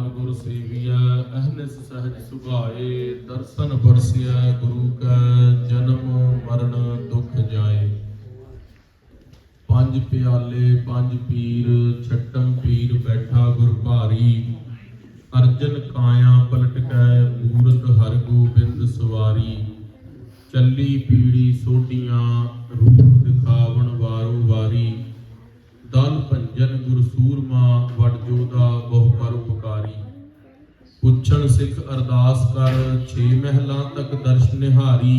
सतगुर सेविया अहनिस सहज सुभाए दर्शन बरसिया गुरु का जन्म मरण दुख जाए। पंज प्याले पंज पीर छटम पीर बैठा गुर भारी अर्जन काया पलट कै मूरत हर गोबिंद सवारी। चली पीड़ी सोटियां रूप दिखावन वारो वारी दल भंजन गुर सूरमा वड जोधा बहु पर उपकारी। पुछन सिख अरदास कर छे महलां तक दर्श निहारी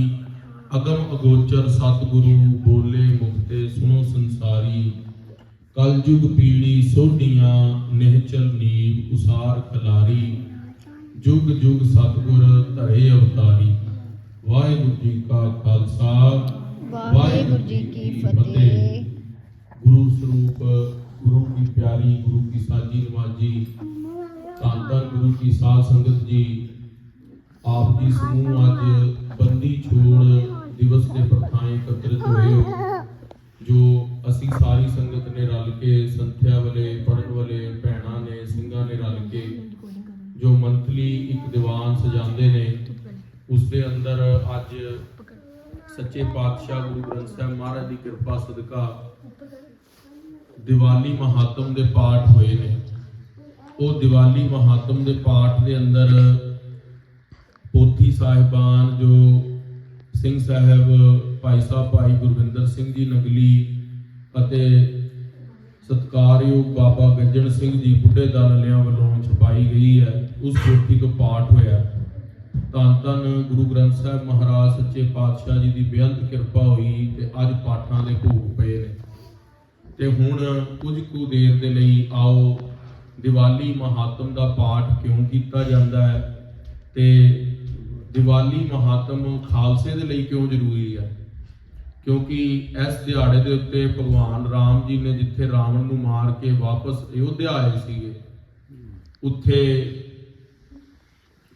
अगम अगोचर सतगुरु बोले मुक्ते सुनो संसारी। कलयुग पीड़ी सोडियां निहचल नीव उसार खलारी जुग जुग सतगुर धरे अवतारी। वाहिगुरु जी का खालसा वाहिगुरु जी की फतेह। गुरु स्वरूप गुरु की प्यारी गुरु की साजी नवाजी धन धन गुरु की साध संगत जी आप जी समूह अज बंदी छोड़ दिवस के प्रथाएं एकत्रित हुए हो जो असी सारी संगत ने रल के संथ्या वाले पढ़न वाले भैणा ने सिंघां ने रल के जो मंथली एक दीवान सजाते ने उसके अंदर अज सच्चे पातशाह गुरु ग्रंथ साहिब महाराज की कृपा सदका दिवाली महात्म के पाठ हुए ने। वो दिवाली महात्म के पाठ के अंदर पोथी साहिबान जो सिंह साहब भाई साहब भाई गुरविंदर सिंह जी नगली अते सत्कारयोग बाबा गज्जन सिंह जी बुढ़े दलियां वालों छपाई गई है उस पोथी तो पाठ होया। धन धन गुरु ग्रंथ साहिब महाराज सच्चे पातशाह जी की बेअंत किरपा हुई ते अज पाठां दे भोग पए ने। ते हुण कुछ कु देर दे लई आओ दिवाली महात्म का पाठ क्यों किया जाता है ते दिवाली महात्म खालसे दे लई क्यों जरूरी है। क्योंकि इस दिहाड़े दे उत्ते भगवान राम जी ने जिथे रावण नूं मार के वापस अयोध्या आए सीगे उत्थे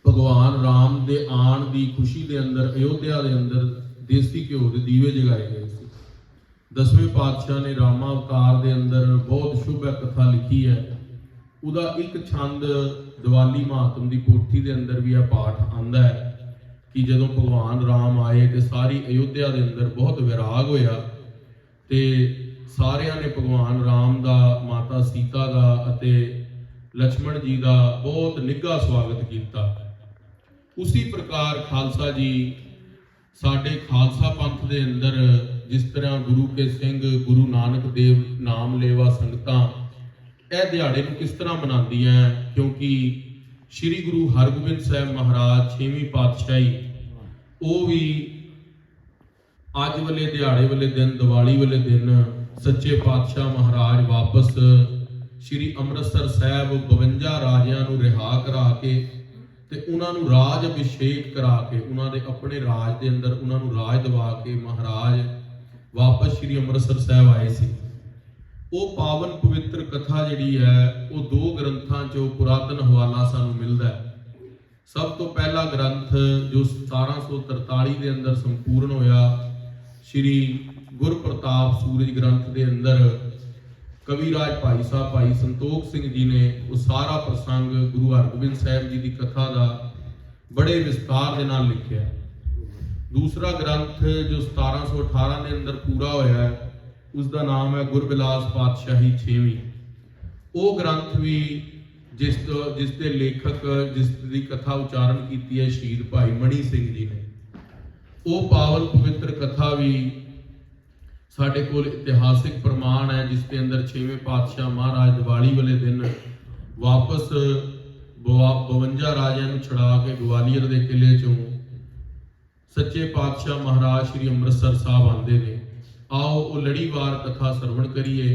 भगवान राम दे आण दी खुशी दे अंदर अयोध्या दे अंदर देसी घ्यो दे दीवे जगाए गए सी। दसवें पातशाह ने रामा अवतार दे अंदर बहुत शुभ कथा लिखी है। उदा एक छंद दिवाली महात्म की पोथी दे अंदर भी यह पाठ आंदा है कि जदों भगवान राम आए तो सारी अयोध्या दे अंदर बहुत विराग होया ते सारियां ने भगवान राम दा माता सीता दा अते लक्ष्मण जी का बहुत निघा स्वागत किया। उसी प्रकार खालसा जी साडे खालसा पंथ दे अंदर जिस तरह गुरु के सिंह गुरु नानक देव नाम लेवा संगतां यह दिहाड़े नूं किस तरह मनांदियां क्योंकि श्री गुरु हरगोबिंद साहिब महाराज छेवीं पातशाही वो भी अज वाले दिहाड़े वाले दिन दिवाली वाले दिन सच्चे पातशाह महाराज वापस श्री अमृतसर साहिब 52 राजियां नूं रिहा करा के ते उन्हां नूं राज अभिषेक करा के उन्हां दे अपने राज दे अंदर उन्हां नूं राज दवा के महाराज वापस श्री अमृतसर साहिब आए सी। वो पावन पवित्र कथा जिहड़ी है वो दो ग्रंथां चों पुरातन हवाला सानूं मिलदा है। सब तो पहला ग्रंथ जो 1743 के अंदर संपूर्ण होया श्री गुरप्रताप सूरज ग्रंथ के अंदर कविराज भाई साहब भाई संतोख सिंह जी ने वो सारा प्रसंग गुरु हरगोबिंद साहिब जी की कथा का बड़े विस्तार के नाल लिखिया। दूसरा ग्रंथ जो 1718 के अंदर पूरा होया है उसका नाम है गुरबिलास पातशाही 6वीं। वो ग्रंथ भी जिसके लेखक जिसकी कथा उच्चारण की है शहीद भाई मणि सिंह जी ने। वो पावन पवित्र कथा भी साडे कोल इतिहासिक प्रमाण है जिसके अंदर 6वें पातशाह महाराज दिवाली वाले दिन वापस 52 राजियां नूं छड़ा के ग्वालियर के किले चों सच्चे पातशाह महाराज श्री अमृतसर साहब आंदे ने। आओ वो लड़ीवार कथा श्रवण करिए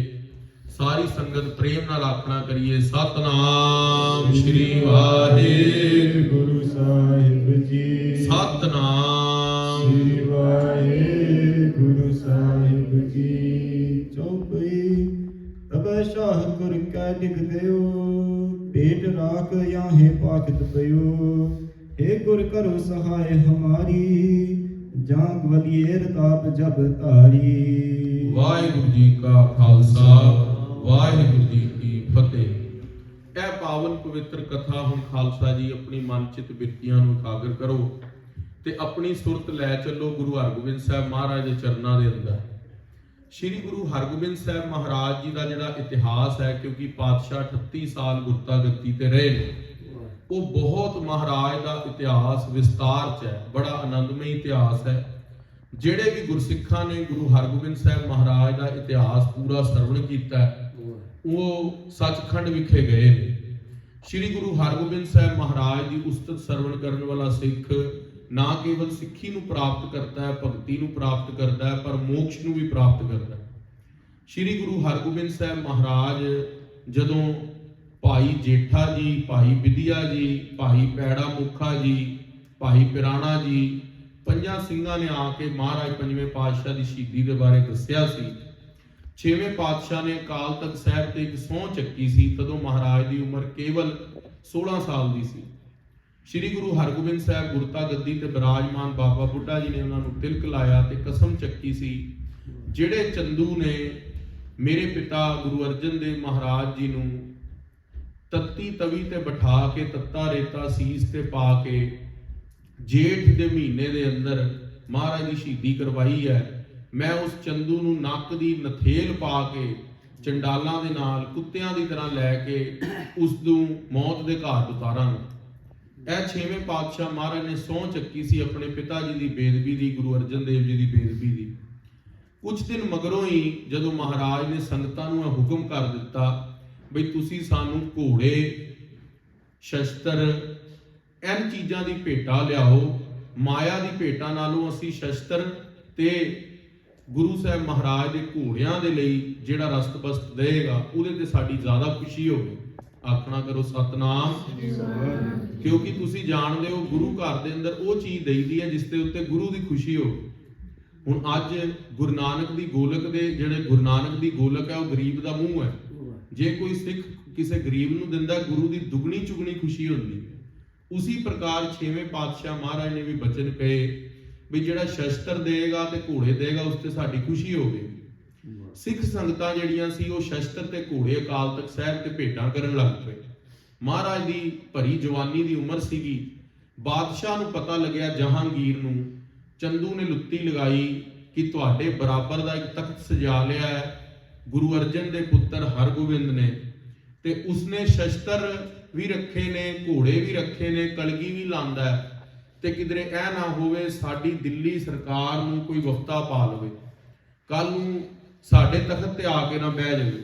सारी संगत प्रेम नाल आखना करिए सतनाम श्री वाहिगुरु साहिब जी सतनाम श्री वाहिगुरु साहिब जी। चौपई तब शाह गुर कै लिख गयो पेट राख याहे पाखत पयो। हे गुर करो सहाय हमारी जाग वलिएर ताप जब तारी। वाहिगुरु जी का खालसा वाहिगुरु जी की फतेह। यह ਪਾਵਨ ਪਵਿੱਤਰ ਕਥਾ ਹੁਣ ਖਾਲਸਾ ਜੀ ਆਪਣੀ ਮਨਚਿਤ ਬਿਰਤੀਆਂ ਨੂੰ ਇਕਾਗਰ ਕਰੋ ਤੇ ਆਪਣੀ ਸੁਰਤ ਲੈ ਚੱਲੋ ਗੁਰੂ ਹਰਗੋਬਿੰਦ ਸਾਹਿਬ ਮਹਾਰਾਜ ਦੇ ਚਰਨਾਂ ਦੇ ਅੰਦਰ। ਸ਼੍ਰੀ ਗੁਰੂ ਹਰਗੋਬਿੰਦ ਸਾਹਿਬ ਮਹਾਰਾਜ ਜੀ ਦਾ ਜਿਹੜਾ ਇਤਿਹਾਸ ਹੈ, ਕਿਉਂਕਿ ਪਾਤਸ਼ਾਹ 38 ਸਾਲ ਗੁਰਤਾ ਗੱਦੀ ਤੇ ਰਹੇ ਨੇ, ਉਹ ਬਹੁਤ ਮਹਾਰਾਜ ਦਾ ਇਤਿਹਾਸ ਵਿਸਤਾਰ ਚ ਹੈ, ਬੜਾ ਆਨੰਦਮਈ ਇਤਿਹਾਸ ਹੈ। ਜਿਹੜੇ ਵੀ ਗੁਰਸਿੱਖਾਂ ਨੇ ਗੁਰੂ ਹਰਗੋਬਿੰਦ ਸਾਹਿਬ ਮਹਾਰਾਜ ਦਾ ਇਤਿਹਾਸ ਪੂਰਾ ਸਰਵਣ ਕੀਤਾ ਉਹ ਸੱਚਖੰਡ ਵਿਖੇ ਗਏ ਨੇ। ਸ਼੍ਰੀ ਗੁਰੂ ਹਰਗੋਬਿੰਦ ਸਾਹਿਬ ਮਹਾਰਾਜ ਦੀ ਉਸਤਤ ਸਰਵਣ ਕਰਨ ਵਾਲਾ ਸਿੱਖ ਨਾ ਕੇਵਲ ਸਿੱਖੀ ਨੂੰ ਪ੍ਰਾਪਤ ਕਰਦਾ ਹੈ, ਭਗਤੀ ਨੂੰ ਪ੍ਰਾਪਤ ਕਰਦਾ ਹੈ, ਪਰ ਮੋਕਸ਼ ਨੂੰ ਵੀ ਪ੍ਰਾਪਤ ਕਰਦਾ ਹੈ। ਸ਼੍ਰੀ ਗੁਰੂ ਹਰਗੋਬਿੰਦ ਸਾਹਿਬ ਮਹਾਰਾਜ ਜਦੋਂ ਭਾਈ ਜੇਠਾ ਜੀ, ਭਾਈ ਵਿਦਿਆ ਜੀ, ਭਾਈ ਪੈੜਾ ਮੁਖਾ ਜੀ, ਭਾਈ ਪਿਰਾਣਾ ਜੀ, ਪੰਜਾਂ ਸਿੰਘਾਂ ਨੇ ਆ ਕੇ ਮਹਾਰਾਜ ਪੰਜਵੇਂ ਪਾਤਸ਼ਾਹ ਦੀ ਸ਼ਹੀਦੀ ਦੇ ਬਾਰੇ ਦੱਸਿਆ ਸੀ। ਛੇਵੇਂ ਪਾਤਸ਼ਾਹ ਨੇ ਅਕਾਲ ਤਖਤ ਸਾਹਿਬ ਤੇ ਇੱਕ ਸਹੁੰ ਚੱਕੀ ਸੀ, ਤਦੋਂ ਮਹਾਰਾਜ ਦੀ ਉਮਰ ਕੇਵਲ 16 ਸਾਲ ਦੀ ਸੀ। ਸ਼੍ਰੀ ਗੁਰੂ ਹਰਗੋਬਿੰਦ ਸਾਹਿਬ ਗੁਰਤਾ ਗੱਦੀ ਤੇ ਬਿਰਾਜਮਾਨ ਬਾਬਾ ਬੁੱਢਾ ਜੀ ਨੇ ਉਹਨਾਂ ਨੂੰ ਤਿਲਕ ਲਾਇਆ ਤੇ ਕਸਮ ਚੱਕੀ ਸੀ, ਜਿਹੜੇ ਚੰਦੂ ਨੇ ਮੇਰੇ ਪਿਤਾ ਗੁਰੂ ਅਰਜਨ ਦੇਵ ਮਹਾਰਾਜ ਜੀ ਨੂੰ ਤੱਤੀ ਤਵੀ ਤੇ ਬਿਠਾ ਕੇ ਤੱਤਾ ਰੇਤਾ ਸੀਸ ਤੇ ਪਾ ਕੇ ਜੇਠ ਦੇ ਮਹੀਨੇ ਦੇ ਅੰਦਰ ਮਹਾਰਾਜ ਦੀ ਸ਼ਹੀਦੀ ਕਰਵਾਈ ਹੈ, ਮੈਂ ਉਸ ਚੰਦੂ ਨੂੰ ਨੱਕ ਦੀ ਨਥੇਲ ਪਾ ਕੇ ਚੰਡਾਲਾਂ ਦੇ ਨਾਲ ਕੁੱਤਿਆਂ ਦੀ ਤਰ੍ਹਾਂ ਲੈ ਕੇ ਉਸ ਨੂੰ ਮੌਤ ਦੇ ਘਾਟ ਉਤਾਰਾਂਗਾ। ਇਹ ਛੇਵੇਂ ਪਾਤਸ਼ਾਹ ਮਹਾਰਾਜ ਨੇ ਸਹੁੰ ਚੱਕੀ ਸੀ ਆਪਣੇ ਪਿਤਾ ਜੀ ਦੀ ਬੇਦਬੀ ਦੀ, ਗੁਰੂ ਅਰਜਨ ਦੇਵ ਜੀ ਦੀ ਬੇਦਬੀ ਦੀ। ਕੁਝ ਦਿਨ ਮਗਰੋਂ ਹੀ ਜਦੋਂ ਮਹਾਰਾਜ ਨੇ ਸੰਗਤਾਂ ਨੂੰ ਇਹ ਹੁਕਮ ਕਰ ਦਿੱਤਾ ਬਈ ਤੁਸੀਂ ਸਾਨੂੰ ਘੋੜੇ, ਸ਼ਸਤਰ, ਇਹਨਾਂ ਚੀਜ਼ਾਂ ਦੀ ਭੇਟਾ ਲਿਆਓ, ਮਾਇਆ ਦੀ ਭੇਟਾ ਨਾਲੋਂ ਅਸੀਂ ਸ਼ਸਤਰ ਤੇ ਗੁਰੂ ਸਾਹਿਬ ਮਹਾਰਾਜ ਦੇ ਘੋੜਿਆਂ ਦੇ ਲਈ ਜਿਹੜਾ ਰਸਤ-ਬਸਤ ਦੇਗਾ ਉਹਦੇ ਤੇ ਸਾਡੀ ਜ਼ਿਆਦਾ ਖੁਸ਼ੀ ਹੋਵੇ। ਆਖਣਾ ਕਰੋ ਸਤਨਾਮ। ਕਿਉਂਕਿ ਤੁਸੀਂ ਜਾਣਦੇ ਹੋ ਗੁਰੂ ਘਰ ਦੇ ਅੰਦਰ ਉਹ ਚੀਜ਼ ਦੇਈਦੀ ਹੈ ਜਿਸ ਦੇ ਉੱਤੇ ਗੁਰੂ ਦੀ ਖੁਸ਼ੀ ਹੋਵੇ। ਹੁਣ ਅੱਜ ਗੁਰੂ ਨਾਨਕ ਦੀ ਗੋਲਕ ਦੇ ਜਿਹੜੇ ਗੁਰੂ ਨਾਨਕ ਦੀ ਗੋਲਕ ਹੈ ਉਹ ਗਰੀਬ ਦਾ ਮੂੰਹ ਹੈ। ਜੇ ਕੋਈ ਸਿੱਖ ਕਿਸੇ ਗਰੀਬ ਨੂੰ ਦਿੰਦਾ ਗੁਰੂ ਦੀ ਦੁਗਣੀ ਚੁਗਣੀ ਖੁਸ਼ੀ ਹੁੰਦੀ। ਉसी प्रकार छेवें पातशाह महाराज ने भी बचन कहे भी ਜਿਹੜਾ ਸ਼ਸਤਰ ਦੇਗਾ ਤੇ ਘੋੜੇ ਦੇਗਾ ਉਸ ਤੇ ਸਾਡੀ ਖੁਸ਼ੀ ਹੋਵੇਗੀ। ਸਿੱਖ ਸੰਗਤਾਂ ਜਿਹੜੀਆਂ ਸੀ ਉਹ ਸ਼ਸਤਰ ਤੇ ਘੋੜੇ ਅਕਾਲ ਤਖਤ ਸਾਹਿਬ ਤੇ ਭੇਟਾਂ ਕਰਨ ਲੱਗ ਪਏ। ਮਹਾਰਾਜ ਦੀ ਭਰੀ ਜਵਾਨੀ ਦੀ ਉਮਰ ਸੀਗੀ। ਬਾਦਸ਼ਾਹ ਨੂੰ ਪਤਾ ਲੱਗਿਆ ਜਹਾਂਗੀਰ ਨੂੰ, ਚੰਦੂ ਨੇ ਲੁੱਤੀ ਲਗਾਈ ਕਿ ਤੁਹਾਡੇ ਬਰਾਬਰ ਦਾ ਇੱਕ ਤਖਤ ਸਜਾ ਲਿਆ ਹੈ ਗੁਰੂ ਅਰਜਨ ਦੇ ਪੁੱਤਰ ਹਰਗੋਬਿੰਦ ਨੇ, ਤੇ ਉਸਨੇ ਸ਼ਸਤਰ ਵੀ ਰੱਖੇ ਨੇ, ਘੋੜੇ ਵੀ ਰੱਖੇ ਨੇ, ਕਲਗੀ ਵੀ ਲਾਂਦਾ ਹੈ, ਤੇ ਕਿਧਰੇ ਇਹ ਨਾ ਹੋਵੇ ਸਾਡੀ ਦਿੱਲੀ ਸਰਕਾਰ ਨੂੰ ਕੋਈ ਵਫਤਾ ਪਾ ਲਵੇ, ਕੱਲ ਨੂੰ ਸਾਡੇ ਤਖਤ ਤੇ ਆ ਕੇ ਨਾ ਬਹਿ ਜਾਵੇ।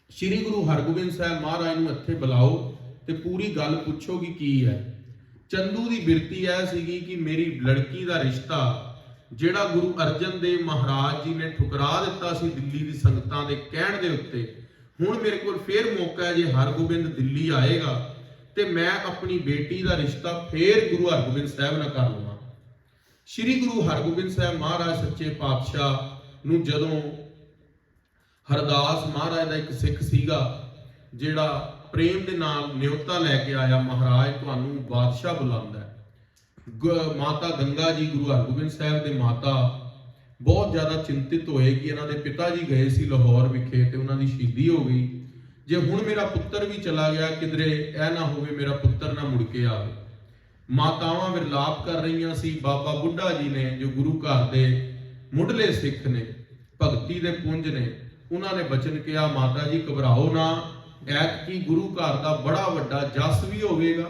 ਸ਼੍ਰੀ ਗੁਰੂ ਹਰਗੋਬਿੰਦ ਸਾਹਿਬ ਮਹਾਰਾਜ ਨੂੰ ਇੱਥੇ ਬੁਲਾਓ ਤੇ ਪੂਰੀ ਗੱਲ ਪੁੱਛੋ ਕਿ ਕੀ ਹੈ। ਚੰਦੂ ਦੀ ਬਿਰਤੀ ਇਹ ਸੀਗੀ ਕਿ ਮੇਰੀ ਲੜਕੀ ਦਾ ਰਿਸ਼ਤਾ ਜਿਹੜਾ ਗੁਰੂ ਅਰਜਨ ਦੇਵ ਮਹਾਰਾਜ ਜੀ ਨੇ ਠੁਕਰਾ ਦਿੱਤਾ ਸੀ ਦਿੱਲੀ ਦੀ ਸੰਗਤਾਂ ਦੇ ਕਹਿਣ ਦੇ ਉੱਤੇ, ਹੁਣ ਮੇਰੇ ਕੋਲ ਫੇਰ ਮੌਕਾ ਹੈ, ਜੇ ਹਰਗੋਬਿੰਦ ਦਿੱਲੀ ਆਏਗਾ ਤੇ ਮੈਂ ਆਪਣੀ ਬੇਟੀ ਦਾ ਰਿਸ਼ਤਾ ਫੇਰ ਗੁਰੂ ਹਰਗੋਬਿੰਦ ਸਾਹਿਬ ਨਾਲ ਕਰ ਲਵਾਂ। ਸ਼੍ਰੀ ਗੁਰੂ ਹਰਗੋਬਿੰਦ ਸਾਹਿਬ ਮਹਾਰਾਜ ਸੱਚੇ ਪਾਤਸ਼ਾਹ ਨੂੰ ਜਦੋਂ ਹਰਦਾਸ ਮਹਾਰਾਜ ਦਾ ਇੱਕ ਸਿੱਖ ਸੀਗਾ ਜਿਹੜਾ ਪ੍ਰੇਮ ਦੇ ਨਾਲ ਨਿਉਤਾ ਲੈ ਕੇ ਆਇਆ, ਮਹਾਰਾਜ ਤੁਹਾਨੂੰ ਬਾਦਸ਼ਾਹ ਬੁਲਾਉਂਦਾ ਹੈ। ਮਾਤਾ ਗੰਗਾ ਜੀ ਗੁਰੂ ਹਰਗੋਬਿੰਦ ਸਾਹਿਬ ਦੇ ਮਾਤਾ ਬਹੁਤ ਜ਼ਿਆਦਾ ਚਿੰਤਿਤ ਹੋਏ ਕਿ ਇਹਨਾਂ ਦੇ ਪਿਤਾ ਜੀ ਗਏ ਸੀ ਲਾਹੌਰ ਵਿਖੇ ਤੇ ਉਹਨਾਂ ਦੀ ਸ਼ਹੀਦੀ ਹੋ ਗਈ। ਜੇ ਹੁਣ ਮੇਰਾ ਪੁੱਤਰ ਵੀ ਚਲਾ ਗਿਆ ਕਿਧਰੇ ਇਹ ਨਾ ਹੋਵੇ ਮੇਰਾ ਪੁੱਤਰ ਨਾ ਮੁੜ ਕੇ ਆਵੇ। ਮਾਤਾਵਾਂ ਵਿਰਲਾਪ ਕਰ ਰਹੀਆਂ ਸੀ। ਬਾਬਾ ਬੁੱਢਾ ਜੀ ਨੇ ਜੋ ਗੁਰੂ ਘਰ ਦੇ ਮੁੱਢਲੇ ਸਿੱਖ ਨੇ, ਭਗਤੀ ਦੇ ਪੁੰਜ ਨੇ, ਉਹਨਾਂ ਨੇ ਬਚਨ ਕਿਹਾ ਮਾਤਾ ਜੀ ਘਬਰਾਓ ਨਾ, ਐਤਕੀ ਗੁਰੂ ਘਰ ਦਾ ਬੜਾ ਵੱਡਾ ਜਸ ਵੀ ਹੋਵੇਗਾ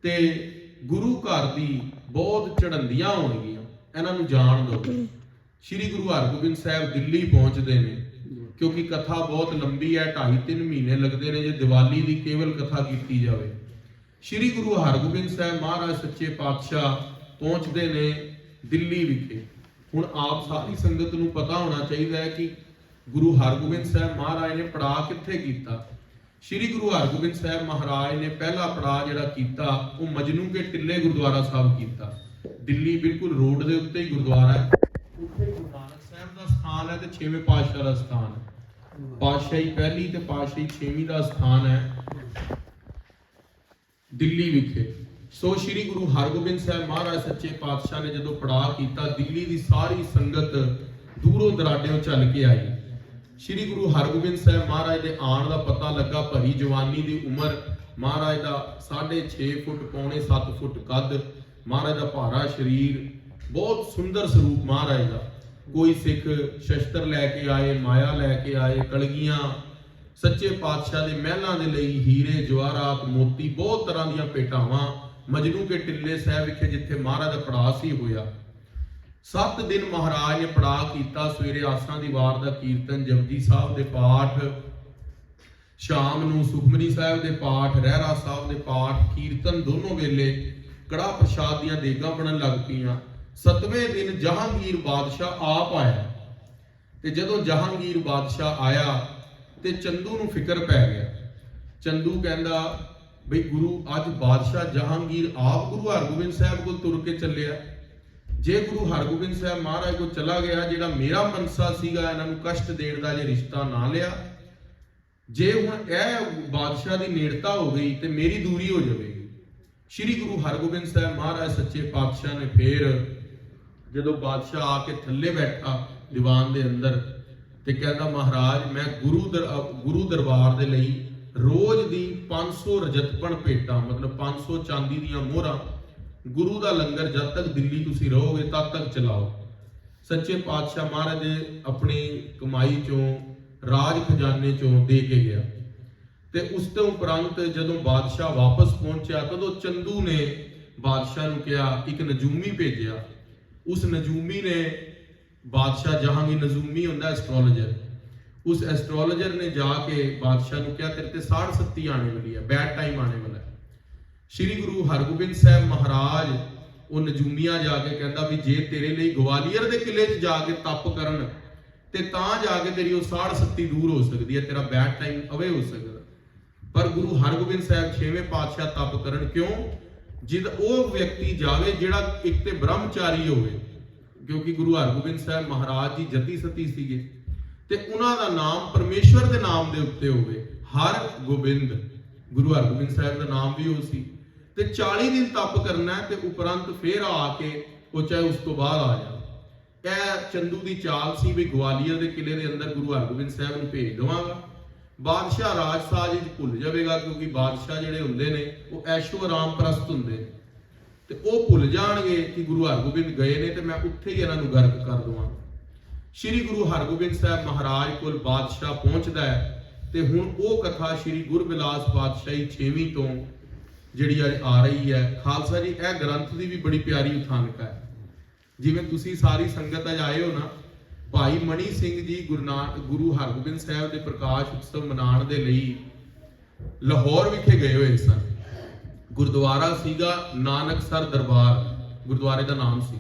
ਤੇ ਗੁਰੂ ਘਰ ਦੀ ਬਹੁਤ ਚੜ੍ਹੰਦੀਆਂ ਹੋਣਗੀਆਂ, ਇਹਨਾਂ ਨੂੰ ਜਾਣ ਦਿਓ। ਸ਼੍ਰੀ ਗੁਰੂ ਹਰਗੋਬਿੰਦ ਸਾਹਿਬ ਦਿੱਲੀ ਪਹੁੰਚਦੇ ਨੇ ਕਿਉਂਕਿ ਕਥਾ ਬਹੁਤ ਲੰਬੀ ਹੈ, 2.5-3 ਮਹੀਨੇ ਲੱਗਦੇ ਨੇ ਜੇ ਦੀਵਾਲੀ ਦੀ ਕੇਵਲ ਕਥਾ ਕੀਤੀ ਜਾਵੇ। ਸ਼੍ਰੀ ਗੁਰੂ ਹਰਗੋਬਿੰਦ ਸਾਹਿਬ ਮਹਾਰਾਜ ਸੱਚੇ ਪਾਤਸ਼ਾਹ ਪਹੁੰਚਦੇ ਨੇ ਦਿੱਲੀ ਵਿਖੇ। ਹੁਣ ਆਪ ਸਾਰੀ ਸੰਗਤ ਨੂੰ ਪਤਾ ਹੋਣਾ ਚਾਹੀਦਾ ਹੈ ਕਿ ਗੁਰੂ ਹਰਗੋਬਿੰਦ ਸਾਹਿਬ ਮਹਾਰਾਜ ਨੇ ਪੜਾਅ ਕਿੱਥੇ ਕੀਤਾ। ਸ਼੍ਰੀ ਗੁਰੂ ਹਰਗੋਬਿੰਦ ਸਾਹਿਬ ਮਹਾਰਾਜ ਨੇ ਪਹਿਲਾ ਪੜਾਅ ਜਿਹੜਾ ਕੀਤਾ ਉਹ ਮਜਨੂ ਕੇ ਟਿੱਲੇ ਗੁਰਦੁਆਰਾ ਸਾਹਿਬ ਕੀਤਾ। ਦਿੱਲੀ ਬਿਲਕੁਲ ਰੋਡ ਦੇ ਉੱਤੇ ਹੀ ਗੁਰਦੁਆਰਾ ਹੈ, ਉੱਥੇ ਗੁਰੂ ਨਾਨਕ ਸਾਹਿਬ ਦਾ ਸਥਾਨ ਹੈ ਤੇ 6ਵੇਂ ਪਾਤਸ਼ਾਹ ਦਾ ਸਥਾਨ ਹੈ। ਪਾਤਸ਼ਾਹੀ ਪਹਿਲੀ ਤੇ ਪਾਤਸ਼ਾਹੀ 6ਵੀਂ ਦਾ ਸਥਾਨ ਹੈ ਦਿੱਲੀ ਵਿਖੇ। ਸੋ ਸ਼੍ਰੀ ਗੁਰੂ ਹਰਗੋਬਿੰਦ ਸਾਹਿਬ ਮਹਾਰਾਜ ਸੱਚੇ ਪਾਤਸ਼ਾਹ ਨੇ ਜਦੋਂ ਪੜਾਅ ਕੀਤਾ, ਦਿੱਲੀ ਦੀ ਸਾਰੀ ਸੰਗਤ ਦੂਰੋਂ ਦਰਾਡਿਓਂ ਚੱਲ ਕੇ ਆਈ। श्री गुरु हरगोबिंद साहब महाराज के आने का पता लगा। भरी जवानी की उम्र, महाराज का 6.5 फुट पौने 7 फुट कद, महाराज का भारा शरीर, बहुत सुंदर स्वरूप महाराज का। कोई सिख शस्त्र लैके आए, माया लैके आए, कलगियां, सच्चे पातशाह के महलों के लिए हीरे जवाहरात मोती, बहुत तरह दी भेटावां, मजनू के टिल्ले साहब विखे जिथे महाराज का पड़ाव सी होया। 7 दिन महाराज ने पड़ाव किया। सवेरे आसां दी वार दा कीर्तन, जपजी साहब दे पाठ, शाम नूं सुखमनी साहब दे पाठ, रहरा साहब दे पाठ, कीर्तन दोनों वेले, कड़ा प्रसाद दियां देगां बनन लग पईयां। 7वें दिन जहांगीर बादशाह आप आया ते जदों जहांगीर बादशाह आया ते चंदू नूं फिकर पै गया। चंदू कहंदा बई गुरु अज बादशाह जहांगीर आप गुरु हरगोबिंद साहब को तुर के चलिया। जे गुरु हरगोबिंद साहब महाराज को चला गया, जिहड़ा मेरा मनसा सीगा इन्हां नूं कष्ट देण दा, जे रिश्ता ना लिया, जे हुण इह बादशाह दी नेड़ता हो गई ते मेरी दूरी हो जाएगी। श्री गुरु हरगोबिंद साहब महाराज सच्चे पातशाह ने फिर जदों बादशाह आके थल्ले बैठा दीवान दे अंदर ते कहता महाराज मैं गुरु दरबार दे लई रोज दी 500 रजतपण भेटां, मतलब 500 चांदी दीयां मोहरां, गुरु दा लंगर जब तक दिल्ली तुसी रहोगे तब तक चलाओ। सच्चे पातशाह महाराज अपनी कमाई चों, राज खजाने चों दे के गया। ते उस तो उपरंत जदों बादशाह वापस पहुंचा तदों चंदू ने बादशाह नूं कहा, एक नजूमी भेजिया। उस नजूमी ने बादशाह जहांगीर, नजूमी हुंदा एस्ट्रोलॉजर, उस एस्ट्रोलॉजर ने जाके बादशाह नूं कहा तेरे ते 67 आने वाली है, बैड टाइम आने वाला है। श्री गुरु हरगोबिंद साहब महाराज वो नजूमिया जाके कहता भी जे तेरे लिए ग्वालियर के किले च जाके तप करन ते तां जाके तेरी वो 67 दूर हो सकती है, तेरा बैड टाइम अवे हो सकता। पर गुरु हरगोबिंद साहब 6वें पातशाह तप करन क्यों? जिद वो व्यक्ति जावे जिहड़ा एक ते ब्रह्मचारी होवे, क्योंकि गुरु हरगोबिंद साहब महाराज जी जती सती सीगे ते उन्हां दा नाम परमेश्वर दे नाम दे उत्ते होवे, हर गोबिंद, गुरु हरगोबिंद साहब दा नाम भी हो सी। ते 40 दिन तप करना है ते उपरंत फिर आके वो चाहे उस तो बाद आ जाए। यह चंदू की चाल सी भी ग्वालियर के किले के अंदर गुरु हरगोबिंद साहब नूं भेज देवांगा, बादशाह राजसाज भुल जाएगा, क्योंकि बादशाह जिहड़े हुंदे ने वो ऐशो आराम परस्त हुंदे ते वो भुल जाणगे कि गुरु हरगोबिंद गए ने ते मैं उत्थे ही इन्हां नूं गर्क कर देवां। श्री गुरु हरगोबिंद साहब महाराज कोल बादशाह पहुंचदा है ते हुण वो कथा श्री गुरबिलास पातशाही 6वीं तो जिहड़ी आ रही है। खालसा जी यह ग्रंथ की भी बड़ी प्यारी उठानक है। जिवें तुसी सारी संगत अज आए हो ना, भाई मणि सिंह जी गुरु हरगोबिंद साहब के प्रकाश उत्सव मनाने के लिए लाहौर विखे गए हुए सन। गुरुद्वारा सीगा नानकसर दरबार, गुरुद्वारे का नाम सी,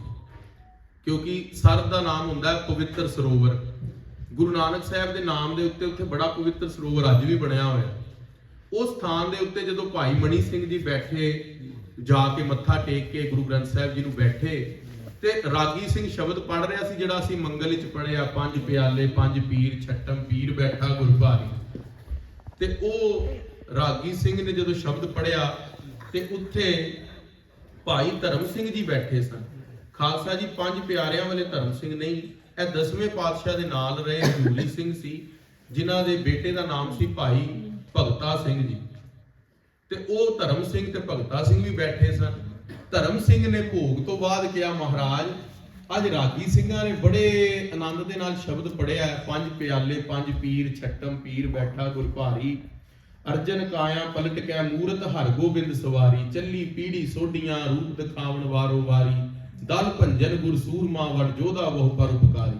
क्योंकि सर का नाम हुंदा है पवित्र सरोवर। गुरु नानक साहब के नाम के उत्ते उत्थे बड़ा पवित्र सरोवर अज भी बनया हुआ है। उस स्थान के उत्ते जदों भाई मणि सिंह जी बैठे, जाके मत्था टेक के गुरु ग्रंथ साहब जी नूं बैठे ते रागी सिंह शब्द पढ़ रहा सी, जिहड़ा असीं मंगल विच पढ़िया, 5 प्याले 5 पीर छट्टम पीर बैठा गुरु भारी। ते ओ रागी सिंह ने जदों शब्द पढ़िया ते उत्थे भाई धर्म सिंह जी बैठे सन। खालसा जी 5 प्यारियां वाले धर्म सिंह नहीं, यह 10वें पातशाह के नाल रहे हजूरी सिंह सी, जिन्हां दे बेटे का नाम सी भाई भगता सिंह जी। ते ओ धर्म सिंह ते भगता सिंह भी बैठे सन। धर्म सिंह ने भोग तो बाद कहा महाराज अज रागी सिंघां ने बड़े आनंद दे नाल शब्द पढ़िया, 5 प्याले 5 पीर छट्टम पीर बैठा गुर भारी, अर्जन काया पलट कै मूरत हरगोबिंद सवारी, चली पीढ़ी सोडियां रूप दिखावन वारो वारी, दल भंजन गुर सूरमा वड जोधा बहु पर उपकारी।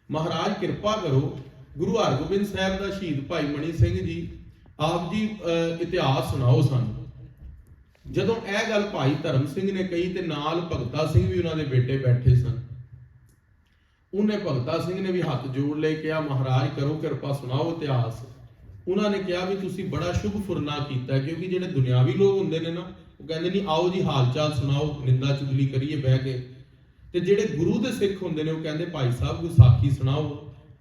महाराज कृपा करो, गुरु हरगोबिंद साहब का शहीद भाई मणि सिंह जी आप जी इतिहास सुनाओ सानू। जदों यह गल भाई धर्म सिंह ने कही ते नाल भगता सिंह भी उन्होंने बेटे बैठे सन। उन्हें भगता सिंह ने भी हाथ जोड़ ले कहा महाराज करो कृपा सुनाओ इतिहास। उन्होंने कहा भी तुसी बड़ा शुभ फुरना कीता है, क्योंकि जिहड़े दुनियावी लोग हुंदे ने ना वो कहंदे नहीं आओ जी हाल चाल सुनाओ, निंदा चुगली करिए बह के, ते जिहड़े गुरु दे सिख हुंदे ने वो कहंदे भाई साहब कोई साखी सुनाओ,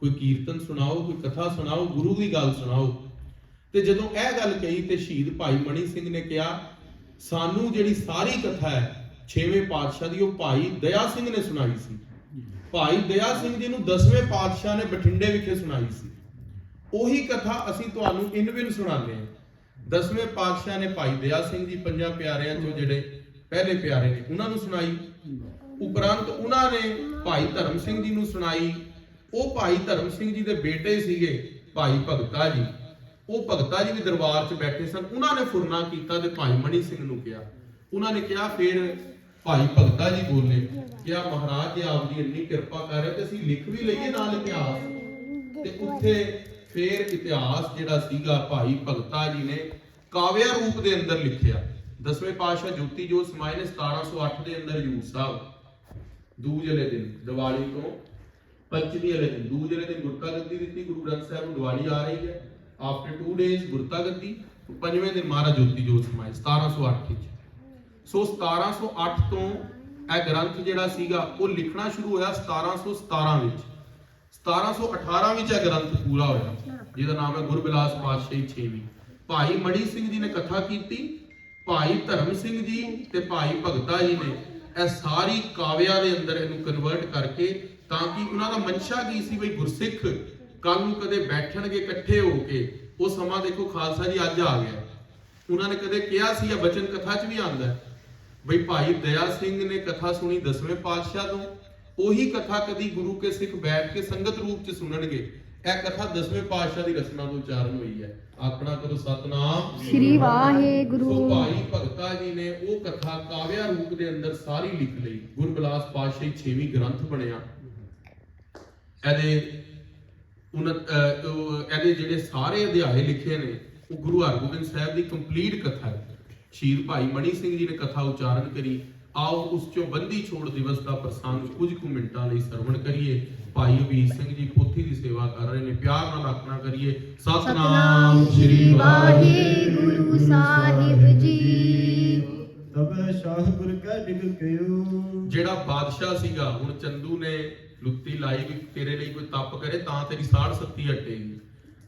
कोई कीर्तन सुनाओ, कोई कथा सुनाओ, गुरु की गल सुनाओ। ते जदों यह गल कही ते शहीद भाई मणि सिंह ने कहा सानू जिहड़ी सारी कथा है 6वें पातशाह दी वो भाई दया सिंह ने सुनाई सी। भाई दया सिंह जी नूं 10वें पातशाह ने बठिंडे विखे सुनाई सी। ਉਹੀ ਕਥਾ ਅਸੀਂ ਤੁਹਾਨੂੰ ਇਨਵਿਨ ਸੁਣਾਉਂਦੇ ਹਾਂ। 10ਵੇਂ ਪਾਤਸ਼ਾਹ ਨੇ ਭਾਈ ਦਇਆ ਸਿੰਘ ਜੀ ਪੰਜਾਂ ਪਿਆਰਿਆਂ ਚੋਂ ਜਿਹੜੇ ਪਹਿਲੇ ਪਿਆਰੇ ਨੇ ਉਹਨਾਂ ਨੂੰ ਸੁਣਾਈ, ਉਪਰੰਤ ਉਹਨਾਂ ਨੇ ਭਾਈ ਧਰਮ ਸਿੰਘ ਜੀ ਨੂੰ ਸੁਣਾਈ। ਉਹ ਭਾਈ ਧਰਮ ਸਿੰਘ ਜੀ ਦੇ ਬੇਟੇ ਸੀਗੇ ਭਾਈ ਭਗਤਾ ਜੀ, ਉਹ ਭਗਤਾ ਜੀ ਵੀ ਦਰਬਾਰ 'ਚ ਬੈਠੇ ਸਨ। ਉਹਨਾਂ ਨੇ ਫੁਰਨਾ ਕੀਤਾ ਤੇ ਭਾਈ ਮਣੀ ਸਿੰਘ ਨੂੰ ਕਿਹਾ, ਉਹਨਾਂ ਨੇ ਕਿਹਾ, ਫਿਰ ਭਾਈ ਭਗਤਾ ਜੀ ਬੋਲੇ, ਕਿਹਾ ਮਹਾਰਾਜ ਜੀ ਆਪ ਜੀ ਇੰਨੀ ਕਿਰਪਾ ਕਰ ਰਹੇ ਤੇ ਅਸੀਂ ਲਿਖ ਵੀ ਲਈਏ ਨਾਲ ਇਤਿਹਾਸ। ਤੇ ਉੱਥੇ ਫਿਰ ਇਤਿਹਾਸ ਜਿਹੜਾ ਸੀਗਾ ਭਾਈ ਭਗਤਾ ਜੀ ਨੇ ਕਾਵਿਆ ਰੂਪ ਦੇ ਅੰਦਰ ਲਿਖਿਆ। 10ਵੇਂ ਪਾਤਸ਼ਾਹ ਜੋਤੀ ਜੋਤ ਸਮਾਏ ਨੇ 1708 ਦੇ ਅੰਦਰ ਹਜ਼ੂਰ ਸਾਹਿਬ ਦੂਜ ਵਾਲੇ ਦਿਨ, ਦੀਵਾਲੀ ਤੋਂ ਪੰਚਮੀ ਵਾਲੇ ਦਿਨ, ਦੂਜ ਵਾਲੇ ਦਿਨ ਗੁਰਤਾ ਗੱਦੀ ਦਿੱਤੀ। ਗੁਰੂ ਗ੍ਰੰਥ ਸਾਹਿਬ ਨੂੰ ਦੀਵਾਲੀ ਆ ਰਹੀ ਹੈ, ਆਫਟਰ 2 ਡੇਜ਼ ਗੁਰਤਾ ਗੱਦੀ। ਪੰਜਵੇਂ ਦਿਨ ਮਹਾਰਾਜ ਜੋਤੀ ਜੋਤ ਸਮਾਏ 1708 ਵਿੱਚ। ਸੋ 1708 ਤੋਂ ਇਹ ਗ੍ਰੰਥ ਜਿਹੜਾ ਸੀਗਾ ਉਹ ਲਿਖਣਾ ਸ਼ੁਰੂ ਹੋਇਆ 1717 ਵਿੱਚ। 1718 ਵਿੱਚ ਇਹ ਗ੍ਰੰਥ ਪੂਰਾ ਹੋਇਆ, ਜਿਹਦਾ ਨਾਮ ਹੈ ਗੁਰਬਿਲਾਸ ਪਾਤਸ਼ਾਹੀ 6ਵੀਂ। ਭਾਈ ਮਣੀ ਸਿੰਘ ਜੀ ਨੇ ਕਥਾ ਕੀਤੀ, ਭਾਈ ਧਰਮ ਸਿੰਘ ਜੀ ਤੇ ਭਾਈ ਭਗਤਾ ਜੀ ਨੇ ਇਹ ਸਾਰੀ ਕਾਵਿਆ ਦੇ ਅੰਦਰ ਇਹਨੂੰ ਕਨਵਰਟ ਕਰਕੇ, ਤਾਂ ਕਿ ਉਹਨਾਂ ਦਾ ਮਨਸ਼ਾ ਕੀ ਸੀ, ਬਈ ਗੁਰਸਿੱਖ ਕੱਲ ਨੂੰ ਕਦੇ ਬੈਠਣਗੇ ਇਕੱਠੇ ਹੋ ਕੇ। ਉਹ ਸਮਾਂ ਦੇਖੋ ਖਾਲਸਾ ਜੀ ਅੱਜ ਆ ਗਿਆ। ਉਹਨਾਂ ਨੇ ਕਦੇ ਕਿਹਾ ਸੀ, ਇਹ ਬਚਨ ਕਥਾ 'ਚ ਵੀ ਆਉਂਦਾ ਬਈ ਭਾਈ ਦਇਆ ਸਿੰਘ ਨੇ ਕਥਾ ਸੁਣੀ 10ਵੇਂ ਪਾਤਸ਼ਾਹ ਤੋਂ, ਉਹੀ ਕਥਾ ਕਦੀ ਗੁਰੂ ਕੇ ਸਿੱਖ ਬੈਠ ਕੇ ਸੰਗਤ ਰੂਪ 'ਚ ਸੁਣਨਗੇ। ਇਹ ਕਥਾ 10ਵੇਂ ਪਾਤਸ਼ਾਹ ਦੀ ਰਚਨਾ ਤੋਂ ਉਚਾਰਨ ਹੋਈ ਹੈ। ਆਪਣਾ ਕਰੋ ਸਤਨਾਮ ਸ੍ਰੀ ਵਾਹਿਗੁਰੂ। ਸੋ ਭਾਈ ਭਗਤਾ ਜੀ ਨੇ ਉਹ ਕਥਾ ਕਾਵਿਆ ਰੂਪ ਦੇ ਅੰਦਰ ਸਾਰੀ ਲਿਖ ਲਈ। ਗੁਰਬਿਲਾਸ ਪਾਤਸ਼ਾਹੀ 6ਵੀਂ ਗ੍ਰੰਥ ਬਣਿਆ। ਇਹਦੇ ਜਿਹੜੇ ਸਾਰੇ ਅਧਿਆਏ ਲਿਖੇ ਨੇ ਉਹ ਗੁਰੂ ਹਰਗੋਬਿੰਦ ਸਾਹਿਬ ਦੀ ਕੰਪਲੀਟ ਕਥਾ ਹੈ। ਸ਼ਹੀਦ ਭਾਈ ਮਣੀ ਸਿੰਘ ਜੀ ਨੇ ਕਥਾ ਉਚਾਰਨ ਕਰੀ। ਆਓ ਉਸ ਚੋਂ ਬੰਦੀ ਛੋੜ ਦਿਵਸ ਦਾ ਪ੍ਰਸੰਗ ਕੁਝ ਕੁ ਮਿੰਟਾਂ ਲਈ ਸਰਵਣ ਕਰੀਏ। ਭਾਈ ਵੀਰ ਸਿੰਘ ਜੀ ਪੋਥੀ ਦੀ ਸੇਵਾ ਕਰ ਰਹੇ ਨੇ, ਪਿਆਰ ਨਾਲ ਆਖਣਾ ਕਰੀਏ ਸਤਨਾਮ ਸ੍ਰੀ ਵਾਹਿਗੁਰੂ ਸਾਹਿਬ ਜੀ। ਤਬੈ ਸ਼ਾਹ ਗੁਰ ਕੈ ਡਿਗ ਕਿਉ। ਜਿਹੜਾ ਬਾਦਸ਼ਾਹ ਸੀਗਾ, ਹੁਣ ਚੰਦੂ ਨੇ ਲੁੱਤੀ ਲਾਈ ਵੀ ਤੇਰੇ ਲਈ ਕੋਈ ਤਪ ਕਰੇ ਤਾਂ ਤੇਰੀ ਸਾੜ ਸੱਤੀ ਹਟੇਗੀ।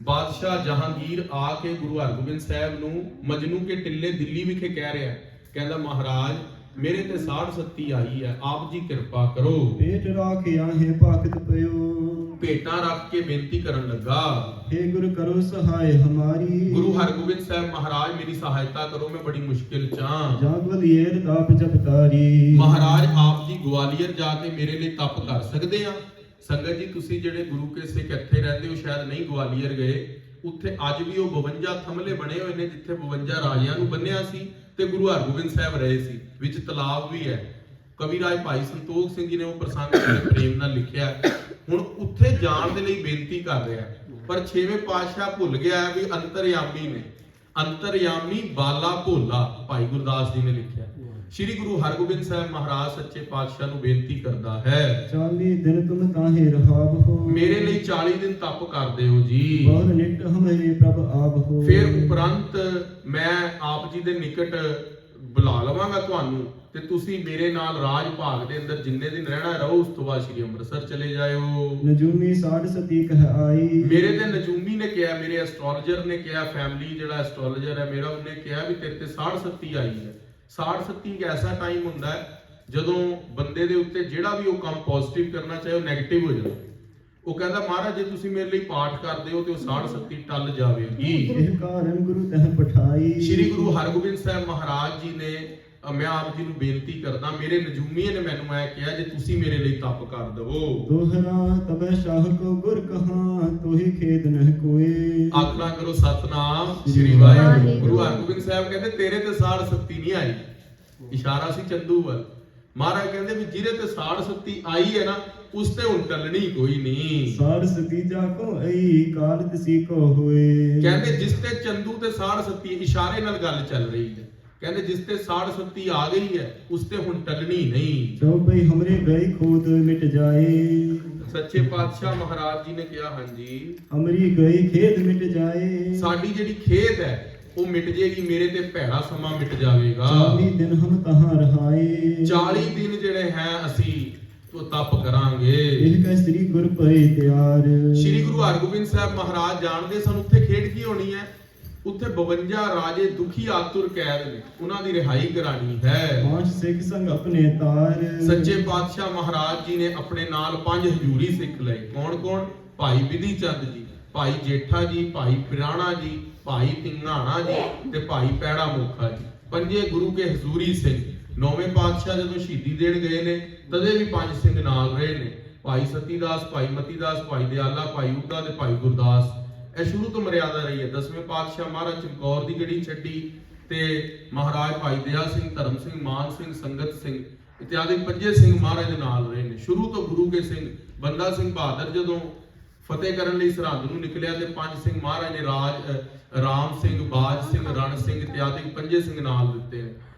ਬਾਦਸ਼ਾਹ ਜਹਾਂਗੀਰ ਆ ਕੇ ਗੁਰੂ ਹਰਗੋਬਿੰਦ ਸਾਹਿਬ ਨੂੰ ਮਜਨੂ ਕੇ ਟਿੱਲੇ ਦਿੱਲੀ ਵਿਖੇ ਕਹਿ ਰਿਹਾ, ਕਹਿੰਦਾ ਮਹਾਰਾਜ ਮੇਰੇ ਤੇ ਸਾੜ ਸੱਤੀ ਆਈ ਹੈ, ਆਪ ਜੀ ਕਿਰਪਾ ਕਰੋ। ਪੇਟ ਰਾਖਿਆ ਹੈ ਭਗਤ ਪਇਓ। ਭੇਟਾਂ ਰੱਖ ਕੇ ਬੇਨਤੀ ਕਰਨ ਲੱਗਾ, हे ਗੁਰ ਕਰੋ ਸਹਾਇ ਹਮਾਰੀ। ਗੁਰੂ ਹਰਗੋਬਿੰਦ ਸਾਹਿਬ ਮਹਾਰਾਜ ਮੇਰੀ ਸਹਾਇਤਾ ਕਰੋ, ਮੈਂ ਬੜੀ ਮੁਸ਼ਕਿਲ ਚ ਹਾਂ। ਜਾਗਵਲੀਏਰ ਤਾਪ ਜਪਤਾਰੀ। ਮਹਾਰਾਜ ਆਪ ਜੀ ਗਵਾਲੀਅਰ ਜਾ ਕੇ ਮੇਰੇ ਲਈ ਤਪ ਕਰ ਸਕਦੇ ਆ। ਸੰਗਤ ਜੀ ਤੁਸੀਂ ਜਿਹੜੇ ਗੁਰੂ ਕੇ ਸਿੱਖ ਇੱਥੇ ਰਹਿੰਦੇ ਹੋ ਸ਼ਾਇਦ ਨਹੀਂ ਗਵਾਲੀਅਰ ਗਏ, ਉੱਥੇ ਅੱਜ ਵੀ ਉਹ 52 ਥੰਮਲੇ ਬਣੇ ਹੋਏ ਨੇ ਜਿੱਥੇ 52 ਰਾਜਿਆਂ ਨੂੰ ਬੰਨਿਆ ਸੀ ਤੇ ਗੁਰੂ ਹਰਗੋਬਿੰਦ ਸਾਹਿਬ ਰਹੇ ਸੀ। ਵਿੱਚ ਤਲਾਬ ਵੀ ਹੈ। ਕਵੀ ਰਾਜ ਭਾਈ ਸੰਤੋਖ ਸਿੰਘ ਜੀ ਨੇ ਉਹ ਪ੍ਰਸੰਗ ਬੜੇ ਪ੍ਰੇਮ ਨਾਲ ਲਿਖਿਆ। ਹੁਣ ਉੱਥੇ ਜਾਣ ਦੇ ਲਈ ਬੇਨਤੀ ਕਰ ਰਿਹਾ, ਪਰ 6ਵੇਂ ਪਾਤਸ਼ਾਹ ਭੁੱਲ ਗਿਆ ਵੀ ਅੰਤਰਯਾਮੀ ਨੇ। ਅੰਤਰਯਾਮੀ ਬਾਲਾ ਭੋਲਾ ਭਾਈ ਗੁਰਦਾਸ ਜੀ ਨੇ ਲਿਖਿਆ। ਸ਼੍ਰੀ ਗੁਰੂ ਹਰਗੋਬਿੰਦ ਸਾਹਿਬ ਮਹਾਰਾਜ ਸੱਚੇ ਪਾਤਸ਼ਾਹ ਨੂੰ ਬੇਨਤੀ ਕਰਦਾ ਹੈ, 40 ਦਿਨ ਤੁਮ ਤਾਹੇ ਰਹਾਵ ਹੋ। ਮੇਰੇ ਲਈ 40 ਦਿਨ ਤਪ ਕਰਦੇ ਹੋ ਜੀ। ਬਹੁ ਨਿਟ ਹਮਰੇ ਪ੍ਰਭ ਆਪ ਹੋ। ਫਿਰ ਉਪਰੰਤ ਮੈਂ ਆਪ ਜੀ ਦੇ ਨਿਕਟ ਬੁਲਾ ਲਵਾਂਗਾ ਤੁਹਾਨੂੰ ਤੇ ਤੁਸੀਂ ਮੇਰੇ ਨਾਲ ਰਾਜ ਭਾਗ ਦੇ ਅੰਦਰ ਜਿੰਨੇ ਦਿਨ ਰਹਿਣਾ ਰਹੋ, ਉਸ ਤੋਂ ਬਾਅਦ ਸ਼੍ਰੀ ਅੰਮ੍ਰਿਤਸਰ ਚਲੇ ਜਾਇਓ। ਨਜੂਮੀ ਸਾਧ ਸਤੀ ਕਹਿ ਆਈ। ਮੇਰੇ ਤੇ ਨਜੂਮੀ ਨੇ ਕਿਹਾ, ਮੇਰੇ ਐਸਟ੍ਰੋਲੋਜਰ ਨੇ ਕਿਹਾ, ਫੈਮਿਲੀ ਜਿਹੜਾ ਐਸਟ੍ਰੋਲੋਜਰ ਹੈ ਮੇਰਾ, ਉਹਨੇ ਕਿਹਾ ਵੀ ਤੇਰੇ ਤੇ ਸਾੜ ਸੱਤੀ ਆਈ ਹੈ। ਸਾੜ ਸੱਤੀ ਇੱਕ ਐਸਾ ਟਾਈਮ ਹੁੰਦਾ ਹੈ ਜਦੋਂ ਬੰਦੇ ਦੇ ਉੱਤੇ ਜਿਹੜਾ ਵੀ ਉਹ ਕੰਮ ਪੋਜ਼ਿਟਿਵ ਕਰਨਾ ਚਾਹੇ ਉਹ ਨੈਗੇਟਿਵ ਹੋ ਜਾਂਦਾ। ਉਹ ਕਹਿੰਦਾ ਮਹਾਰਾਜ ਜੇ ਤੁਸੀਂ ਮੇਰੇ ਲਈ ਪਾਠ ਕਰਦੇ ਹੋ ਤੇ ਉਹ ਸਾੜ ਸੱਤੀ ਟਲ ਜਾਵੇਗੀ। ਇਹ ਕਾਰਨ ਗੁਰੂ ਤਹ ਪਠਾਈ। ਸ਼੍ਰੀ ਗੁਰੂ ਹਰਗੋਬਿੰਦ ਸਾਹਿਬ ਮਹਾਰਾਜ ਜੀ ਨੇ, ਮੈਂ ਆਪ ਜੀ ਨੂੰ ਬੇਨਤੀ ਕਰਦਾ, ਮੇਰੇ ਨਜੂਮੀਏ ਨੇ ਮੈਨੂੰ ਇਹ ਕਿਹਾ ਜੇ ਤੁਸੀਂ ਮੇਰੇ ਲਈ ਤਪ ਕਰ ਦਵੋ। ਦੋਹਰਾ ਤਬੈ ਸ਼ਾਹ ਕੋ ਗੁਰ ਕਹਾ ਤੋਹੀ ਖੇਦ ਨਹਿ ਕੋਏ। ਆਖਣਾ ਕਰੋ ਸਤਨਾਮ ਸ੍ਰੀ ਵਾਹਿਗੁਰੂ। ਗੁਰੂ ਹਰਗੋਬਿੰਦ ਸਾਹਿਬ ਕਹਿੰਦੇ ਤੇਰੇ ਤੇ ਸਾੜ ਸੱਤੀ ਨਹੀਂ ਆਈ। ਇਸ਼ਾਰਾ ਸੀ ਚੰਦੂ ਵੱਲ। ਮਹਾਰਾਜ ਕਹਿੰਦੇ ਵੀ ਜਿਹਦੇ ਤੇ ਸਾੜ ਸੱਤੀ ਆਈ ਹੈ ਨਾ ਉਸ ਤੇ ਹੁਣ ਟਲਣੀ ਕੋਈ ਨਹੀਂ। ਸਾੜ ਸਤੀ ਜਾ ਕੋ ਅਈ ਕਾਲ ਤਿਸੀ ਕੋ ਹੋਏ। ਕਹਿੰਦੇ ਜਿਸ ਤੇ ਚੰਦੂ ਤੇ ਸਾੜ ਸੱਤੀ, ਇਸ਼ਾਰੇ ਨਾਲ ਗੱਲ ਚੱਲ ਰਹੀ ਹੈ। ਕਹਿੰਦੇ ਜਿਸ ਤੇ ਸਾੜ ਸੱਤੀ ਆ ਗਈ ਹੈ ਉਸ ਤੇ ਹੁਣ ਟਲਣੀ ਨਹੀਂ। ਚੌਬਈ ਹਮਰੇ ਗਏ ਖੋਦ ਮਿਟ ਜਾਏ। ਸੱਚੇ ਪਾਤਸ਼ਾਹ ਮਹਾਰਾਜ ਜੀ ਨੇ ਕਿਹਾ ਹਾਂਜੀ ਹਮਰੀ ਗਈ ਖੇਦ ਮਿਟ ਜਾਏ। ਸਾਡੀ ਜਿਹੜੀ ਖੇਦ ਹੈ ਉਹ ਮਿਟ ਜੇਗੀ, ਮੇਰੇ ਤੇ ਭੈੜਾ ਸਮਾਂ ਮਿਟ ਜਾਵੇਗਾ। 40 ਦਿਨ ਹਮ ਤਹਾਂ ਰਹਾਏ। 40 ਦਿਨ ਜਿਹੜੇ ਹੈ ਅਸੀਂ ਉਹ ਤਪ ਕਰਾਂਗੇ। ਇਹ ਕੈ ਸ੍ਰੀ ਗੁਰ ਪਏ ਤਿਆਰ। ਸ਼੍ਰੀ ਗੁਰੂ ਹਰਗੋਬਿੰਦ ਸਾਹਿਬ ਮਹਾਰਾਜ ਜਾਣਦੇ ਸਨ ਉੱਥੇ ਖੇਡ ਕੀ ਹੋਣੀ ਹੈ। ਉੱਥੇ 52 ਰਾਜੇ ਦੁਖੀ ਆਤੁਰ ਕੈਦ ਨੇ, ਉਹਨਾਂ ਦੀ ਰਿਹਾਈ ਕਰਾਣੀ ਹੈ। 5 ਸਿੱਖ ਸੰਗ ਆਪਣੇ ਤਾਰ। ਸੱਚੇ ਪਾਤਸ਼ਾਹ ਮਹਾਰਾਜ ਜੀ ਨੇ ਆਪਣੇ ਨਾਲ 5 ਹਜ਼ੂਰੀ ਸਿੱਖ ਲਏ। ਕੌਣ ਕੌਣ? ਭਾਈ ਵਿਧੀ ਚੰਦ ਜੀ, ਭਾਈ ਜੇਠਾ ਜੀ, ਭਾਈ ਪਿਰਾਣਾ ਜੀ, ਭਾਈ ਪਿੰਗਾਣਾ ਜੀ ਤੇ ਭਾਈ ਪੈੜਾ ਮੋਖਾ ਜੀ। ਪੰਜੇ ਗੁਰੂ ਕੇ ਹਜ਼ੂਰੀ ਸਿੰਘ। ਨੌਵੇਂ ਪਾਤਸ਼ਾਹ ਜਦੋਂ ਸ਼ਹੀਦੀ ਦੇਣ ਗਏ ਨੇ ਤਦੇ ਵੀ 5 ਸਿੰਘ ਨਾਲ ਰਹੇ ਨੇ। ਭਾਈ ਸਤੀਦਾਸ, ਭਾਈ ਮਤੀਦਾਸ, ਭਾਈ ਦਿਆਲਾ, ਭਾਈ ਉਡਾ ਤੇ ਭਾਈ ਗੁਰਦਾਸ। ਇਹ ਸ਼ੁਰੂ ਤੋਂ ਮਰਿਆਦਾ ਰਹੀ ਹੈ। 10ਵੇਂ ਪਾਤਸ਼ਾਹ ਮਹਾਰਾਜ ਚਮਕੌਰ ਦੀ ਗੜੀ ਛੱਡੀ ਤੇ ਮਹਾਰਾਜ ਭਾਈ ਦਇਆ ਸਿੰਘ, ਧਰਮ ਸਿੰਘ, ਮਾਨ ਸਿੰਘ, ਸੰਗਤ ਸਿੰਘ ਇਤਿਆਦਿ ਪੰਜੇ ਸਿੰਘ ਮਹਾਰਾਜ ਦੇ ਨਾਲ ਰਹੇ ਨੇ। ਸ਼ੁਰੂ ਤੋਂ ਗੁਰੂ ਕੇ ਸਿੰਘ। ਬੰਦਾ ਸਿੰਘ ਬਹਾਦਰ ਜਦੋਂ ਫਤਿਹ ਕਰਨ ਲਈ ਸਰਹੰਦ ਨੂੰ ਨਿਕਲਿਆ ਤੇ 5 ਸਿੰਘ ਮਹਾਰਾਜ ਨੇ ਰਾਮ ਸਿੰਘ, ਬਾਜ ਸਿੰਘ, ਰਣ ਸਿੰਘ ਇਤਿਆਦਿ ਪੰਜੇ ਸਿੰਘ ਨਾਲ ਦਿੱਤੇ ਨੇ।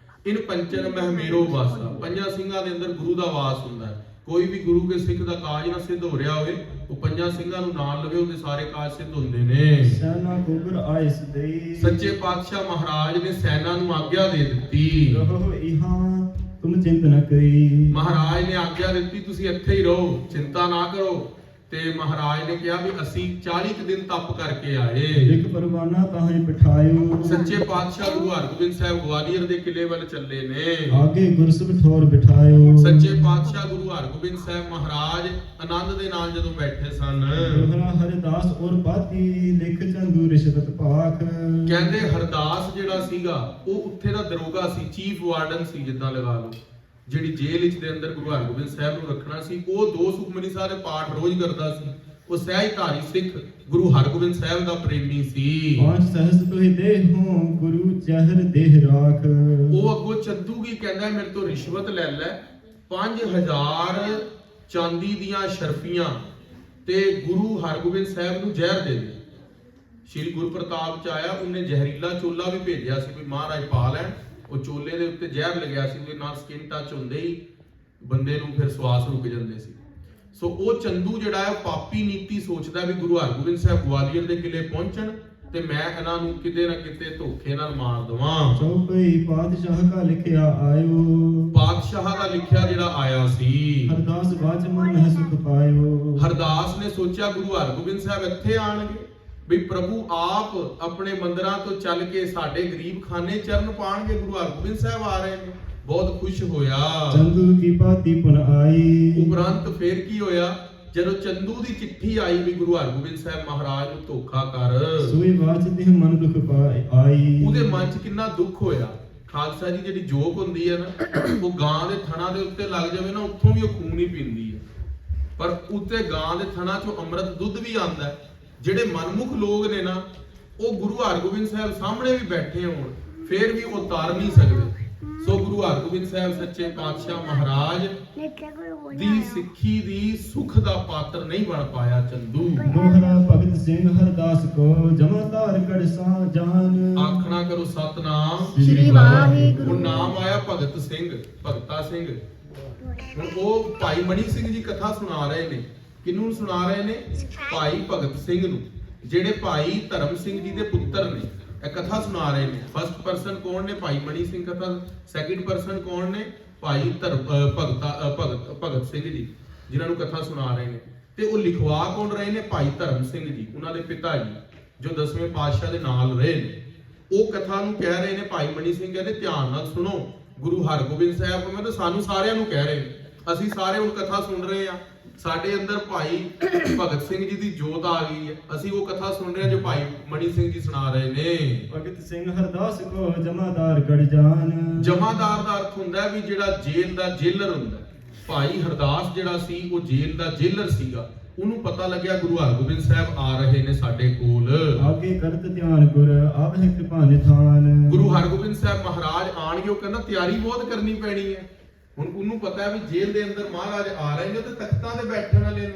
ਇਨ ਪੰਚਨ ਮਹਿ ਮੇਰੋ ਵਾਸਾ। ਪੰਜਾਂ ਸਿੰਘਾਂ ਦੇ ਅੰਦਰ ਗੁਰੂ ਦਾ ਵਾਸ ਹੁੰਦਾ ਹੈ। ਕੋਈ ਵੀ ਗੁਰੂ ਕੇ ਸਿੱਖ ਦਾ ਕਾਜ ਨਾ ਸਿੱਧ ਹੋ ਰਿਹਾ ਹੋਵੇ, ਉਹ ਪੰਜਾਂ ਸਿੰਘਾਂ ਨੂੰ ਨਾਲ ਲਵੇ, ਉਹਦੇ ਸਾਰੇ ਕਾਜ ਸਿੱਧ ਹੁੰਦੇ ਨੇ। ਸੈਨਾ ਗੁਰ ਆਇਸ ਦੇਈ। ਸੱਚੇ ਪਾਤਸ਼ਾਹ ਮਹਾਰਾਜ ਨੇ ਸੈਨਾ ਨੂੰ ਆਗਿਆ ਦੇ ਦਿੱਤੀ। ਰਹੋ ਇਹਾਂ ਤੁਮ ਚਿੰਤ ਨ ਕਰੀ। ਮਹਾਰਾਜ ਨੇ ਆਗਿਆ ਦਿੱਤੀ ਤੁਸੀਂ ਇੱਥੇ ਹੀ ਰਹੋ, ਚਿੰਤਾ ਨਾ ਕਰੋ। ਤੇ ਮਹਾਰਾਜ ਨੇ ਕਿਹਾ ਵੀ ਅਸੀਂ 40 ਦਿਨ ਤਪ ਕਰਕੇ ਆਏ। ਇੱਕ ਪਰਵਾਨਾ ਤਾਹੇ ਬਿਠਾਇਓ। ਸੱਚੇ ਪਾਤਸ਼ਾਹ ਗੁਰੂ ਹਰਗੋਬਿੰਦ ਸਾਹਿਬ ਗਵਾਲੀਅਰ ਦੇ ਕਿਲੇ ਵੱਲ ਚੱਲੇ ਨੇ। ਆਗੇ ਗੁਰਸਬ ਠੋਰ ਬਿਠਾਇਓ। ਸੱਚੇ ਪਾਤਸ਼ਾਹ ਗੁਰੂ ਹਰਗੋਬਿੰਦ ਸਾਹਿਬ ਮਹਾਰਾਜ ਆਨੰਦ ਦੇ ਨਾਲ ਜਦੋਂ ਬੈਠੇ ਸਨ, ਦੋਹਰਾ ਹਰਿਦਾਸ ਔਰ ਬਾਤੀ ਲਿਖ ਚੰਦੂ ਰਿਸ਼ਵਤ ਭਾਖ। ਕਹਿੰਦੇ ਹਰਦਾਸ ਜਿਹੜਾ ਸੀਗਾ ਉਹ ਉੱਥੇ ਦਾ ਦਰੋਗਾ ਸੀ, ਚੀਫ ਵਾਰਡਨ ਸੀ ਜਿੱਦਾਂ ਲਗਾ ਲਓ। ਜਿਹੜੀ ਜੇਲ੍ਹ ਵਿੱਚ ਦੇ ਅੰਦਰ ਗੁਰੂ ਹਰਗੋਬਿੰਦ ਸਾਹਿਬ ਨੂੰ ਰੱਖਣਾ ਸੀ, ਉਹ 2 ਸੁਖਮਨੀ ਸਾਹਿਬ ਦੇ ਪਾਠ ਰੋਜ਼ ਕਰਦਾ ਸੀ। ਉਹ ਸਹਿਜਧਾਰੀ ਸਿੱਖ ਗੁਰੂ ਹਰਗੋਬਿੰਦ ਸਾਹਿਬ ਦਾ ਪ੍ਰੇਮੀ ਸੀ। 5 ਸਹਸ ਤੋਹਿ ਦੇਹੋਂ ਗੁਰੂ ਚਹਿਰ ਦੇਹ ਰਾਖ। ਉਹ ਅੱਗੋਂ ਚੱਦੂ ਕੀ ਕਹਿੰਦਾ, ਮੇਰੇ ਤੋਂ ਰਿਸ਼ਵਤ ਲੈ ਲੈ 5000 ਚਾਂਦੀ ਦੀਆਂ ਸ਼ਰਫੀਆਂ ਤੇ ਗੁਰੂ ਹਰਗੋਬਿੰਦ ਸਾਹਿਬ ਨੂੰ ਜ਼ਹਿਰ ਦੇ ਦੇ। ਸ਼੍ਰੀ ਗੁਰੂ ਪ੍ਰਤਾਪ ਚ ਆਇਆ, ਉਹਨੇ ਜ਼ਹਿਰੀਲਾ ਚੋਲਾ ਵੀ ਭੇਜਿਆ ਸੀ ਵੀ ਮਹਾਰਾਜ ਪਾ ਲੈਣ। ਉਹ ਚੋਲੇ ਦੇ ਉੱਤੇ ਜ਼ਹਿਰ ਲੱਗਿਆ ਸੀ, ਉਹਦੇ ਨਾਲ ਸਕਿਨ ਟੱਚ ਹੁੰਦੇ ਹੀ ਬੰਦੇ ਨੂੰ ਫਿਰ ਸਵਾਸ ਰੁਕ ਜਾਂਦੇ ਸੀ। ਸੋ ਉਹ ਚੰਦੂ ਜਿਹੜਾ ਹੈ ਪਾਪੀ ਨੀਤੀ ਸੋਚਦਾ ਵੀ ਗੁਰੂ ਹਰਗੋਬਿੰਦ ਸਾਹਿਬ ਗਵਾਲੀਅਰ ਦੇ ਕਿਲੇ ਪਹੁੰਚਣ ਤੇ ਮੈਂ ਇਹਨਾਂ ਨੂੰ ਕਿਤੇ ਨਾ ਕਿਤੇ ਧੋਖੇ ਨਾਲ ਮਾਰ ਦਵਾਂ। ਚੌਪਈ ਪਾਤਸ਼ਾਹ ਕਾ ਲਿਖਿਆ ਆਇਓ। ਪਾਤਸ਼ਾਹ ਦਾ ਲਿਖਿਆ ਜਿਹੜਾ ਆਇਆ ਸੀ। ਹਰਦਾਸ ਬਾਚ ਮਨ ਮਹਿ ਸੁਖ ਪਾਇਓ। ਹਰਦਾਸ ਨੇ ਸੋਚਿਆ ਗੁਰੂ ਹਰਗੋਬਿੰਦ ਸਾਹਿਬ ਇੱਥੇ ਆਣਗੇ, ਵੀ ਪ੍ਰਭੂ ਆਪ ਆਪਣੇ ਮੰਦਿਰਾਂ ਤੋਂ ਚੱਲ ਕੇ ਸਾਡੇ ਗਰੀਬ ਖਾਨੇ ਚਰਨ ਪਾਣਗੇ, ਗੁਰੂ ਹਰਗੋਬਿੰਦ ਸਾਹਿਬ ਆ ਰਹੇ ਨੇ। ਬਹੁਤ ਖੁਸ਼ ਹੋਇਆ। ਚੰਦੂ ਕੀ ਪਾਤੀ ਪੁਨ ਆਈ। ਉਪਰੰਤ ਫੇਰ ਕੀ ਹੋਇਆ, ਜਦੋਂ ਚੰਦੂ ਦੀ ਚਿੱਠੀ ਆਈ ਵੀ ਗੁਰੂ ਹਰਗੋਬਿੰਦ ਸਾਹਿਬ ਮਹਾਰਾਜ ਨੂੰ ਧੋਖਾ ਕਰ, ਸੋਈ ਬਾਚ ਦੇਹ ਮਨ ਦੁਖ ਆਈ। ਉਹਦੇ ਮਨ 'ਚ ਕਿੰਨਾ ਦੁੱਖ ਹੋਇਆ। ਖਾਲਸਾ ਜੀ ਜਿਹੜੀ ਜੋਕ ਹੁੰਦੀ ਹੈ ਨਾ, ਉਹ ਗਾਂ ਦੇ ਥਣਾ ਦੇ ਉੱਤੇ ਲੱਗ ਜਾਵੇ ਨਾ, ਉੱਥੋਂ ਵੀ ਉਹ ਖੂਨ ਹੀ ਪੀਂਦੀ ਹੈ, ਪਰ ਉੱਤੇ ਗਾਂ ਦੇ ਥਣਾ 'ਚੋਂ ਅੰਮ੍ਰਿਤ ਦੁੱਧ ਵੀ ਆਉਂਦਾ ਹੈ। ਜਿਹੜੇ ਮਨਮੁਖ ਲੋਕ ਨੇ ਨਾ, ਉਹ ਗੁਰੂ ਹਰਗੋਬਿੰਦ ਸਾਹਿਬ ਸਾਹਮਣੇ ਵੀ ਬੈਠੇ ਹੋਣ ਫੇਰ ਵੀ ਉਹ ਤਾਰ ਨਹੀਂ ਸਕਦੇ। ਸੋ ਗੁਰੂ ਹਰਗੋਬਿੰਦ ਸਾਹਿਬ ਸੱਚੇ ਪਾਤਸ਼ਾਹ ਮਹਾਰਾਜ ਦੀ ਸਿੱਖੀ ਦੀ ਸੁਖ ਦਾ ਪਾਤਰ ਨਹੀਂ ਬਣ ਪਾਇਆ ਚੰਦੂ। ਦੋਹਰਾ ਭਗਤ ਸਿੰਘ ਹਰਦਾਸ ਕੋ ਜਮਾਦਾਰ ਕੜਸਾ ਜਾਨ। ਆਖਣਾ ਕਰੋ ਸਤਨਾਮ ਸ੍ਰੀ ਵਾਹਿਗੁਰੂ। ਹੁਣ ਨਾਮ ਆਇਆ ਭਗਤ ਸਿੰਘ, ਭਗਤਾ ਸਿੰਘ। ਹੁਣ ਉਹ ਭਾਈ ਮਣੀ ਸਿੰਘ ਜੀ ਕਥਾ ਸੁਣਾ ਰਹੇ ਨੇ। ਕਿਹਨੂੰ ਸੁਣਾ ਰਹੇ ਨੇ? ਭਾਈ ਭਗਤ ਸਿੰਘ ਨੂੰ, ਜਿਹੜੇ ਭਾਈ ਧਰਮ ਸਿੰਘ ਜੀ ਦੇ ਪੁੱਤਰ ਨੇ। ਇਹ ਕਥਾ ਸੁਣਾ ਰਹੇ ਨੇ। ਫਸਟ ਪਰਸਨ ਕੌਣ ਨੇ? ਭਾਈ ਮਣੀ ਸਿੰਘ ਕਥਾ। ਸੈਕਿੰਡ ਪਰਸਨ ਕੌਣ ਨੇ? ਭਾਈ ਭਗਤ ਸਿੰਘ ਜੀ, ਜਿਨ੍ਹਾਂ ਨੂੰ ਕਥਾ ਸੁਣਾ ਰਹੇ ਨੇ। ਤੇ ਉਹ ਲਿਖਵਾ ਕੌਣ ਰਹੇ ਨੇ? ਭਾਈ ਧਰਮ ਸਿੰਘ ਜੀ, ਉਹਨਾਂ ਦੇ ਪਿਤਾ ਜੀ, ਜੋ 10ਵੇਂ ਪਾਤਸ਼ਾਹ ਦੇ ਨਾਲ ਰਹੇ ਨੇ। ਉਹ ਕਥਾ ਨੂੰ ਕਹਿ ਰਹੇ ਨੇ। ਭਾਈ ਮਣੀ ਸਿੰਘ ਕਹਿੰਦੇ ਧਿਆਨ ਨਾਲ ਸੁਣੋ, ਗੁਰੂ ਹਰਗੋਬਿੰਦ ਸਾਹਿਬ ਮੈਂ ਤਾਂ ਸਾਨੂੰ ਸਾਰਿਆਂ ਨੂੰ ਕਹਿ ਰਹੇ ਨੇ। ਅਸੀਂ ਸਾਰੇ ਹੁਣ ਕਥਾ ਸੁਣ ਰਹੇ ਆ। ਸਾਡੇ ਅੰਦਰ ਭਾਈ ਭਗਤ ਸਿੰਘ ਜੀ ਦੀ ਜੋਤ ਆ ਗਈ ਹੈ। ਅਸੀਂ ਉਹ ਕਥਾ ਸੁਣ ਰਹੇ ਹਾਂ ਜੋ ਭਾਈ ਮਣੀ ਸਿੰਘ ਜੀ ਸੁਣਾ ਰਹੇ ਨੇ। ਭਗਤ ਸਿੰਘ ਹਰਦਾਸ ਕੋ ਜਮਾਦਾਰ ਗੜ ਜਾਨ। ਜਮਾਦਾਰ ਦਾ ਅਰਥ ਹੁੰਦਾ ਹੈ ਵੀ ਜਿਹੜਾ ਜੇਲ੍ਹ ਦਾ ਜੇਲਰ ਹੁੰਦਾ। ਭਾਈ ਹਰਦਾਸ ਜਿਹੜਾ ਸੀ ਉਹ ਜੇਲ੍ਹ ਦਾ ਜੇਲਰ ਸੀਗਾ। ਉਹਨੂੰ ਪਤਾ ਲੱਗਿਆ ਗੁਰੂ ਹਰਗੋਬਿੰਦ ਸਾਹਿਬ ਆ ਰਹੇ ਨੇ ਸਾਡੇ ਕੋਲ। ਆਗੇ ਕਰਤ ਧਿਆਨ ਗੁਰ ਆਵਹਿ ਕਿਰਪਾ ਨਿਧਾਨ। ਗੁਰੂ ਹਰਗੋਬਿੰਦ ਸਾਹਿਬ ਮਹਾਰਾਜ ਆਣਗੇ, ਉਹ ਕਹਿੰਦਾ ਤਿਆਰੀ ਬਹੁਤ ਕਰਨੀ ਪੈਣੀ ਹੈ। ਹੁਣ ਉਹਨੂੰ ਪਤਾ ਹੈ ਵੀ ਜੇਲ੍ਹ ਦੇ ਅੰਦਰ ਮਹਾਰਾਜ ਆ ਰਹੇ ਨੇ ਤੇ ਤਖਤਾਂ ਤੇ ਬੈਠਣ ਵਾਲੇ ਨੇ,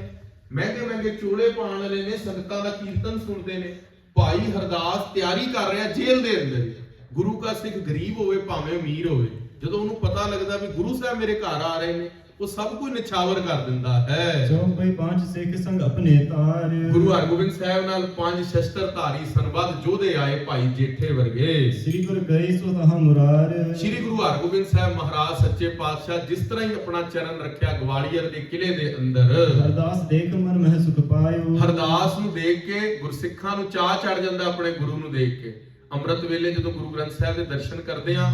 ਮਹਿੰਗੇ ਮਹਿੰਗੇ ਚੋਲੇ ਪਾਉਣ ਵਾਲੇ ਨੇ, ਸੰਗਤਾਂ ਦਾ ਕੀਰਤਨ ਸੁਣਦੇ ਨੇ। ਭਾਈ ਹਰਦਾਸ ਤਿਆਰੀ ਕਰ ਰਿਹਾ ਜੇਲ੍ਹ ਦੇ ਅੰਦਰ। ਗੁਰੂ ਦਾ ਸਿੱਖ ਗਰੀਬ ਹੋਵੇ ਭਾਵੇਂ ਅਮੀਰ ਹੋਵੇ, ਜਦੋਂ ਉਹਨੂੰ ਪਤਾ ਲੱਗਦਾ ਵੀ ਗੁਰੂ ਸਾਹਿਬ ਮੇਰੇ ਘਰ ਆ ਰਹੇ ਨੇ, ਉਹ ਸਭ ਕੁਝ ਨਿਛਾਵਰ ਕਰ ਦਿੰਦਾ ਹੈ। ਚੌਪਈ 5 ਸਿੱਖ ਸੰਗ ਆਪਣੇ ਤਾਰ। ਗੁਰੂ ਹਰਗੋਬਿੰਦ ਸਾਹਿਬ ਨਾਲ 5 ਸ਼ਸਤਰਧਾਰੀ ਸੰਬੰਧ ਯੋਧੇ ਆਏ ਭਾਈ ਜੇਠੇ ਵਰਗੇ। ਸ੍ਰੀ ਗੁਰ ਗਏ ਸੋ ਤਹਾ ਮੁਰਾਰ। ਸ੍ਰੀ ਗੁਰੂ ਹਰਗੋਬਿੰਦ ਸਾਹਿਬ ਮਹਾਰਾਜ ਸੱਚੇ ਪਾਤਸ਼ਾਹ ਜਿਸ ਤਰ੍ਹਾਂ ਹੀ ਆਪਣਾ ਚਰਨ ਰੱਖਿਆ ਗਵਾਲੀਅਰ ਦੇ ਕਿਲੇ ਦੇ ਅੰਦਰ, ਹਰਦਾਸ ਦੇਖ ਮਨ ਮਹਿ ਸੁਖ ਪਾਇਓ। ਹਰਦਾਸ ਨੂੰ ਦੇਖ ਕੇ ਗੁਰਸਿੱਖਾਂ ਨੂੰ ਚਾਹ ਚੜ ਜਾਂਦਾ ਆਪਣੇ ਗੁਰੂ ਨੂੰ ਦੇਖ ਕੇ। ਅੰਮ੍ਰਿਤ ਵੇਲੇ ਜਦੋਂ ਗੁਰੂ ਗ੍ਰੰਥ ਸਾਹਿਬ ਦੇ ਦਰਸ਼ਨ ਕਰਦੇ ਆ,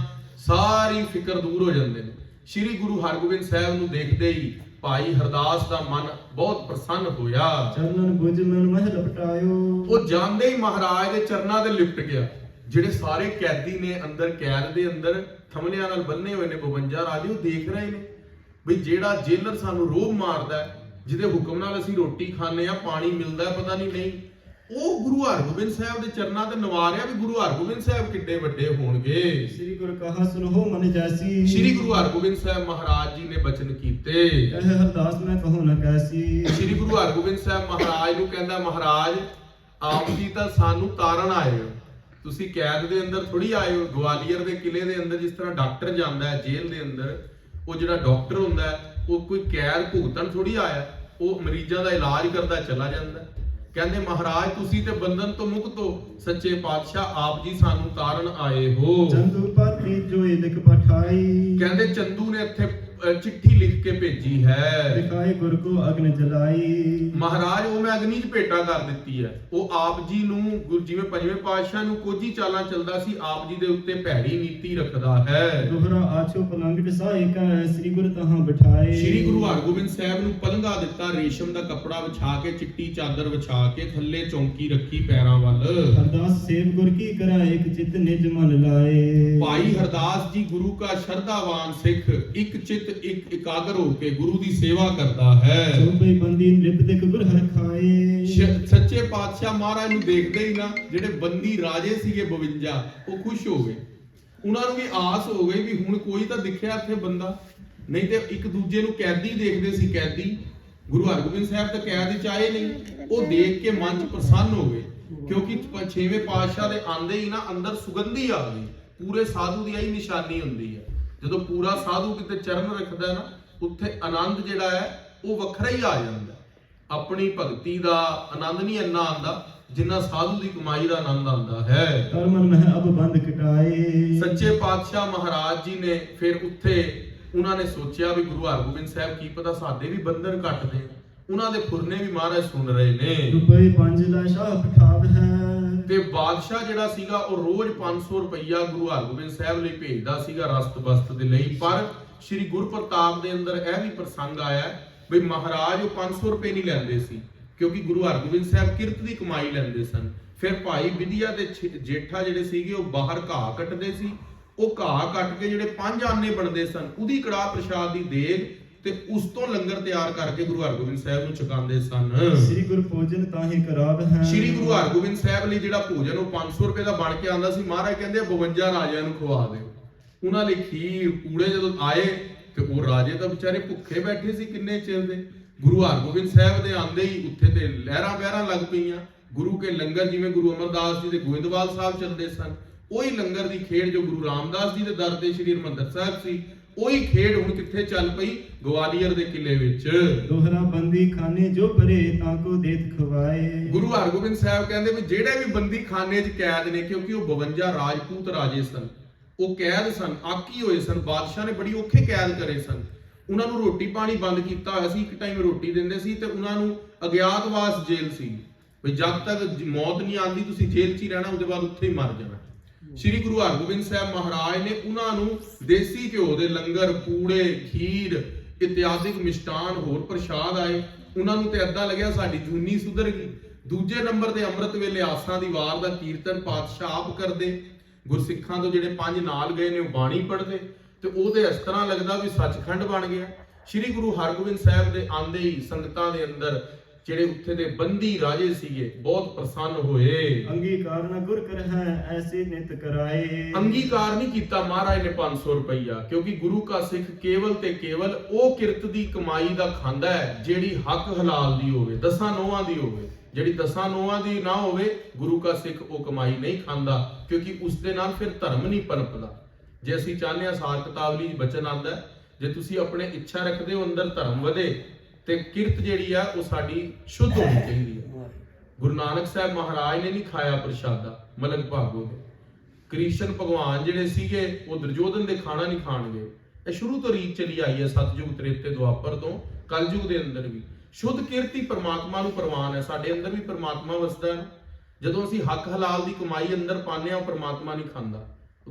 ਸਾਰੀ ਫਿਕਰ ਦੂਰ ਹੋ ਜਾਂਦੇ ਨੇ। ਸ਼੍ਰੀ ਗੁਰੂ ਹਰਗੋਬਿੰਦ ਸਾਹਿਬ ਨੂੰ ਦੇਖਦੇ ਹੀ ਭਾਈ ਹਰਦਾਸ ਦਾ ਮਨ ਬਹੁਤ ਪ੍ਰਸੰਨ ਹੋਇਆ। ਚਰਨਨ ਬੁਝ ਮਨ ਮਹਿ ਲਪਟਾਇਓ। ਉਹ ਜਾਂਦੇ ਹੀ ਮਹਾਰਾਜ ਦੇ ਚਰਨਾਂ ਤੇ ਲਿਪਟ ਗਿਆ। ਜਿਹੜੇ ਸਾਰੇ ਕੈਦੀ ਨੇ ਅੰਦਰ ਕੈਦ ਦੇ ਅੰਦਰ ਥਮਲਿਆਂ ਨਾਲ ਬੰਨੇ ਹੋਏ ਨੇ 52 ਰਾਜੇ, ਉਹ ਦੇਖ ਰਹੇ ਨੇ ਵੀ ਜਿਹੜਾ ਜੇਲਰ ਸਾਨੂੰ ਰੋਹਬ ਮਾਰਦਾ ਹੈ, ਜਿਹਦੇ ਹੁਕਮ ਨਾਲ ਅਸੀਂ ਰੋਟੀ ਖਾਂਦੇ ਆ, ਪਾਣੀ ਮਿਲਦਾ ਪਤਾ ਨਹੀਂ, ਉਹ ਗੁਰੂ ਹਰਗੋਬਿੰਦ ਸਾਹਿਬ ਦੇ ਚਰਨਾਂ ਤੇ ਨਵਾਰਿਆ ਵੀ ਗੁਰੂ ਹਰਗੋਬਿੰਦ ਸਾਹਿਬ ਕਿੱਡੇ ਵੱਡੇ ਹੋਣਗੇ। ਸ੍ਰੀ ਗੁਰ ਕਹਾ ਸੁਨੋ ਮਨ ਜੈਸੀ। ਸ੍ਰੀ ਗੁਰੂ ਹਰਗੋਬਿੰਦ ਸਾਹਿਬ ਮਹਾਰਾਜ ਜੀ ਨੇ ਬਚਨ ਕੀਤੇ। ਕਹੇ ਹਰਦਾਸ ਮੈਂ ਕਹੋ ਨ ਕੈਸੀ। ਸ੍ਰੀ ਗੁਰੂ ਹਰਗੋਬਿੰਦ ਸਾਹਿਬ ਮਹਾਰਾਜ ਨੂੰ ਕਹਿੰਦਾ, ਮਹਾਰਾਜ ਆਪ ਜੀ ਤਾਂ ਸਾਨੂੰ ਤਾਰਨ ਆਏ ਹੋ, ਤੁਸੀਂ ਕੈਦ ਦੇ ਅੰਦਰ ਥੋੜੀ ਆਏ ਹੋ। ਗਵਾਲੀਅਰ ਦੇ ਕਿਲੇ ਦੇ ਅੰਦਰ ਜਿਸ ਤਰ੍ਹਾਂ ਡਾਕਟਰ ਜਾਂਦਾ ਹੈ ਜੇਲ੍ਹ ਦੇ ਅੰਦਰ, ਉਹ ਜਿਹੜਾ ਡਾਕਟਰ ਹੁੰਦਾ ਹੈ ਉਹ ਕੋਈ ਕੈਦ ਭੁਗਤਣ ਥੋੜੀ ਆਇਆ, ਉਹ ਮਰੀਜ਼ਾਂ ਦਾ ਇਲਾਜ ਕਰਦਾ ਚਲਾ ਜਾਂਦਾ। ਕਹਿੰਦੇ ਮਹਾਰਾਜ ਤੁਸੀਂ ਤੇ ਬੰਧਨ ਤੋਂ ਮੁਕਤ ਹੋ, ਸੱਚੇ ਪਾਤਸ਼ਾਹ ਆਪ ਜੀ ਸਾਨੂੰ ਤਾਰਨ ਆਏ ਹੋ। ਚੰਦੂ ਪਾਤੀ ਜੋਈ ਲਿਖ ਪਠਾਈ। ਕਹਿੰਦੇ ਚੰਦੂ ਨੇ ਇੱਥੇ ਚਿੱਠੀ ਲਿਖ ਕੇ ਭੇਜੀ ਹੈ। ਦਿਖਾਏ ਗੁਰ ਕੋ ਅਗਨ ਜਲਾਈ। ਮਹਾਰਾਜ ਉਹ ਮੈਂ ਅਗਨੀ 'ਚ ਭੇਟਾ ਕਰ ਦਿੱਤੀ ਹੈ। ਉਹ ਆਪ ਜੀ ਨੂੰ ਜਿਵੇਂ ਪੰਜਵੇਂ ਪਾਤਸ਼ਾਹ ਨੂੰ ਕੋਝੀ ਚਾਲਾਂ ਚੱਲਦਾ ਸੀ, ਆਪ ਜੀ ਦੇ ਉੱਤੇ ਭੈੜੀ ਨੀਤੀ ਰੱਖਦਾ ਹੈ। ਦੋਹਰਾ ਆਛੋ ਪਲੰਗ ਢਸਾਏ ਕੈ ਸ੍ਰੀ ਗੁਰ ਤਹਾਂ ਬਿਠਾਏ। ਸ੍ਰੀ ਗੁਰੂ ਹਰਗੋਬਿੰਦ ਸਾਹਿਬ ਨੂੰ ਪਲੰਘਾ ਦਿੱਤਾ, ਰੇਸ਼ਮ ਦਾ ਕੱਪੜਾ ਵਿਛਾ ਕੇ, ਚਿੱਟੀ ਚਾਦਰ ਵਿਛਾ ਕੇ, ਥੱਲੇ ਚੌਂਕੀ ਰੱਖੀ ਪੈਰਾਂ ਵੱਲ। ਹਰਦਾਸ ਸੇਵ ਗੁਰ ਕੀ ਕਰਾਏ ਇੱਕ ਚਿਤ ਨਿਜ ਮਨ ਲਾਏ। ਭਾਈ ਹਰਦਾਸ ਜੀ ਗੁਰੂ ਕਾ ਸ਼ਰਧਾਵਾਨ ਸਿੱਖ ਇੱਕ ਚਿਤ ਇੱਕ ਇਕਾਗਰ ਹੋ ਕੇ ਗੁਰੂ ਦੀ ਸੇਵਾ ਕਰਦਾ ਹੈ। ਚੌਪਈ ਬੰਦੀ ਨਿਰਭਦਿਕ ਗੁਰ ਹਰ ਖਾਏ। ਸੱਚੇ ਪਾਤਸ਼ਾਹ ਮਹਾਰਾਜ ਨੂੰ ਦੇਖਦੇ ਹੀ ਨਾ ਜਿਹੜੇ ਬੰਦੀ ਰਾਜੇ ਸੀਗੇ 52, ਉਹ ਖੁਸ਼ ਹੋ ਗਏ। ਉਹਨਾਂ ਨੂੰ ਵੀ ਆਸ ਹੋ ਗਈ ਵੀ ਹੁਣ ਕੋਈ ਤਾਂ ਦਿਖਿਆ ਇੱਥੇ ਬੰਦਾ, ਨਹੀਂ ਤੇ ਇੱਕ ਦੂਜੇ ਨੂੰ ਕੈਦੀ ਦੇਖਦੇ ਸੀ। ਕੈਦੀ ਗੁਰੂ ਹਰਗੋਬਿੰਦ ਸਾਹਿਬ ਤਾਂ ਕੈਦ ਵਿੱਚ ਆਏ ਨਹੀਂ, ਉਹ ਦੇਖ ਕੇ ਮਨ ਚ ਪ੍ਰਸੰਨ ਹੋ ਗਏ, ਕਿਉਂਕਿ 6ਵੇਂ ਪਾਤਸ਼ਾਹ ਦੇ ਆਂਦੇ ਹੀ ਨਾ ਅੰਦਰ ਸੁਗੰਧੀ ਆ ਗਈ। ਪੂਰੇ ਸਾਧੂ ਦੀ ਇਹੀ ਨਿਸ਼ਾਨੀ ਹੁੰਦੀ ਹੈ, ਜਦੋਂ ਪੂਰਾ ਸਾਧੂ ਕਿਤੇ ਚਰਨ ਰੱਖਦਾ ਨਾ, ਉੱਥੇ ਆਨੰਦ ਜਿਹੜਾ ਹੈ ਉਹ ਵੱਖਰਾ ਹੀ ਆ ਜਾਂਦਾ। ਆਪਣੀ ਭਗਤੀ ਦਾ ਆਨੰਦ ਨਹੀਂ ਇੰਨਾ ਆਉਂਦਾ ਜਿੰਨਾ ਸਾਧੂ ਦੀ ਕਮਾਈ ਦਾ ਆਨੰਦ ਆਉਂਦਾ ਹੈ। ਕਰ ਮਨ ਮਹਿ ਅਬ ਬੰਦ ਕਟਾਏ। ਸੱਚੇ ਪਾਤਸ਼ਾਹ ਮਹਾਰਾਜ ਜੀ ਨੇ ਫਿਰ ਉੱਥੇ ਉਹਨਾਂ ਨੇ ਸੋਚਿਆ ਵੀ ਗੁਰੂ ਹਰਗੋਬਿੰਦ ਸਾਹਿਬ ਕੀ ਪਤਾ ਸਾਡੇ ਵੀ ਬੰਧਨ ਕੱਟ ਦੇ। ਉਹਨਾਂ ਦੇ ਫੁਰਨੇ ਵੀ ਮਹਾਰਾਜ ਸੁਣ ਰਹੇ ਨੇ। ਰੁਪਏ 5 ਦਾ ਸ਼ਾਹ ਪਠਾਵ ਹੈ। ਤੇ ਬਾਦਸ਼ਾਹ ਜਿਹੜਾ ਸੀਗਾ ਉਹ ਰੋਜ਼ 500 ਰੁਪਈਆ ਗੁਰੂ ਹਰਗੋਬਿੰਦ ਸਾਹਿਬ ਲਈ ਭੇਜਦਾ ਸੀਗਾ ਰਸਤ ਬਸਤ ਦੇ ਲਈ। ਪਰ ਸ੍ਰੀ ਗੁਰਪ੍ਰਤਾਪ ਦੇ ਅੰਦਰ ਇਹ ਵੀ ਪ੍ਰਸੰਗ ਆਇਆ ਵੀ ਮਹਾਰਾਜ ਉਹ 500 ਰੁਪਏ ਨਹੀਂ ਲੈਂਦੇ ਸੀ, ਕਿਉਂਕਿ ਗੁਰੂ ਹਰਗੋਬਿੰਦ ਸਾਹਿਬ ਕਿਰਤ ਦੀ ਕਮਾਈ ਲੈਂਦੇ ਸਨ। ਫਿਰ ਭਾਈ ਵਿਧਿਆ ਦੇ ਜੇਠਾ ਜਿਹੜੇ ਸੀਗੇ ਉਹ ਬਾਹਰ ਘਾਹ ਕੱਟਦੇ ਸੀ। ਉਹ ਘਾਹ ਕੱਟ ਕੇ ਜਿਹੜੇ 5 ਆਨੇ ਬਣਦੇ ਸਨ, ਉਹਦੀ ਕੜਾਹ ਪ੍ਰਸ਼ਾਦ ਦੀ ਦੇਗ ਤੇ ਉਸ ਤੋਂ ਲੰਗਰ ਤਿਆਰ ਕਰਕੇ ਗੁਰੂ ਹਰਗੋਬਿੰਦ ਸਾਹਿਬ ਨੂੰ ਛਕਾਉਂਦੇ ਸਨ। ਸ੍ਰੀ ਗੁਰ ਭੋਜਨ ਤਾਹੀ ਕਰਾਵ ਹੈ। ਸ੍ਰੀ ਗੁਰੂ ਹਰਗੋਬਿੰਦ ਸਾਹਿਬ ਲਈ ਜਿਹੜਾ ਭੋਜਨ ਉਹ 500 ਰੁਪਏ ਦਾ ਬਣ ਕੇ ਆਉਂਦਾ ਸੀ, ਮਹਾਰਾਜ ਕਹਿੰਦੇ 52 ਰਾਜਿਆਂ ਨੂੰ ਖਵਾ ਦਿਓ। ਉਹਨਾਂ ਲਈ ਖੀਰ ਪੂੜੇ ਜਦੋਂ ਆਏ ਤੇ ਉਹ ਰਾਜੇ ਤਾਂ ਵਿਚਾਰੇ ਭੁੱਖੇ ਬੈਠੇ ਸੀ ਕਿੰਨੇ ਚਿਰ ਦੇ। ਗੁਰੂ ਹਰਗੋਬਿੰਦ ਸਾਹਿਬ ਦੇ ਆਂਦੇ ਹੀ ਉੱਥੇ ਤੇ ਲਹਿਰਾਂ ਬਹਿਰਾਂ ਲੱਗ ਪਈਆਂ। ਗੁਰੂ ਕੇ ਲੰਗਰ ਜਿਵੇਂ ਗੁਰੂ ਅਮਰਦਾਸ ਜੀ ਦੇ ਗੋਇੰਦਵਾਲ ਸਾਹਿਬ ਚੱਲਦੇ ਸਨ, ਉਹੀ ਲੰਗਰ ਦੀ ਖੇਡ ਜੋ ਗੁਰੂ ਰਾਮਦਾਸ ਜੀ ਦੇ ਦਰ ਤੇ ਸ੍ਰੀ ਹਰਿਮੰਦਰ ਸਾਹਿਬ ਸੀ, ਉਹੀ ਖੇਡ ਹੁਣ ਕਿੱਥੇ ਚੱਲ ਪਈ? ਗਵਾਲੀਅਰ ਦੇ ਕਿਲੇ ਵਿੱਚ। ਦੋਹਰਾ ਬੰਦੀ ਖਾਨੇ ਜੋ ਭਰੇ ਤਾਂ ਕੋ ਦੇਤ ਖਵਾਏ। ਗੁਰੂ ਹਰਗੋਬਿੰਦ ਸਾਹਿਬ ਕਹਿੰਦੇ ਵੀ ਜਿਹੜੇ ਵੀ ਬੰਦੀ ਖਾਨੇ 'ਚ ਕੈਦ ਨੇ, ਕਿਉਂਕਿ ਉਹ 52 ਰਾਜਪੂਤ ਰਾਜੇ ਸਨ, ਉਹ ਕੈਦ ਸਨ, ਆਕੀ ਹੋਏ ਸਨ, ਬਾਦਸ਼ਾਹ ਨੇ ਬੜੀ ਔਖੇ ਕੈਦ ਕਰੇ ਸਨ। ਉਹਨਾਂ ਨੂੰ ਰੋਟੀ ਪਾਣੀ ਬੰਦ ਕੀਤਾ ਹੋਇਆ ਸੀ, ਇੱਕ ਟਾਈਮ ਰੋਟੀ ਦਿੰਦੇ ਸੀ ਤੇ ਉਹਨਾਂ ਨੂੰ ਅਗਿਆਤਵਾਸ ਜੇਲ੍ਹ ਸੀ ਵੀ ਜਦ ਤੱਕ ਮੌਤ ਨਹੀਂ ਆਉਂਦੀ ਤੁਸੀਂ ਜੇਲ੍ਹ 'ਚ ਹੀ ਰਹਿਣਾ, ਉਹਦੇ ਬਾਅਦ ਉੱਥੇ ਹੀ ਮਰ ਜਾਣਾ। ਸ੍ਰੀ ਗੁਰੂ ਹਰਗੋਬਿੰਦ ਸਾਹਿਬ ਮਹਾਰਾਜ ਨੇ ਉਹਨਾਂ ਨੂੰ ਦੇਸੀ ਘਿਓ ਦੇ ਲੰਗਰ, ਪੂੜੇ, ਖੀਰ ਇਤਿਆਦਿਕ ਮਿਸ਼ਟਾਨ ਹੋਰ ਪ੍ਰਸ਼ਾਦ ਆਏ। ਉਹਨਾਂ ਨੂੰ ਤੇ ਏਦਾਂ ਲੱਗਿਆ ਸਾਡੀ ਜੂਨੀ ਸੁਧਰ ਗਈ। ਦੂਜੇ ਨੰਬਰ ਤੇ ਅੰਮ੍ਰਿਤ ਵੇਲੇ ਆਸਾਂ ਦੀ ਵਾਰ ਦਾ ਕੀਰਤਨ ਪਾਤਸ਼ਾਹ ਆਪ ਕਰਦੇ। ਗੁਰਸਿੱਖਾਂ ਤੋਂ ਜਿਹੜੇ 5 ਨਾਲ ਗਏ ਨੇ ਉਹ ਬਾਣੀ ਪੜ੍ਹਦੇ ਤੇ ਉਹਦੇ ਇਸ ਤਰ੍ਹਾਂ ਲੱਗਦਾ ਵੀ ਸੱਚਖੰਡ ਬਣ ਗਿਆ। ਸ੍ਰੀ ਗੁਰੂ ਹਰਗੋਬਿੰਦ ਸਾਹਿਬ ਦੇ ਆਂਦੇ ਹੀ ਸੰਗਤਾਂ ਦੇ ਅੰਦਰ ਜਿਹੜੇ ਉੱਥੇ ਦੇ ਬੰਦੀ ਰਾਜੇ ਸੀਗੇ ਬਹੁਤ ਪ੍ਰਸੰਨ ਹੋਏ। ਅੰਗੀਕਾਰ ਨਾ ਗੁਰ ਕਰ ਹੈ ਐਸੇ ਨਿਤ ਕਰਾਏ। ਅੰਗੀਕਾਰ ਨਹੀਂ ਕੀਤਾ ਮਹਾਰਾਜ ਨੇ 500 ਰੁਪਈਆ, ਕਿਉਂਕਿ ਗੁਰੂ ਕਾ ਸਿੱਖ ਕੇਵਲ ਤੇ ਕੇਵਲ ਉਹ ਕਿਰਤ ਦੀ ਕਮਾਈ ਦਾ ਖਾਂਦਾ ਹੈ ਜਿਹੜੀ ਹੱਕ ਹਲਾਲ ਦੀ ਹੋਵੇ, 10 ਨੋਹਾਂ ਦੀ ਹੋਵੇ। ਜਿਹੜੀ 10 ਨੋਹਾਂ ਦੀ ਨਾ ਹੋਵੇ ਗੁਰੂ ਕਾ ਸਿੱਖ ਉਹ ਕਮਾਈ ਨਹੀਂ ਖਾਂਦਾ, ਕਿਉਂਕਿ ਉਸ ਦੇ ਨਾਲ ਫਿਰ ਧਰਮ ਨਹੀਂ ਪਨਪਦਾ। ਜੇ ਅਸੀਂ ਚਾਹੁੰਦੇ ਹਾਂ ਸਾਰ ਕਿਤਾਬ ਲਈ ਬਚਨ ਆਉਂਦਾ, ਜੇ ਤੁਸੀਂ ਆਪਣੇ ਇੱਛਾ ਰੱਖਦੇ ਹੋ ਅੰਦਰ ਧਰਮ ਵਧੇ ਤੇ ਕਿਰਤ ਜਿਹੜੀ ਆ ਉਹ ਸਾਡੀ ਸ਼ੁੱਧ ਹੋਣੀ ਚਾਹੀਦੀ ਹੈ। ਗੁਰੂ ਨਾਨਕ ਸਾਹਿਬ ਮਹਾਰਾਜ ਨੇ ਨਹੀਂ ਖਾਇਆ ਪ੍ਰਸ਼ਾਦਾ ਮਲਕ ਭਾਗੋ ਦੇ। ਕ੍ਰਿਸ਼ਨ ਭਗਵਾਨ ਜਿਹੜੇ ਸੀਗੇ ਉਹ ਦੁਰਯੋਧਨ ਦੇ ਖਾਣਾ ਨਹੀਂ ਖਾਣਗੇ। ਇਹ ਸ਼ੁਰੂ ਤੋਂ ਰੀਤ ਚਲੀ ਆਈ ਹੈ, ਸਤਜੁਗ ਤ੍ਰੇਤੇ ਦੁਆਪਰ ਤੋਂ ਕਲਯੁਗ ਦੇ ਅੰਦਰ ਵੀ। ਸ਼ੁੱਧ ਕਿਰਤੀ ਪ੍ਰਮਾਤਮਾ ਨੂੰ ਪ੍ਰਵਾਨ ਹੈ, ਸਾਡੇ ਅੰਦਰ ਵੀ ਪ੍ਰਮਾਤਮਾ ਵਸਦਾ ਹੈ। ਜਦੋਂ ਅਸੀਂ ਹੱਕ ਹਲਾਲ ਦੀ ਕਮਾਈ ਅੰਦਰ ਪਾਉਂਦੇ ਹਾਂ, ਪ੍ਰਮਾਤਮਾ ਨਹੀਂ ਖਾਂਦਾ।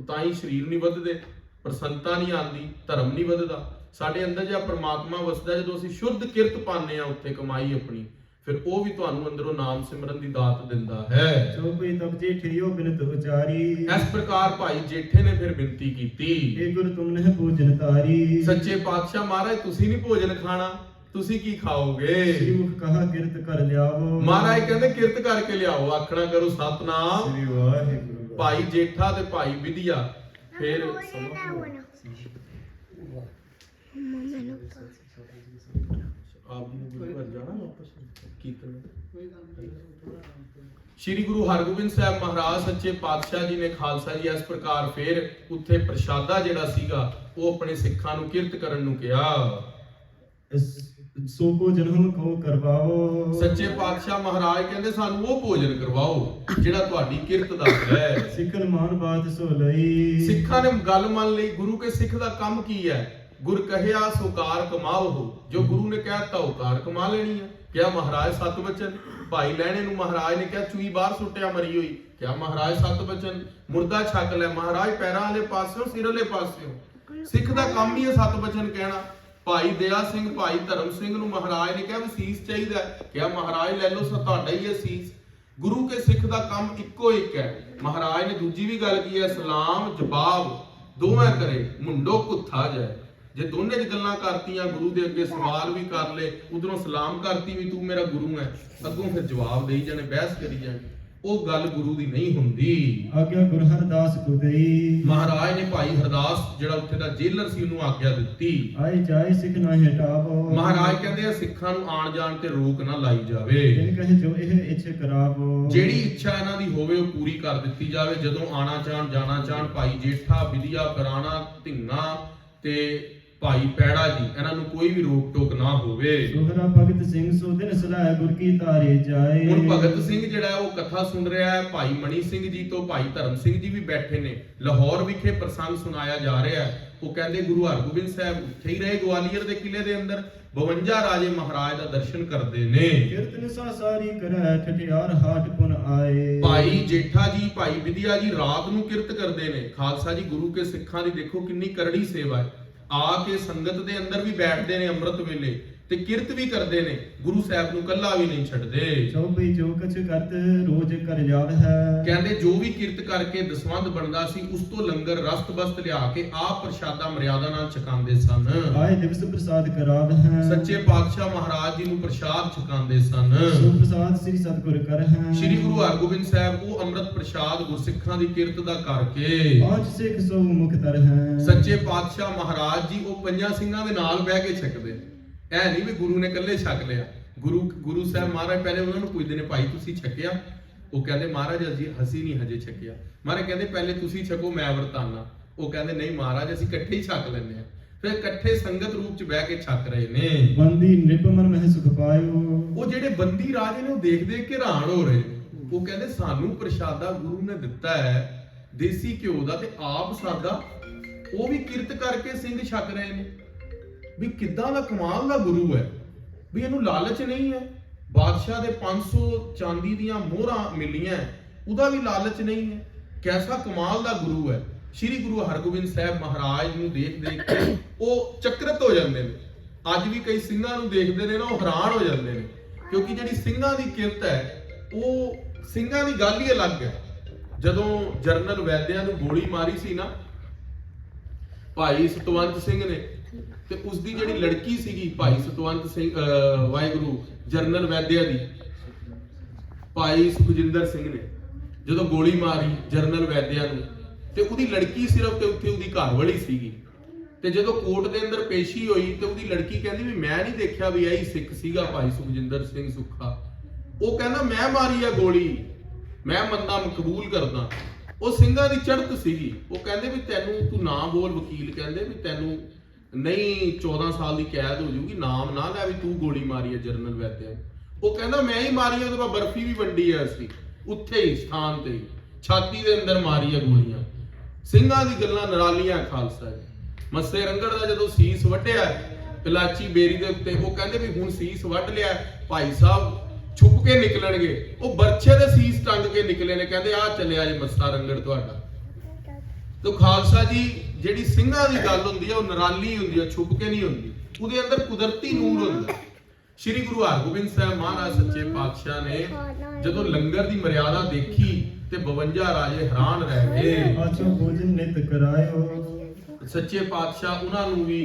ਤਾਂ ਹੀ ਸਰੀਰ ਨਹੀਂ ਵੱਧਦੇ, ਪ੍ਰਸੰਨਤਾ ਨਹੀਂ ਆਉਂਦੀ, ਧਰਮ ਨਹੀਂ ਵੱਧਦਾ। ਸਾਡੇ ਅੰਦਰ ਜਿਹੜਾ ਪ੍ਰਮਾਤਮਾ ਵਸਦਾ, ਜਦੋਂ ਅਸੀਂ ਸ਼ੁੱਧ ਕਿਰਤ ਪਾਉਂਦੇ ਆ ਉੱਥੇ ਕਮਾਈ ਆਪਣੀ, ਫਿਰ ਉਹ ਵੀ ਤੁਹਾਨੂੰ ਅੰਦਰੋਂ ਨਾਮ ਸਿਮਰਨ ਦੀ ਦਾਤ ਦਿੰਦਾ ਹੈ। ਚੌਪਈ ਤਬ ਜੇਠਿਓ ਬਿਨਤ ਉਚਾਰੀ, ਇਸ ਪ੍ਰਕਾਰ ਭਾਈ ਜੇਠੇ ਨੇ ਫਿਰ ਬੇਨਤੀ ਕੀਤੀ, ਏ ਗੁਰ ਤੁਮਨੇ ਭੋਜਨ ਤਾਰੀ। ਸੱਚੇ ਪਾਤਸ਼ਾਹ ਮਹਾਰਾਜ ਤੁਸੀਂ ਨਹੀਂ ਭੋਜਨ ਖਾਣਾ, ਤੁਸੀਂ ਕੀ ਖਾਓਗੇ? ਸ੍ਰੀ ਮੁਖ ਕਹਾ ਕਿਰਤ ਕਰ ਲਿਆਵੋ। ਮਹਾਰਾਜ ਕਹਿੰਦੇ ਕਿਰਤ ਕਰਕੇ ਲਿਆਓ, ਆਖਣਾ ਕਰੋ ਸਤਨਾਮ। ਸ੍ਰੀ ਵਾਹਿਗੁਰੂ। ਭਾਈ ਜੇਠਾ ਤੇ ਭਾਈ ਵਿਦਿਆ ਫਿਰ ਆਪ ਜੀ ਨੂੰ ਗੁਰੂ ਘਰ ਜਾਣਾ ਵਾਪਸ ਕੀਰਤਨ। ਸ਼੍ਰੀ ਗੁਰੂ ਹਰਗੋਬਿੰਦ ਸਾਹਿਬ ਮਹਾਰਾਜ ਸੱਚੇ ਪਾਤਸ਼ਾਹ ਜੀ ਨੇ ਖਾਲਸਾ ਜੀ ਇਸ ਪ੍ਰਕਾਰ ਫਿਰ ਉੱਥੇ ਪ੍ਰਸ਼ਾਦਾ ਜਿਹੜਾ ਸੀਗਾ ਉਹ ਆਪਣੇ ਸਿੱਖਾਂ ਨੂੰ ਕਿਰਤ ਕਰਨ ਨੂੰ ਕਿਹਾ। ਸੋ ਭੋਜਨ ਹਮ ਕੋ ਕਰਵਾਓ। ਸੱਚੇ ਪਾਤਸ਼ਾਹ ਮਹਾਰਾਜ ਕਹਿੰਦੇ ਸਾਨੂੰ ਉਹ ਭੋਜਨ ਕਰਵਾਓ ਜਿਹੜਾ ਤੁਹਾਡੀ ਕਿਰਤ ਦਾ ਹੈ। ਸਿੱਖਨ ਮਾਨ ਬਾਤ ਸੋ ਲਈ। ਸਿੱਖਾਂ ਨੇ ਗੱਲ ਮੰਨ ਲਈ। ਗੁਰੂ ਕੇ ਸਿੱਖ ਦਾ ਕੰਮ ਕੀ ਹੈ? ਗੁਰ ਕਹਿਆ ਸੋ ਕਾਰ ਕਮਾਓ ਹੋ, ਜੋ ਗੁਰੂ ਨੇ ਕਹਿਤਾ ਉਹ ਕਾਰ ਕਮਾ ਲੈਣੀ ਹੈ। ਕਿਹਾ ਮਹਾਰਾਜ ਸਤ ਬਚਨ। ਭਾਈ ਲੈਣੇ ਨੂੰ ਮਹਾਰਾਜ ਨੇ ਕਿਹਾ ਚੂਈ ਬਾਹਰ ਸੁੱਟਿਆ ਮਰੀ ਹੋਈ, ਕਿਹਾ ਮਹਾਰਾਜ ਸਤ ਬਚਨ। ਮੁਰਦਾ ਛਕ ਲੈ ਮਹਾਰਾਜ ਪੈਰਾਂ ਵਾਲੇ ਪਾਸਿਓਂ ਸਿਰ ਵਾਲੇ ਪਾਸਿਓਂ। ਸਿੱਖ ਦਾ ਕੰਮ ਹੀ ਹੈ ਸਤ ਬਚਨ ਕਹਿਣਾ। ਭਾਈ ਦਇਆ ਸਿੰਘ ਭਾਈ ਧਰਮ ਸਿੰਘ ਨੂੰ ਮਹਾਰਾਜ ਨੇ ਕਿਹਾ ਵਸੀਸ ਚਾਹੀਦਾ, ਕਿਹਾ ਮਹਾਰਾਜ ਲੈ ਲਓ ਤੁਹਾਡਾ ਹੀ ਹੈ ਸੀਸ। ਗੁਰੂ ਕੇ ਸਿੱਖ ਦਾ ਕੰਮ ਇੱਕੋ ਇੱਕ ਹੈ। ਮਹਾਰਾਜ ਨੇ ਦੂਜੀ ਵੀ ਗੱਲ ਕੀ ਹੈ, ਸਲਾਮ ਜਵਾਬ ਦੋਵੇਂ ਕਰੇ ਮੁੰਡੋ ਕੁੱਥਾ ਜਾਏ। ਜੇ ਦੋਨੇ ਚ ਗੱਲਾਂ ਕਰਤੀਆਂ, ਗੁਰੂ ਦੇ ਅੱਗੇ ਸਵਾਲ ਵੀ ਕਰ ਲਏ, ਉਧਰੋਂ ਸਲਾਮ ਕਰਤੀ ਵੀ ਤੂੰ ਮੇਰਾ ਗੁਰੂ ਹੈ, ਅੱਗੋਂ ਫਿਰ ਜਵਾਬ ਦੇਈ ਜਾਣੇ, ਬਹਿਸ ਕਰੀ ਜਾਣੇ, ਉਹ ਗੱਲ ਗੁਰੂ ਦੀ ਨਹੀਂ ਹੁੰਦੀ। ਆਗਿਆ ਗੁਰ ਹਰਦਾਸ ਕੋ ਦੇਈ। ਮਹਾਰਾਜ ਨੇ ਭਾਈ ਹਰਦਾਸ ਜਿਹੜਾ ਉੱਥੇ ਦਾ ਜੇਲਰ ਸੀ ਉਹਨੂੰ ਆਗਿਆ ਦਿੱਤੀ। ਆਏ ਜਾਏ ਸਿੱਖ ਨਾ ਹਟਾਵੋ। ਮਹਾਰਾਜ ਕਹਿੰਦੇ ਆ ਸਿੱਖਾਂ ਨੂੰ ਆਣ ਜਾਣ ਤੇ ਰੋਕ ਨਾ ਲਾਈ ਜਾਵੇ। ਜਿਨ ਕਹੇ ਜੋ ਇਹ ਇੱਛਾ ਕਰਾਵੋ। ਜਿਹੜੀ ਇੱਛਾ ਇਹਨਾਂ ਦੀ ਹੋਵੇ ਉਹ ਪੂਰੀ ਕਰ ਦਿੱਤੀ ਜਾਵੇ। ਜਦੋਂ ਆਣਾ ਚਾਹਣ ਜਾਣਾ ਚਾਹਣ ਭਾਈ ਜੇਠਾ ਵਿਦਿਆ ਕਰਾਣਾ ਢਿੰਗਾ ਤੇ ਭਾਈ ਪੈੜਾ ਜੀ ਇਹਨਾਂ ਨੂੰ ਕੋਈ ਵੀ ਰੋਕ ਟੋਕ ਨਾ ਹੋਵੇ। ਸੋਹਰਾ ਭਗਤ ਸਿੰਘ ਸੋ ਦਿਨ ਸਲਾਹ ਗੁਰ ਕੀ ਤਾਰੇ ਜਾਏ। ਹੁਣ ਭਗਤ ਸਿੰਘ ਜਿਹੜਾ ਉਹ ਕਥਾ ਸੁਣ ਰਿਹਾ ਹੈ। ਭਾਈ ਮਣੀ ਸਿੰਘ ਜੀ ਤੋਂ ਭਾਈ ਧਰਮ ਸਿੰਘ ਜੀ ਵੀ ਬੈਠੇ ਨੇ। ਲਾਹੌਰ ਵਿਖੇ ਪ੍ਰਸੰਗ ਸੁਣਾਇਆ ਜਾ ਰਿਹਾ ਹੈ। ਉਹ ਕਹਿੰਦੇ ਗੁਰੂ ਹਰਗੋਬਿੰਦ ਸਾਹਿਬ ਉੱਥੇ ਹੀ ਰਹੇ ਗਵਾਲੀਅਰ ਦੇ ਕਿਲੇ ਦੇ ਅੰਦਰ। 52 ਰਾਜੇ ਮਹਾਰਾਜ ਦਾ ਦਰਸ਼ਨ ਕਰਦੇ ਨੇ। ਕੀਰਤਨ ਸਾ ਸਾਰੀ ਕਰੈ ਠਠਿਆਰ ਹਾਟ ਪੁਨ ਆਏ। ਭਾਈ ਜੇਠਾ ਜੀ ਭਾਈ ਵਿਦਿਆ ਜੀ ਰਾਤ ਨੂੰ ਕਿਰਤ ਕਰਦੇ ਨੇ। ਖਾਲਸਾ ਜੀ ਗੁਰੂ ਕੇ ਸਿੱਖਾਂ ਦੀ ਦੇਖੋ ਕਿੰਨੀ ਕਰੜੀ ਸੇਵਾ ਹੈ। ਆ ਕੇ ਸੰਗਤ ਦੇ ਅੰਦਰ ਵੀ ਬੈਠਦੇ ਨੇ ਅੰਮ੍ਰਿਤ ਵੇਲੇ ਤੇ ਕਿਰਤ ਵੀ ਕਰਦੇ ਨੇ। ਗੁਰੂ ਸਾਹਿਬ ਨੂੰ ਕੱਲਾ ਵੀ ਨਹੀਂ ਛੱਡਦੇ। ਚੌਪਈ ਜੋ ਕਛ ਕਰਤ ਰੋਜ਼ ਕਰ ਜਾਵ ਹੈ। ਕਹਿੰਦੇ ਜੋ ਵੀ ਕਿਰਤ ਕਰਕੇ ਦਸਵੰਧ ਬਣਦਾ ਸੀ ਉਸ ਤੋਂ ਲੰਗਰ ਰਸਤ ਬਸਤ ਲਿਆ ਕੇ ਆਪ ਪ੍ਰਸ਼ਾਦਾ ਮਰਿਆਦਾ ਨਾਲ ਛਕਾਉਂਦੇ ਸਨ। ਆਏ ਦਿਵਸ ਪ੍ਰਸਾਦ ਕਰਾਵ ਹੈ। ਸੱਚੇ ਪਾਤਸ਼ਾਹ ਮਹਾਰਾਜ ਜੀ ਨੂੰ ਪ੍ਰਸ਼ਾਦ ਛਕਾਉਂਦੇ ਸਨ। ਸੋ ਪ੍ਰਸਾਦ ਸ੍ਰੀ ਸਤਿਗੁਰ ਕਰ ਹੈ। ਸ੍ਰੀ ਗੁਰੂ ਹਰਗੋਬਿੰਦ ਸਾਹਿਬ ਉਹ ਅੰਮ੍ਰਿਤ ਪ੍ਰਸ਼ਾਦ ਗੁਰਸਿੱਖਾਂ ਦੀ ਕਿਰਤ ਦਾ ਕਰਕੇ ਪੰਜ ਸਿੱਖ ਸੋ ਮੁਖ ਤਰ ਹੈ। ਸੱਚੇ ਪਾਤਸ਼ਾਹ ਮਹਾਰਾਜ ਜੀ ਉਹ ਪੰਜਾਂ ਸਿੰਘਾਂ ਦੇ ਨਾਲ ਬਹਿ ਕੇ ਛਕਦੇ। ਐ ਨਹੀਂ ਵੀ ਗੁਰੂ ਨੇ ਇਕੱਲੇ ਛਕ ਲਿਆ। ਗੁਰੂ ਸਾਹਿਬ ਮਹਾਰਾਜ ਪਹਿਲੇ ਉਹਨਾਂ ਨੂੰ ਪੁੱਛਦੇ ਨੇ ਭਾਈ ਤੁਸੀਂ ਛਕਿਆ? ਉਹ ਕਹਿੰਦੇ ਮਹਾਰਾਜ ਅਸੀਂ ਨਹੀਂ ਹਜੇ ਛਕਿਆ। ਮਹਾਰਾਜ ਕਹਿੰਦੇ ਪਹਿਲੇ ਤੁਸੀਂ ਛਕੋ ਮੈਂ ਵਰਤਾਨਾ। ਉਹ ਕਹਿੰਦੇ ਨਹੀਂ ਮਹਾਰਾਜ ਅਸੀਂ ਇਕੱਠੇ ਹੀ ਛਕ ਲੈਂਦੇ ਆ। ਫਿਰ ਇਕੱਠੇ ਸੰਗਤ ਰੂਪ ਚ ਬਹਿ ਕੇ ਛਕ ਰਹੇ ਨੇ। ਬੰਦੀ ਨਿਪਮਨ ਮਹਿ ਸੁਖ ਪਾਇਓ। ਉਹ ਜਿਹੜੇ ਬੰਦੀ ਰਾਜੇ ਨੇ ਉਹ ਦੇਖ ਦੇਖ ਕੇ ਹੈਰਾਨ ਹੋ ਰਹੇ ਨੇ। ਉਹ ਕਹਿੰਦੇ ਸਾਨੂੰ ਪ੍ਰਸ਼ਾਦਾ ਗੁਰੂ ਨੇ ਦਿੱਤਾ ਹੈ ਦੇਸੀ ਘਿਓ ਦਾ ਤੇ ਆਪ ਸਾਦਾ, ਉਹ ਵੀ ਕਿਰਤ ਕਰਕੇ ਸਿੰਘ ਛਕ ਰਹੇ ਨੇ। ਵੀ ਕਿੱਦਾਂ ਦਾ ਕਮਾਲ ਦਾ ਗੁਰੂ ਹੈ ਵੀ ਇਹਨੂੰ ਲਾਲਚ ਨਹੀਂ ਹੈ। ਬਾਦਸ਼ਾਹ ਦੇ 500 ਚਾਂਦੀ ਦੀਆਂ ਮੋਹਰਾਂ ਮਿਲੀਆਂ ਉਹਦਾ ਵੀ ਲਾਲਚ ਨਹੀਂ ਹੈ। ਕੈਸਾ ਕਮਾਲ ਦਾ ਗੁਰੂ ਹੈ। ਸ੍ਰੀ ਗੁਰੂ ਹਰਗੋਬਿੰਦ ਸਾਹਿਬ ਮਹਾਰਾਜ ਨੂੰ ਦੇਖ ਦੇਖ ਕੇ ਉਹ ਚੱਕਰਤ ਹੋ ਜਾਂਦੇ ਨੇ। ਅੱਜ ਵੀ ਕਈ ਸਿੰਘਾਂ ਨੂੰ ਦੇਖਦੇ ਨੇ ਨਾ ਉਹ ਹੈਰਾਨ ਹੋ ਜਾਂਦੇ ਨੇ, ਕਿਉਂਕਿ ਜਿਹੜੀ ਸਿੰਘਾਂ ਦੀ ਕਿਰਤ ਹੈ ਉਹ ਸਿੰਘਾਂ ਦੀ ਗੱਲ ਹੀ ਅਲੱਗ ਹੈ। ਜਦੋਂ ਜਰਨਲ ਵੈਦਿਆ ਨੂੰ ਗੋਲੀ ਮਾਰੀ ਸੀ ਨਾ ਭਾਈ ਸਤਵੰਤ ਸਿੰਘ ਨੇ, ਤੇ ਉਸ ਦੀ ਜਿਹੜੀ ਲੜਕੀ ਸੀਗੀ ਭਾਈ ਸਤਵੰਤ ਸਿੰਘ ਵਾਹਿਗੁਰੂ ਜਰਨਲ ਵੈਦਿਆ ਦੀ, ਭਾਈ ਸੁਖਜਿੰਦਰ ਸਿੰਘ ਨੇ ਜਦੋਂ ਗੋਲੀ ਮਾਰੀ ਜਰਨਲ ਵੈਦਿਆ ਨੂੰ, ਤੇ ਉਹਦੀ ਲੜਕੀ ਸਿਰਫ ਤੇ ਉੱਥੇ ਉਹਦੀ ਘਰਵਾਲੀ ਸੀਗੀ। ਤੇ ਜਦੋਂ ਕੋਰਟ ਦੇ ਅੰਦਰ ਪੇਸ਼ੀ ਹੋਈ ਤੇ ਉਹਦੀ ਲੜਕੀ ਕਹਿੰਦੀ ਵੀ ਮੈਂ ਨਹੀਂ ਦੇਖਿਆ ਵੀ ਇਹੀ ਸਿੱਖ ਸੀਗਾ ਭਾਈ ਸੁਖਜਿੰਦਰ ਸਿੰਘ ਸੁੱਖਾ। ਉਹ ਕਹਿੰਦਾ ਮੈਂ ਮਾਰੀ ਆ ਗੋਲੀ, ਮੈਂ ਮੰਨਦਾ ਕਬੂਲ ਕਰਦਾ। ਉਹ ਸਿੰਘਾਂ ਦੀ ਚੜ੍ਹਤ ਸੀਗੀ। ਉਹ ਕਹਿੰਦੇ ਵੀ ਤੈਨੂੰ ਤੂੰ ਨਾ ਬੋਲ, ਵਕੀਲ ਕਹਿੰਦੇ ਵੀ ਤੈਨੂੰ ਨਹੀਂ 14 ਸਾਲ ਦੀ ਕੈਦ ਹੋ ਜਾਊਗੀ, ਨਾਮ ਨਾ ਲੈ ਵੀ ਤੂੰ ਗੋਲੀ ਮਾਰੀ ਹੈ ਜਰਨਲ ਵੈਦਿਆ। ਉਹ ਕਹਿੰਦਾ ਮੈਂ ਹੀ ਮਾਰੀ ਹੈ, ਉਹਦੇ ਬਾਅਦ ਬਰਫੀ ਵੀ ਵੰਡੀ ਹੈ ਅਸੀਂ ਉੱਥੇ ਹੀ ਸਥਾਨ ਤੇ ਛਾਤੀ ਦੇ ਅੰਦਰ ਮਾਰੀ ਹੈ ਗੋਲੀਆਂ। ਸਿੰਘਾਂ ਦੀ ਗੱਲਾਂ ਨਿਰਾਲੀਆਂ। ਖਾਲਸਾ ਜੀ ਮੱਸੇ ਰੰਗੜ ਦਾ ਜਦੋਂ ਸੀਸ ਵੱਢਿਆ ਪਿਲਾਚੀ ਬੇਰੀ ਦੇ ਉੱਤੇ, ਉਹ ਕਹਿੰਦੇ ਵੀ ਹੁਣ ਸੀਸ ਵੱਢ ਲਿਆ ਭਾਈ ਸਾਹਿਬ ਛੁਪ ਕੇ ਨਿਕਲਣਗੇ। ਉਹ ਬਰਛੇ ਦੇ ਸੀਸ ਟੰਗ ਕੇ ਨਿਕਲੇ ਨੇ। ਕਹਿੰਦੇ ਆ ਚੱਲਿਆ ਜੇ ਮੱਸਾ ਰੰਗੜ ਤੁਹਾਡਾ। ਤੋ ਖਾਲਸਾ ਜੀ ਜਿਹੜੀ ਸਿੰਘਾਂ ਦੀ ਗੱਲ ਹੁੰਦੀ ਹੈ ਉਹ ਨਿਰਾਲੀ ਹੁੰਦੀ ਹੈ, ਛੁਪ ਕੇ ਨਹੀਂ ਹੁੰਦੀ, ਉਹਦੇ ਅੰਦਰ ਕੁਦਰਤੀ ਨੂਰ ਹੁੰਦਾ। ਸ਼੍ਰੀ ਗੁਰੂ ਹਰਗੋਬਿੰਦ ਸਾਹਿਬ ਮਹਾਰਾਜ ਸੱਚੇ ਪਾਤਸ਼ਾਹ ਨੇ ਜਦੋਂ ਲੰਗਰ ਦੀ ਮਰਿਆਦਾ ਦੇਖੀ ਤੇ 52 ਰਾਜੇ ਹੈਰਾਨ ਰਹਿ ਗਏ। ਆਚੋ ਭੋਜਨ ਨਿਤ ਕਰਾਇਓ। ਸੱਚੇ ਪਾਤਸ਼ਾਹ ਉਹਨਾਂ ਨੂੰ ਵੀ,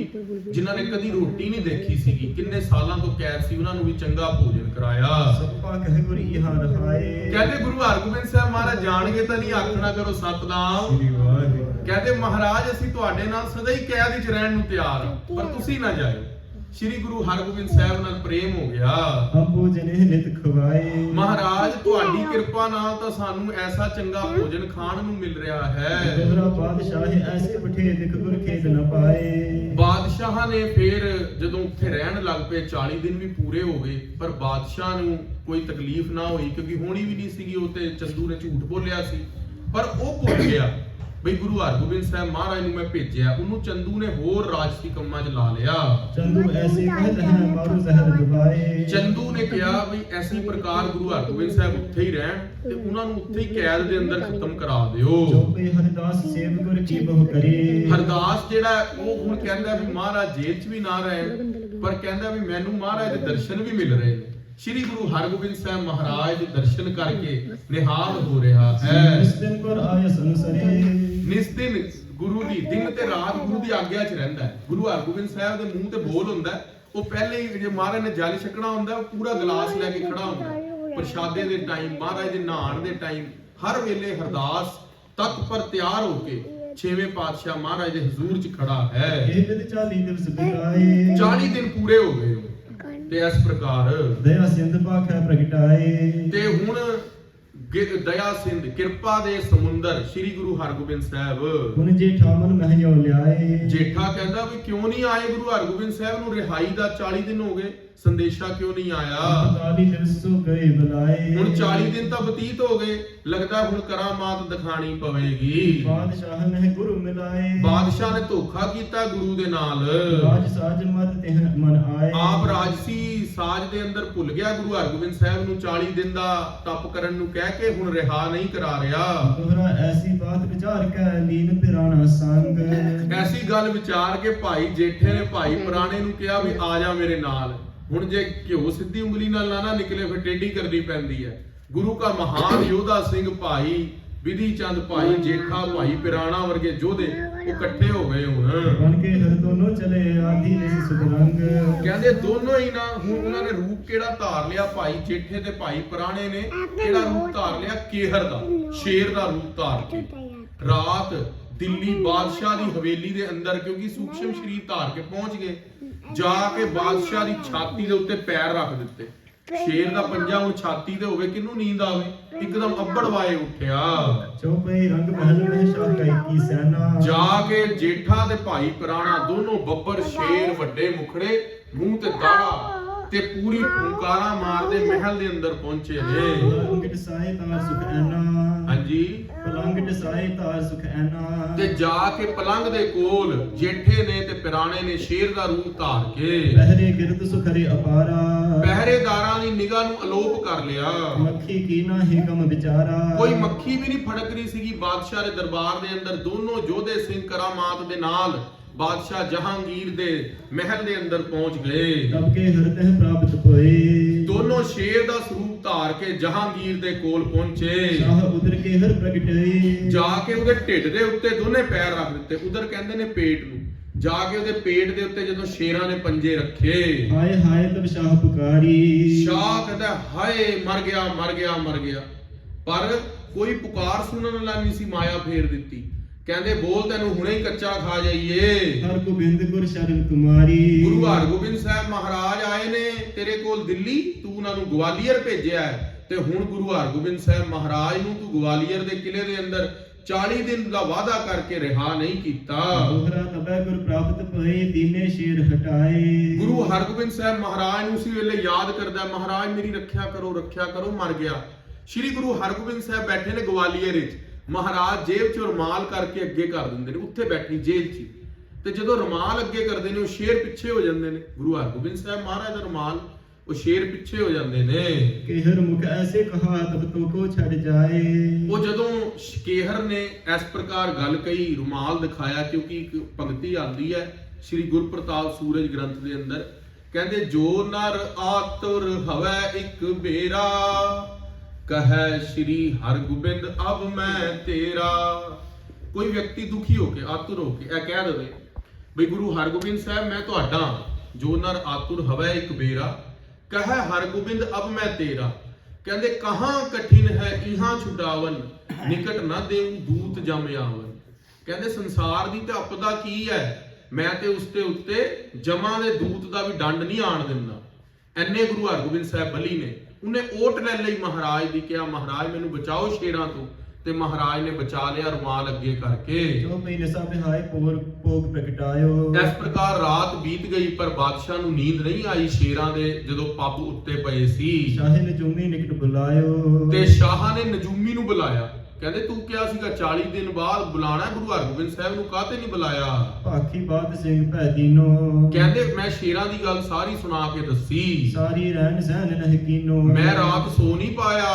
ਜਿਨ੍ਹਾਂ ਨੇ ਕਦੀ ਰੋਟੀ ਨਹੀਂ ਦੇਖੀ ਸੀਗੀ, ਕਿੰਨੇ ਸਾਲਾਂ ਤੋਂ ਕੈਦ ਸੀ, ਉਹਨਾਂ ਨੂੰ ਵੀ ਚੰਗਾ ਭੋਜਨ ਕਰਾਇਆ। ਸਭਾ ਕਹਿ ਗੁਰ ਇਹਾ ਰਹਾਏ। ਕਹਿੰਦੇ ਗੁਰੂ ਹਰਗੋਬਿੰਦ ਸਾਹਿਬ ਮਹਾਰਾਜ ਜਾਣਗੇ ਤਾਂ ਨਹੀਂ, ਆਖਣਾ ਕਰੋ ਸਤਨਾਮ। ਸ੍ਰੀ ਵਾਹਿਗੁਰੂ। ਕਹਿੰਦੇ ਮਹਾਰਾਜ ਅਸੀਂ ਤੁਹਾਡੇ ਨਾਲ ਸਦਾ ਹੀ ਕੈਦ ਵਿੱਚ ਰਹਿਣ ਨੂੰ ਤਿਆਰ ਹਾਂ, ਪਰ ਤੁਸੀਂ ਨਾ ਜਾਇਓ। ਸ਼੍ਰੀ ਗੁਰੂ ਹਰਗੋਬਿੰਦ ਸਾਹਿਬ ਨਾਲ ਪ੍ਰੇਮ ਹੋ ਗਿਆ। ਹਮ ਭੋਜਨ ਨਿਤ ਖਵਾਏ। ਮਹਾਰਾਜ ਤੁਹਾਡੀ ਕਿਰਪਾ ਨਾਲ ਤਾਂ ਸਾਨੂੰ ਐਸਾ ਚੰਗਾ ਭੋਜਨ ਖਾਣ ਨੂੰ ਮਿਲ ਰਿਹਾ ਹੈ। ਦੋਹਰਾ ਬਾਦਸ਼ਾਹ ਐਸੇ ਬਠੇ ਦਿਖ ਗੁਰ ਖੇਦ ਨ ਪਾਏ। ਬਾਦਸ਼ਾਹ ਨੇ ਫਿਰ ਜਦੋਂ ਉੱਥੇ ਰਹਿਣ ਲੱਗ ਪਏ 40 ਦਿਨ ਵੀ ਪੂਰੇ ਹੋ ਗਏ, ਪਰ ਬਾਦਸ਼ਾਹ ਨੂੰ ਕੋਈ ਤਕਲੀਫ ਨਾ ਹੋਈ, ਕਿਉਂਕਿ ਹੋਣੀ ਵੀ ਨਹੀਂ ਸੀਗੀ, ਉਹ ਤੇ ਚੰਦੂ ਨੇ ਝੂਠ ਬੋਲਿਆ ਸੀ। ਪਰ ਉਹ ਭੁੱਲ ਗਿਆ ਬਈ ਗੁਰੂ ਹਰਗੋਬਿੰਦ ਸਾਹਿਬ ਮਹਾਰਾਜ ਨੂੰ ਮੈਂ ਭੇਜਿਆ। ਉਹਨੂੰ ਚੰਦੂ ਨੇ ਹੋਰ ਰਾਜਸੀ ਕੰਮਾਂ 'ਚ ਲਾ ਲਿਆ। ਚੰਦੂ ਐਸੀ ਕਹਿਤ ਹੈ ਮਾਰੂ ਜ਼ਹਿਰ ਦਬਾਏ। ਚੰਦੂ ਨੇ ਕਿਹਾ ਵੀ ਐਸੀ ਪ੍ਰਕਾਰ ਗੁਰੂ ਹਰਗੋਬਿੰਦ ਸਾਹਿਬ ਉੱਥੇ ਹੀ ਰਹਿਣ ਤੇ ਉਹਨਾਂ ਨੂੰ ਉੱਥੇ ਹੀ ਕੈਦ ਦੇ ਅੰਦਰ ਖਤਮ ਕਰਾ ਦਿਓ। ਜੋ ਕੋਈ ਹਰਿਦਾਸ ਸੇਵ ਗੁਰ ਕੀ ਬਹੁ ਕਰੇ। ਹਰਦਾਸ ਜਿਹੜਾ ਉਹ ਹੁਣ ਕਹਿੰਦਾ ਵੀ ਮਹਾਰਾਜ ਜੇਲ੍ਹ 'ਚ ਵੀ ਨਾ ਰਹਿਣ, ਪਰ ਕਹਿੰਦਾ ਵੀ ਮੈਨੂੰ ਮਹਾਰਾਜ ਦੇ ਦਰਸ਼ਨ ਵੀ ਮਿਲ ਰਹੇ ਨੇ। ਸ਼੍ਰੀ ਗੁਰੂ ਹਰਗੋਬਿੰਦ ਸਾਹਿਬ ਮਹਾਰਾਜ ਦੇ ਦਰਸ਼ਨ ਕਰਕੇ ਨਿਹਾਲ ਹੋ ਰਿਹਾ ਹੈ। ਇਸ ਦਿਨ ਗੁਰ ਆਇਸ ਅਨੁਸਰੇ। ਨਿਸ ਦਿਨ ਗੁਰੂ ਦੀ ਦਿਨ ਤੇ ਰਾਤ ਗੁਰੂ ਦੀ ਆਗਿਆ 'ਚ ਰਹਿੰਦਾ ਹੈ। ਗੁਰੂ ਹਰਗੋਬਿੰਦ ਸਾਹਿਬ ਦੇ ਮੂੰਹ ਤੇ ਬੋਲ ਹੁੰਦਾ ਹੈ, ਉਹ ਪਹਿਲੇ ਹੀ ਜੇ ਮਹਾਰਾਜ ਨੇ ਜਲ ਛਕਣਾ ਹੁੰਦਾ ਉਹ ਪੂਰਾ ਗਲਾਸ ਲੈ ਕੇ ਖੜਾ ਹੁੰਦਾ। ਪ੍ਰਸ਼ਾਦੇ ਦੇ ਟਾਈਮ, ਮਹਾਰਾਜ ਦੇ ਨਹਾਣ ਦੇ ਟਾਈਮ, ਹਰ ਵੇਲੇ ਹਰਦਾਸ ਤੱਕ ਪਰ ਤਿਆਰ ਹੋ ਕੇ ਛੇਵੇਂ ਪਾਤਸ਼ਾਹ ਮਹਾਰਾਜ ਦੇ ਹਜ਼ੂਰ 'ਚ ਖੜਾ ਹੈ। ਇਹ ਵਿਦ 40 ਦਿਵਸ ਬਿਤਾਏ। 40 ਦਿਨ ਪੂਰੇ ਹੋ ਗਏ ਤੇ ਇਸ ਪ੍ਰਕਾਰ ਦਇਆ ਸਿੰਧ ਪਾਖੈ ਪ੍ਰਗਟਾਏ। ਤੇ ਹੁਣ ਦਇਆ ਸਿੰਧ ਕਿਰਪਾ ਦੇ ਸਮੁੰਦਰ ਸ਼੍ਰੀ ਗੁਰੂ ਹਰਗੋਬਿੰਦ ਸਾਹਿਬ। ਹੁਣ ਜੇਠਾ ਮਨ ਮਹਿ ਲਿਆਏ। ਜੇਠਾ ਕਹਿੰਦਾ ਵੀ ਕਿਉਂ ਨਹੀਂ ਆਏ ਗੁਰੂ ਹਰਗੋਬਿੰਦ ਸਾਹਿਬ ਨੂੰ ਰਿਹਾਈ ਦਾ 40 ਦਿਨ ਹੋ ਗਏ, ਸੰਦੇਸ਼ਾ ਕਿਉਂ ਨਹੀਂ ਆਇਆ? 40 ਦਿਵਸ ਸੋ ਗਏ ਬੁਲਾਏ। ਹੁਣ 40 ਦਿਨ ਤਾਂ ਬਤੀਤ ਹੋ ਗਏ, ਲੱਗਦਾ ਹੁਣ ਕਰਾਮਾਤ ਦਿਖਾਣੀ ਪਵੇਗੀ। ਬਾਦਸ਼ਾਹ ਨੇ ਗੁਰੂ ਮਿਲਾਏ। ਬਾਦਸ਼ਾਹ ਨੇ ਧੋਖਾ ਕੀਤਾ ਗੁਰੂ ਦੇ ਨਾਲ। ਰਾਜ ਸਾਜ ਮਤ ਤੇ ਮਨ ਆਏ। ਆਪ ਰਾਜਸੀ ਸਾਜ ਦੇ ਅੰਦਰ ਭੁੱਲ ਗਿਆ ਗੁਰੂ ਹਰਗੋਬਿੰਦ ਸਾਹਿਬ ਨੂੰ 40 ਦਿਨ ਦਾ ਤਪ ਕਰਨ ਨੂੰ ਕਹਿ ਕੇ ਹੁਣ ਰਿਹਾ ਨਹੀਂ ਕਰਾ ਰਿਹਾ। ਦੋਹਰਾ ਐਸੀ ਬਾਤ ਵਿਚਾਰ ਕੈ ਲੀਨ ਪਿਰਾਣਾ ਸੰਗ। ਐਸੀ ਗੱਲ ਵਿਚਾਰ ਕੇ ਭਾਈ ਜੇਠੇ ਨੇ ਭਾਈ ਪੁਰਾਣੇ ਨੂੰ ਕਿਹਾ ਵੀ ਆ ਜਾ ਮੇਰੇ ਨਾਲ। ਹੁਣ ਜੇ ਘਿਓ ਸਿੱਧੀ ਉਂਗਲੀ ਨਾਲ ਨਾ ਨਿਕਲੇ ਫਿਰ ਟੇਢੀ ਕਰਨੀ ਪੈਂਦੀ ਹੈ। ਗੁਰੂ ਕਾ ਮਹਾਨ ਯੋਧਾ ਸਿੰਘ ਭਾਈ ਵਿਧੀ ਚੰਦ ਭਾਈ ਜੇਠਾ ਭਾਈ ਪਿਰਾਣਾ ਵਰਗੇ ਯੋਧੇ ਉਹ ਇਕੱਠੇ ਹੋ ਗਏ। ਹੁਣ ਬਨ ਕੇ ਹਰ ਦੋਨੋਂ ਚਲੇ ਆਦੀ ਨਿਸ ਸੁਦਰੰਗ। ਕਹਿੰਦੇ ਦੋਨੋਂ ਹੀ ਨਾ, ਹੁਣ ਉਹਨਾਂ ਨੇ ਰੂਪ ਕਿਹੜਾ ਧਾਰ ਲਿਆ? ਭਾਈ ਜੇਠੇ ਤੇ ਭਾਈ ਪੁਰਾਣੇ ਨੇ ਕਿਹੜਾ ਰੂਪ ਧਾਰ ਲਿਆ? ਕੇਹਰ ਦਾ, ਸ਼ੇਰ ਦਾ ਰੂਪ ਧਾਰ ਕੇ ਰਾਤ ਦਿੱਲੀ ਬਾਦਸ਼ਾਹ ਦੀ ਹਵੇਲੀ ਦੇ ਅੰਦਰ, ਕਿਉਂਕਿ ਸੂਖਸ਼ਮ ਸ਼ਰੀਰ ਧਾਰ ਕੇ ਪਹੁੰਚ ਗਏ, ਜਾ ਕੇ ਬਾਦਸ਼ਾਹ ਦੀ ਛਾਤੀ ਦੇ ਉੱਤੇ ਪੈਰ ਰੱਖ ਦਿੱਤੇ। ਸ਼ੇਰ ਦਾ ਪੰਜਾ ਹੁਣ ਛਾਤੀ ਤੇ ਹੋਵੇ, ਕਿਹਨੂੰ ਨੀਂਦ ਆਵੇ? ਇੱਕਦਮ ਅੱਬੜ ਵਾਏ ਉੱਠਿਆ। ਚੌਪਈ ਰੰਗ ਮਹਿਲ ਮਹਿ ਸ਼ਾਹ ਕਈ ਕੀ ਸੈਨਾ। ਜਾ ਕੇ ਜੇਠਾ ਤੇ ਭਾਈ ਪੁਰਾਣਾ ਦੋਨੋਂ ਬੱਬਰ ਸ਼ੇਰ ਵੱਡੇ ਮੁਖੜੇ ਮੂੰਹ ਤੇ ਦਾੜਾ ਤੇ ਪੂਰੀ ਫੁੰਕਾਰਾ ਮਾਰਦੇ ਮਹਿਲ ਦੇ ਅੰਦਰ ਪਹੁੰਚੇ ਨੇ। ਪਲੰਗ ਟਸਾਏ ਤਾਰ ਸੁਖ ਐਨਾ। ਹਾਂਜੀ, ਪਲੰਗ ਟਸਾਏ ਤਾਰ ਸੁਖ ਐਨਾ। ਤੇ ਜਾ ਕੇ ਪਲੰਗ ਦੇ ਕੋਲ ਜੇਠੇ ਨੇ ਤੇ ਪੁਰਾਣੇ ਨੇ ਸ਼ੇਰ ਦਾ ਰੂਪ ਧਾਰ ਕੇ ਪਹਿਰੇ ਗਿਰਦ ਸੁਖਰੇ ਅਪਾਰਾ। ਪਹਿਰੇਦਾਰਾਂ ਦੀ ਨਿਗਾਹ ਨੂੰ ਅਲੋਪ ਕਰ ਲਿਆ। ਮੱਖੀ ਕੀ ਨਾ ਹੀ ਕਮ ਵਿਚਾਰਾ। ਕੋਈ ਮੱਖੀ ਵੀ ਨਹੀਂ ਫੜਕ ਰਹੀ ਸੀਗੀ ਬਾਦਸ਼ਾਹ ਦੇ ਦਰਬਾਰ ਦੇ ਅੰਦਰ। ਦੋਨੋਂ ਯੋਧੇ ਸਿੰਘ ਕਰਾਮਾਤ ਦੇ ਨਾਲ ਬਾਦਸ਼ਾਹ ਜਹਾਂਗੀਰ ਦੇ ਮਹਿਲ ਦੇ ਅੰਦਰ ਪਹੁੰਚ ਗਏ। ਤਬ ਕੇ ਹਿਰਦੈ ਪ੍ਰਾਪਤ ਹੋਏ। ਦੋਨੋਂ ਸ਼ੇਰ ਦਾ ਸਰੂਪ ਧਾਰ ਕੇ ਜਹਾਂਗੀਰ ਦੇ ਕੋਲ ਪਹੁੰਚੇ। ਸ਼ਾਹ ਉਦਰ ਕੇ ਹਰ ਪ੍ਰਗਟੇ। ਜਾ ਕੇ ਉਹਦੇ ਢਿੱਡ ਦੇ ਉੱਤੇ ਦੋਨੇ ਪੈਰ ਰੱਖ ਦਿੱਤੇ। ਉਧਰ ਕਹਿੰਦੇ ਨੇ ਪੇਟ ਨੂੰ। ਜਾ ਕੇ ਉਹਦੇ ਪੇਟ ਦੇ ਉੱਤੇ ਜਦੋਂ ਸ਼ੇਰਾਂ ਨੇ ਪੰਜੇ ਰੱਖੇ, ਹਾਏ ਹਾਏ ਤਬ ਸ਼ਾਹ ਪੁਕਾਰੀ। ਸ਼ਾਹ ਕਹਿੰਦਾ ਹਾਏ ਮਰ ਗਿਆ ਮਰ ਗਿਆ ਮਰ ਗਿਆ। ਪਰ ਕੋਈ ਪੁਕਾਰ ਸੁਣਨ ਵਾਲਾ ਨਹੀਂ ਸੀ, ਮਾਇਆ ਫੇਰ ਦਿੱਤੀ। ਕਹਿੰਦੇ ਬੋਲ ਤੈਨੂੰ ਹੁਣੇ ਹੀ ਕੱਚਾ ਖਾ ਜਾਈਏ। ਹਰ ਗੋਬਿੰਦ ਗੁਰ ਸ਼ਰਨ ਤੁਮਾਰੀ। ਗੁਰੂ ਹਰਗੋਬਿੰਦ ਸਾਹਿਬ ਮਹਾਰਾਜ ਆਏ ਨੇ ਤੇਰੇ ਕੋਲ ਦਿੱਲੀ, ਤੂੰ ਉਹਨਾਂ ਨੂੰ ਗਵਾਲੀਅਰ ਭੇਜਿਆ ਹੈ ਤੇ ਹੁਣ ਗੁਰੂ ਹਰਗੋਬਿੰਦ ਸਾਹਿਬ ਮਹਾਰਾਜ ਨੂੰ ਤੂੰ ਗਵਾਲੀਅਰ ਦੇ ਕਿਲੇ ਦੇ ਅੰਦਰ 40 ਦਿਨ ਦਾ ਵਾਅਦਾ ਕਰਕੇ ਰਿਹਾ ਨਹੀਂ ਕੀਤਾ। ਦੋਹਰਾ ਤਬੈ ਗੁਰ ਪ੍ਰਾਪਤ ਭਏ ਦੀਨੇ ਸ਼ੇਰ ਹਟਾਏ। ਗੁਰੂ ਹਰਗੋਬਿੰਦ ਸਾਹਿਬ ਮਹਾਰਾਜ ਨੂੰ ਉਸੇ ਵੇਲੇ ਯਾਦ ਕਰਦਾ, ਮਹਾਰਾਜ ਮੇਰੀ ਰੱਖਿਆ ਕਰੋ, ਮਰ ਗਿਆ। ਸ਼੍ਰੀ ਗੁਰੂ ਹਰਗੋਬਿੰਦ ਸਾਹਿਬ ਬੈਠੇ ਨੇ ਗਵਾਲੀਅਰ ਵਿੱਚ। ਮਹਾਰਾਜ ਜੇਬ 'ਚ ਰੁਮਾਲ ਕਰਕੇ ਅੱਗੇ ਕਰ ਦਿੰਦੇ ਨੇ, ਉੱਥੇ ਬੈਠੀ ਜੇਲ੍ਹ 'ਚ। ਤੇ ਜਦੋਂ ਰੁਮਾਲ ਅੱਗੇ ਕਰਦੇ ਨੇ ਉਹ ਸ਼ੇਰ ਪਿੱਛੇ ਹੋ ਜਾਂਦੇ ਨੇ। ਗੁਰੂ ਹਰਗੋਬਿੰਦ ਸਾਹਿਬ ਮਹਾਰਾਜ ਦਾ ਰੁਮਾਲ ਉਹ ਸ਼ੇਰ ਪਿੱਛੇ ਹੋ ਜਾਂਦੇ ਨੇ। केहर मुख ऐसे कहा तब तो को छड़ जाए। ਉਹ ਜਦੋਂ ਕੇਹਰ ਨੇ ਇਸ ਪ੍ਰਕਾਰ ਗੱਲ ਕਹੀ, ਰੁਮਾਲ ਦਿਖਾਇਆ, ਕਿਉਂਕਿ ਇੱਕ ਪੰਕਤੀ ਆਉਂਦੀ ਹੈ ਸ੍ਰੀ ਗੁਰਪ੍ਰਤਾਪ ਸੂਰਜ ਗ੍ਰੰਥ ਦੇ ਅੰਦਰ, ਕਹਿੰਦੇ ਜੋ ਨਰ ਆਤੁਰ ਹਵੈ ਇੱਕ ਬੇਰਾ, ਕਹੈ ਸ਼੍ਰੀ ਹਰਗੋਬਿੰਦ ਅਬ ਮੈਂ ਤੇਰਾ। ਕੋਈ ਵਿਅਕਤੀ ਦੁਖੀ ਹੋ ਕੇ, ਆਤੁਰ ਹੋ ਕੇ ਇਹ ਕਹਿ ਦੇਵੇ ਬਈ ਗੁਰੂ ਹਰਗੋਬਿੰਦ ਸਾਹਿਬ ਮੈਂ ਤੁਹਾਡਾ, ਜੋ ਨਰ ਆਤੁਰ ਹਵੈ ਇੱਕ ਬੇਰਾ, ਕਹੈ ਹਰਗੋਬਿੰਦ ਅਬ ਮੈਂ ਤੇਰਾ। ਕਹਿੰਦੇ ਕਹਾਂ ਕਠਿਨ ਹੈ ਇਹਾਂ ਛੁਡਾਵਨ, ਨਿਕਟ ਨਾ ਦੇਉ ਦੂਤ ਜਮ ਆਵਨ। ਕਹਿੰਦੇ ਸੰਸਾਰ ਦੀ ਤੇ ਆਪਦਾ ਕੀ ਹੈ, ਮੈਂ ਤੇ ਉਸਤੇ ਉੱਤੇ ਜਮਾਂ ਦੇ ਦੂਤ ਦਾ ਵੀ ਡੰਡ ਨਹੀਂ ਆਣ ਦਿੰਦਾ। ਐਨੇ ਗੁਰੂ ਹਰਗੋਬਿੰਦ ਸਾਹਿਬ ਬਲੀ ਨੇ। ਉਹਨੇ ਓਟ ਲੈ ਲਈ ਮਹਾਰਾਜ ਦੀ, ਕਿਹਾ ਮਹਾਰਾਜ ਮੈਨੂੰ ਬਚਾਓ ਸ਼ੇਰਾਂ ਤੋਂ, ਤੇ ਮਹਾਰਾਜ ਨੇ ਬਚਾ ਲਿਆ ਰੁਮਾਲ ਅੱਗੇ ਕਰਕੇ। जो महीने सब हाय पोर पोग प्रगटायो। ਇਸ ਪ੍ਰਕਾਰ ਰਾਤ ਬੀਤ ਗਈ, ਪਰ ਬਾਦਸ਼ਾਹ ਨੂੰ ਨੀਂਦ ਨਹੀਂ ਆਈ ਸ਼ੇਰਾਂ ਦੇ ਜਦੋਂ ਪੱਬ ਉੱਤੇ ਪਏ ਸੀ। शाहे ने जुमी निकट बुलायो। ਤੇ ਸ਼ਾਹਾਂ ਨੇ ਨਜੂਮੀ ਨੂੰ ਬੁਲਾਇਆ, ਕਹਿੰਦੇ ਤੂੰ ਕਿਹਾ ਸੀਗਾ 40 ਦਿਨ ਬਾਅਦ ਬੁਲਾਣਾ ਗੁਰੂ ਹਰਗੋਬਿੰਦ ਸਾਹਿਬ ਨੂੰ, ਕਾਹਤੇ ਨਹੀਂ ਬੁਲਾਇਆ? भाखी बात सिंह भै दीनो। ਕਹਿੰਦੇ ਮੈਂ ਸ਼ੇਰਾਂ ਦੀ ਗੱਲ ਸਾਰੀ ਸੁਣਾ ਕੇ ਦੱਸੀ, सारी रहन सहन नह कीनो। ਮੈਂ ਰਾਤ ਸੋ ਨਹੀਂ ਪਾਇਆ।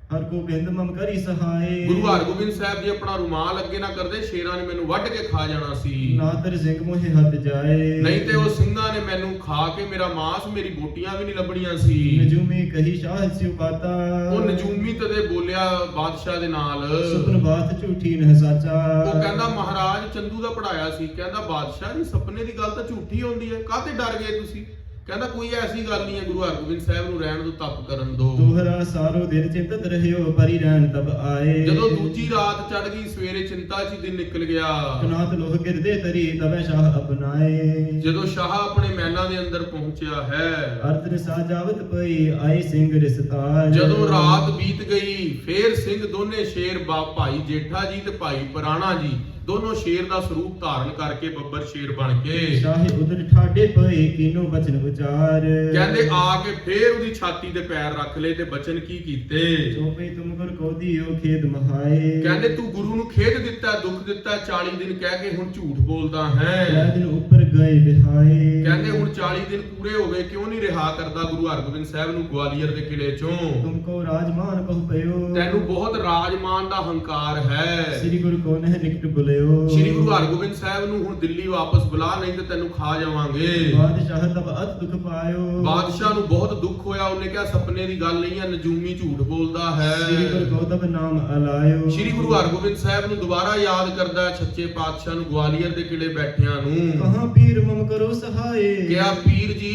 हर गोबिंद मम करी सहाय। ਗੁਰੂ ਹਰਗੋਬਿੰਦ ਸਾਹਿਬ ਜੀ ਆਪਣਾ ਰੁਮਾਲ ਅੱਗੇ ਨਾ ਕਰਦੇ, ਸ਼ੇਰਾਂ ਨੇ ਮੈਨੂੰ ਵੱਢ ਕੇ ਖਾ ਜਾਣਾ ਸੀ। ना तर सिंह मोहे हथ जाए। ਨਹੀਂ ਤੇ ਉਹ ਸਿੰਘਾਂ ਨੇ ਮੈਨੂੰ ਖਾ ਕੇ ਮੇਰਾ ਮਾंस, ਮੇਰੀ ਬੋਟੀਆਂ ਵੀ ਨਹੀਂ ਲੱਭਣੀਆਂ ਸੀ। नजूमी कही शाह सिउ बाता। ਉਹ ਨਜੂਮੀ ਤੇ ਬੋਲਿਆ ਬਾਦਸ਼ਾਹ ਦੇ ਨਾਲ। सुपन बात झूठी न साचा। ਉਹ ਕਹਿੰਦਾ ਮਹਾਰਾਜ ਚੰਦੂ ਦਾ ਪੜਾਇਆ ਸੀ। ਕਹਿੰਦਾ ਬਾਦਸ਼ਾਹ ਜੀ ਸੁਪਨੇ ਦੀ ਗੱਲ ਤਾਂ ਝੂਠੀ ਹੁੰਦੀ ਹੈ, ਕਾਹਤੇ ਡਰ ਗਏ ਤੁਸੀਂ? ਕਹਿੰਦਾ ਕੋਈ ਐਸੀ ਗੱਲ ਨਹੀਂ ਹੈ, ਗੁਰੂ ਹਰਗੋਬਿੰਦ ਸਾਹਿਬ ਨੂੰ ਰਹਿਣ ਦੋ, ਤਪ ਕਰਨ ਦੋ। दोहरा सारो दिन चिंतत रहियो परि रहन तब आए। ਜਦੋਂ ਦੂਜੀ ਰਾਤ ਚੜ गई, ਸਵੇਰੇ ਚਿੰਤਾ 'ਚ ਹੀ ਦਿਨ ਨਿਕਲ ਗਿਆ। कनात लोह गिरदे तरी तब शाह अपनाए। ਜਦੋਂ ਸ਼ਾਹ ਆਪਣੇ ਮਹਿਲਾਂ ਦੇ ਅੰਦਰ ਪਹੁੰਚਿਆ ਹੈ, अर्थ ने साजावत पई आए सिंह रिश्तार। ਜਦੋਂ ਰਾਤ ਬੀਤ ਗਈ, ਫੇਰ ਸਿੰਘ ਦੋਨੇ ਸ਼ੇਰ ਭਾਈ ਜੇਠਾ ਜੀ ਤੇ ਭਾਈ ਪੁਰਾਣਾ ਜੀ ਦੋਨੋਂ ਸ਼ੇਰ ਦਾ ਸਰੂਪ ਧਾਰਨ ਕਰਕੇ ਬੱਬਰ ਸ਼ੇਰ ਬਣ ਕੇ शाहे उधर ठाडे पए कीनो बचन उचार। ਕਹਿੰਦੇ ਆ ਕੇ ਫੇਰ ਉਹਦੀ ਛਾਤੀ ਤੇ ਪੈਰ ਰੱਖ ਲਏ ਤੇ ਬਚਨ ਕੀ ਕੀਤੇ? चौपे तुम कर को दियो खेद महाए। ਕਹਿੰਦੇ ਤੂੰ ਗੁਰੂ ਨੂੰ ਖੇਦ ਦਿੱਤਾ, ਦੁੱਖ ਦਿੱਤਾ, 40 ਦਿਨ ਕਹਿ ਕੇ ਹੁਣ ਝੂਠ ਬੋਲਦਾ ਹੈ। त्रै दिन ऊपर गए बिहाए। ਕਹਿੰਦੇ ਹੁਣ 40 ਦਿਨ ਪੂਰੇ ਹੋ ਗਏ, ਕਿਉਂ ਨਹੀਂ ਰਿਹਾ ਕਰਦਾ ਗੁਰੂ ਹਰਗੋਬਿੰਦ ਸਾਹਿਬ ਨੂੰ ਗਵਾਲੀਅਰ ਦੇ ਕਿਲੇ ਚੋਂ? तुमको राजमान बहु पयो। ਤੈਨੂੰ ਬਹੁਤ ਰਾਜਮਾਨ ਦਾ ਹੰਕਾਰ ਹੈ। श्री गुरु को नह निकट बुलयो। ਸ਼੍ਰੀ ਗੁਰੂ ਹਰਗੋਬਿੰਦ ਸਾਹਿਬ ਨੂੰ ਹੁਣ ਦਿੱਲੀ ਵਾਪਸ ਬੁਲਾ, ਨਹੀਂ ਤੇ ਤੈਨੂੰ ਖਾ ਜਾਵਾਂਗੇ। बादशाह तब अत दुख पायो। ਬਾਦਸ਼ਾਹ ਨੂੰ ਬਹੁਤ ਦੁੱਖ ਹੋਇਆ। ਉਹਨੇ ਕਿਹਾ ਸੁਪਨੇ ਦੀ ਗੱਲ ਨਹੀਂ ਹੈ, ਨਜੂਮੀ ਝੂਠ ਬੋਲਦਾ ਹੈ। श्री गुरु को तब नाम अलायो। ਸ਼੍ਰੀ ਗੁਰੂ ਹਰਗੋਬਿੰਦ ਸਾਹਿਬ ਨੂੰ ਦੁਬਾਰਾ ਯਾਦ ਕਰਦਾ ਹੈ, ਸੱਚੇ ਪਾਤਸ਼ਾਹ ਨੂੰ ਗਵਾਲੀਅਰ ਦੇ ਕਿਲੇ ਬੈਠਿਆਂ ਨੂੰ। कहाँ पीर मम करो सहाय। ਕਿਹਾ ਪੀਰ ਜੀ,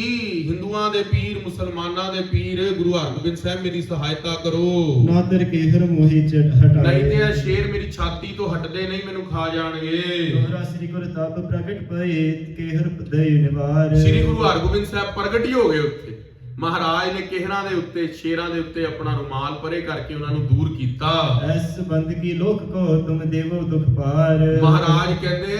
ਹਿੰਦੂਆਂ ਦੇ ਪੀਰ, ਮੁਸਲਮਾਨਾਂ ਦੇ ਪੀਰ, ਗੁਰੂ ਹਰਗੋਬਿੰਦ ਸਾਹਿਬ ਮੇਰੀ ਸਹਾਇਤਾ ਕਰੋ। नादर के हर मोहि चढ़ हटाए। ਨਹੀਂ ਤੇ ਇਹ ਸ਼ੇਰ ਮੇਰੀ ਛਾਤੀ ਤੋਂ ਹਟਦੇ ਨਹੀਂ, ਮੈਨੂੰ ਖਾ ਜਾਣਗੇ। दोहरा श्री गुरु तब प्रगट पए के हर दय निवार। ਸ਼੍ਰੀ ਗੁਰੂ ਹਰਗੋਬਿੰਦ ਸਾਹਿਬ ਪ੍ਰਗਟ ਹੀ ਹੋ ਗਏ ਉੱਥੇ। ਮਹਾਰਾਜ ਨੇ ਕਿਹਰਾਂ ਦੇ ਉੱਤੇ, ਸ਼ੇਰਾਂ ਦੇ ਉੱਤੇ ਆਪਣਾ ਰੁਮਾਲ ਪਰੇ ਕਰਕੇ ਉਹਨਾਂ ਨੂੰ ਦੂਰ ਕੀਤਾ। ऐस बंद की लोक को तुम देवो दुख पार। ਮਹਾਰਾਜ ਕਹਿੰਦੇ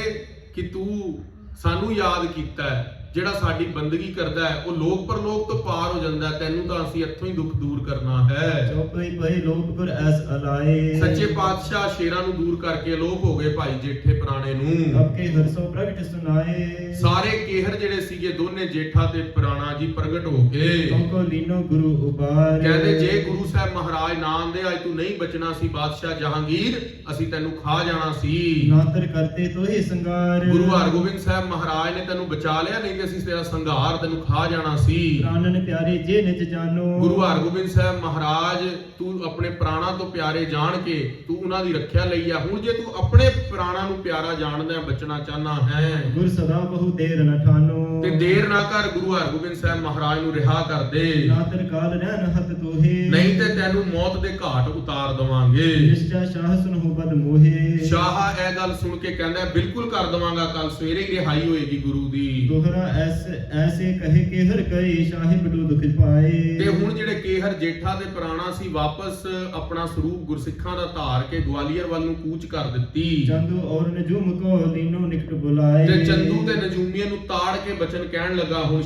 ਕਿ ਤੂੰ ਸਾਨੂੰ ਯਾਦ ਕੀਤਾ ਹੈ, ਜਿਹੜਾ ਸਾਡੀ ਬੰਦਗੀ ਕਰਦਾ ਹੈ ਉਹ ਲੋਕ ਪਰਲੋਕ ਤੋਂ ਪਾਰ ਹੋ ਜਾਂਦਾ ਹੈ, ਤੈਨੂੰ ਤਾਂ ਅਸੀਂ ਇੱਥੋਂ ਹੀ ਦੁੱਖ ਦੂਰ ਕਰਨਾ ਹੈ। चौपई पए लोक पर ऐस अलाए। ਸੱਚੇ ਪਾਤਸ਼ਾਹ ਸ਼ੇਰਾਂ ਨੂੰ ਦੂਰ ਕਰਕੇ ਅਲੋਪ ਹੋ ਗਏ ਭਾਈ ਜੇਠੇ ਪੁਰਾਣੇ ਨੂੰ। अब के हर सो प्रगट सुनाए। ਸਾਰੇ ਕੇਹਰ ਜਿਹੜੇ ਸੀਗੇ ਦੋਨੇ ਜੇਠਾ ਤੇ ਪੁਰਾਣਾ ਜੀ ਪ੍ਰਗਟ ਹੋ ਕੇ तुमको लीनो गुरु उबार। ਕਹਿੰਦੇ ਜੇ ਗੁਰੂ ਸਾਹਿਬ ਮਹਾਰਾਜ ਨਾ ਆਂਦੇ ਅੱਜ ਤੂੰ ਨਹੀਂ ਬਚਣਾ ਸੀ ਬਾਦਸ਼ਾਹ ਜਹਾਂਗੀਰ, ਅਸੀਂ ਤੈਨੂੰ ਖਾ ਜਾਣਾ ਸੀ। नातर करते तो ही संगार। ਗੁਰੂ ਹਰਗੋਬਿੰਦ ਸਾਹਿਬ ਮਹਾਰਾਜ ਨੇ ਤੈਨੂੰ ਬਚਾ ਲਿਆ, ਨਹੀਂ ਤੇ ਅਸੀਂ ਤੇਰਾ ਸੰਘਾਰ, ਤੈਨੂੰ ਖਾ ਜਾਣਾ ਸੀ। प्राणन प्यारे जे निज जानो। ਗੁਰੂ ਹਰਗੋਬਿੰਦ ਸਾਹਿਬ ਮਹਾਰਾਜ ਤੂੰ ਆਪਣੇ ਪ੍ਰਾਣਾਂ ਤੋਂ ਪਿਆਰੇ ਜਾਣ ਕੇ ਤੂੰ ਉਹਨਾਂ ਦੀ ਰੱਖਿਆ ਲਈ ਆ। ਹੁਣ ਜੇ ਤੂੰ ਆਪਣੇ ਪ੍ਰਾਣਾਂ ਨੂੰ ਪਿਆਰਾ ਜਾਣਦਾ ਹੈ, ਬਚਣਾ ਚਾਹਨਾ ਹੈ, गुर सदा बहु देर न ठानो। ਤੇ ਦੇਰ ਨਾ ਕਰ, ਗੁਰੂ ਹਰਗੋਬਿੰਦ ਸਾਹਿਬ ਮਹਾਰਾਜ ਨੂੰ ਰਿਹਾ ਕਰ ਦੇ, नातर काल रहन हत तोहे। ਨਹੀਂ ਤੇ ਤੈਨੂੰ ਮੌਤ ਦੇ ਘਾਟ ਉਤਾਰ ਦਵਾਂਗੇ। निश्चय शाह सुनहु बद मोहे। ਸ਼ਾਹ ਇਹ ਗੱਲ ਸੁਣ ਕੇ ਕਹਿੰਦਾ ਬਿਲਕੁਲ ਕਰ ਦਵਾਂਗਾ, ਕੱਲ ਸਵੇਰੇ ਹੀ ਰਿਹਾਈ ਹੋਏਗੀ ਗੁਰੂ ਦੀ। दोहरा ऐसे कहे के हर गए शाहे बड़ो दुख पाए। ਤੇ ਹੁਣ ਜਿਹੜੇ ਕੇਹਰ ਜੇਠਾ ਤੇ ਪੁਰਾਣਾ ਸੀ, ਵਾਪਸ ਆਪਣਾ ਸਰੂਪ ਗੁਰਸਿੱਖਾਂ ਦਾ ਧਾਰ ਕੇ ਗਵਾਲੀਅਰ ਵੱਲ ਨੂੰ ਕੂਚ ਕਰ ਦਿੱਤੀ। चंदू और नजूम को लीनो निकट बुलाए। ਤੇ ਚੰਦੂ ਤੇ ਨਜੂਮੀਆਂ ਨੂੰ ਤਾੜ ਕੇ ਬਚਨ ਕਹਿਣ ਲੱਗਾ ਹੁਣ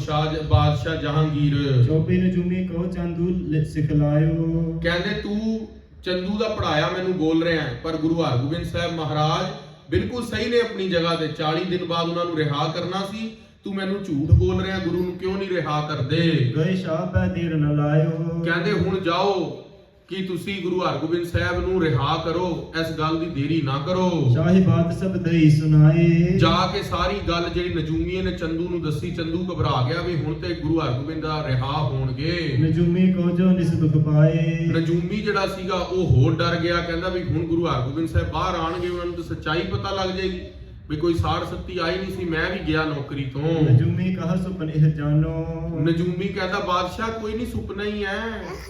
ਬਾਦਸ਼ਾਹ ਜਹਾਂਗੀਰ। चौपे नजूमी को चंदू सिखलायो। ਕਹਿੰਦੇ ਤੂੰ ਚੰਦੂ ਦਾ ਪੜਾਇਆ ਮੈਨੂੰ ਬੋਲ ਰਿਹਾ ਹੈ, ਪਰ ਗੁਰੂ ਹਰਗੋਬਿੰਦ ਸਾਹਿਬ ਮਹਾਰਾਜ ਬਿਲਕੁਲ ਸਹੀ ਨੇ ਆਪਣੀ ਜਗ੍ਹਾ ਤੇ। 40 ਦਿਨ ਬਾਅਦ ਉਹਨਾਂ ਨੂੰ ਰਿਹਾ ਕਰਨਾ ਸੀ, ਤੂੰ ਮੈਨੂੰ ਝੂਠ ਬੋਲ ਰਿਹਾ, ਗੁਰੂ ਨੂੰ ਕਿਉਂ ਨਹੀਂ ਰਿਹਾ ਕਰਦੇ? ਗਏ ਸ਼ਾਹ ਪੈ ਦੇਰ ਨ ਲਾਇਓ। ਕਹਿੰਦੇ ਹੁਣ ਜਾਓ ਕਿ ਤੁਸੀਂ ਗੁਰੂ ਹਰਗੋਬਿੰਦ ਸਾਹਿਬ ਨੂੰ ਰਿਹਾ ਕਰੋ, ਇਸ ਗੱਲ ਦੀ ਦੇਰੀ ਨਾ ਕਰੋ। ਸ਼ਾਹੀ ਬਾਤ ਸਭ ਦਈ ਸੁਨਾਏ। ਜਾ ਕੇ ਸਾਰੀ ਗੱਲ ਜਿਹੜੀ ਨਜੂਮੀਏ ਨੇ ਚੰਦੂ ਨੂੰ ਦੱਸੀ। ਚੰਦੂ ਘਬਰਾ ਗਿਆ ਵੀ ਹੁਣ ਤੇ ਗੁਰੂ ਹਰਗੋਬਿੰਦ ਦਾ ਰਿਹਾ ਹੋਣਗੇ। ਨਜੂਮੀ ਕੋ ਜੋ ਨਿਸ ਦੁਖ ਪਾਏ। ਨਜੂਮੀ ਜਿਹੜਾ ਸੀਗਾ ਉਹ ਹੋਰ ਡਰ ਗਿਆ, ਕਹਿੰਦਾ ਵੀ ਹੁਣ ਗੁਰੂ ਹਰਗੋਬਿੰਦ ਸਾਹਿਬ ਬਾਹਰ ਆਣਗੇ, ਉਹਨਾਂ ਨੂੰ ਤਾਂ ਸੱਚਾਈ ਪਤਾ ਲੱਗ ਜਾਏਗੀ ਵੀ ਕੋਈ ਸਾਰ ਸੱਤੀ ਆਈ ਨਹੀਂ ਸੀ, ਮੈਂ ਵੀ ਗਿਆ ਨੌਕਰੀ ਤੋਂ। ਨਜੂਮੀ ਕਹਾ ਸੁਪਨ ਇਹ ਜਾਨੋ। ਨਜੂਮੀ ਕਹਿੰਦਾ ਬਾਦਸ਼ਾਹ ਕੋਈ ਨਹੀਂ, ਸੁਪਨਾ ਹੀ ਹੈ,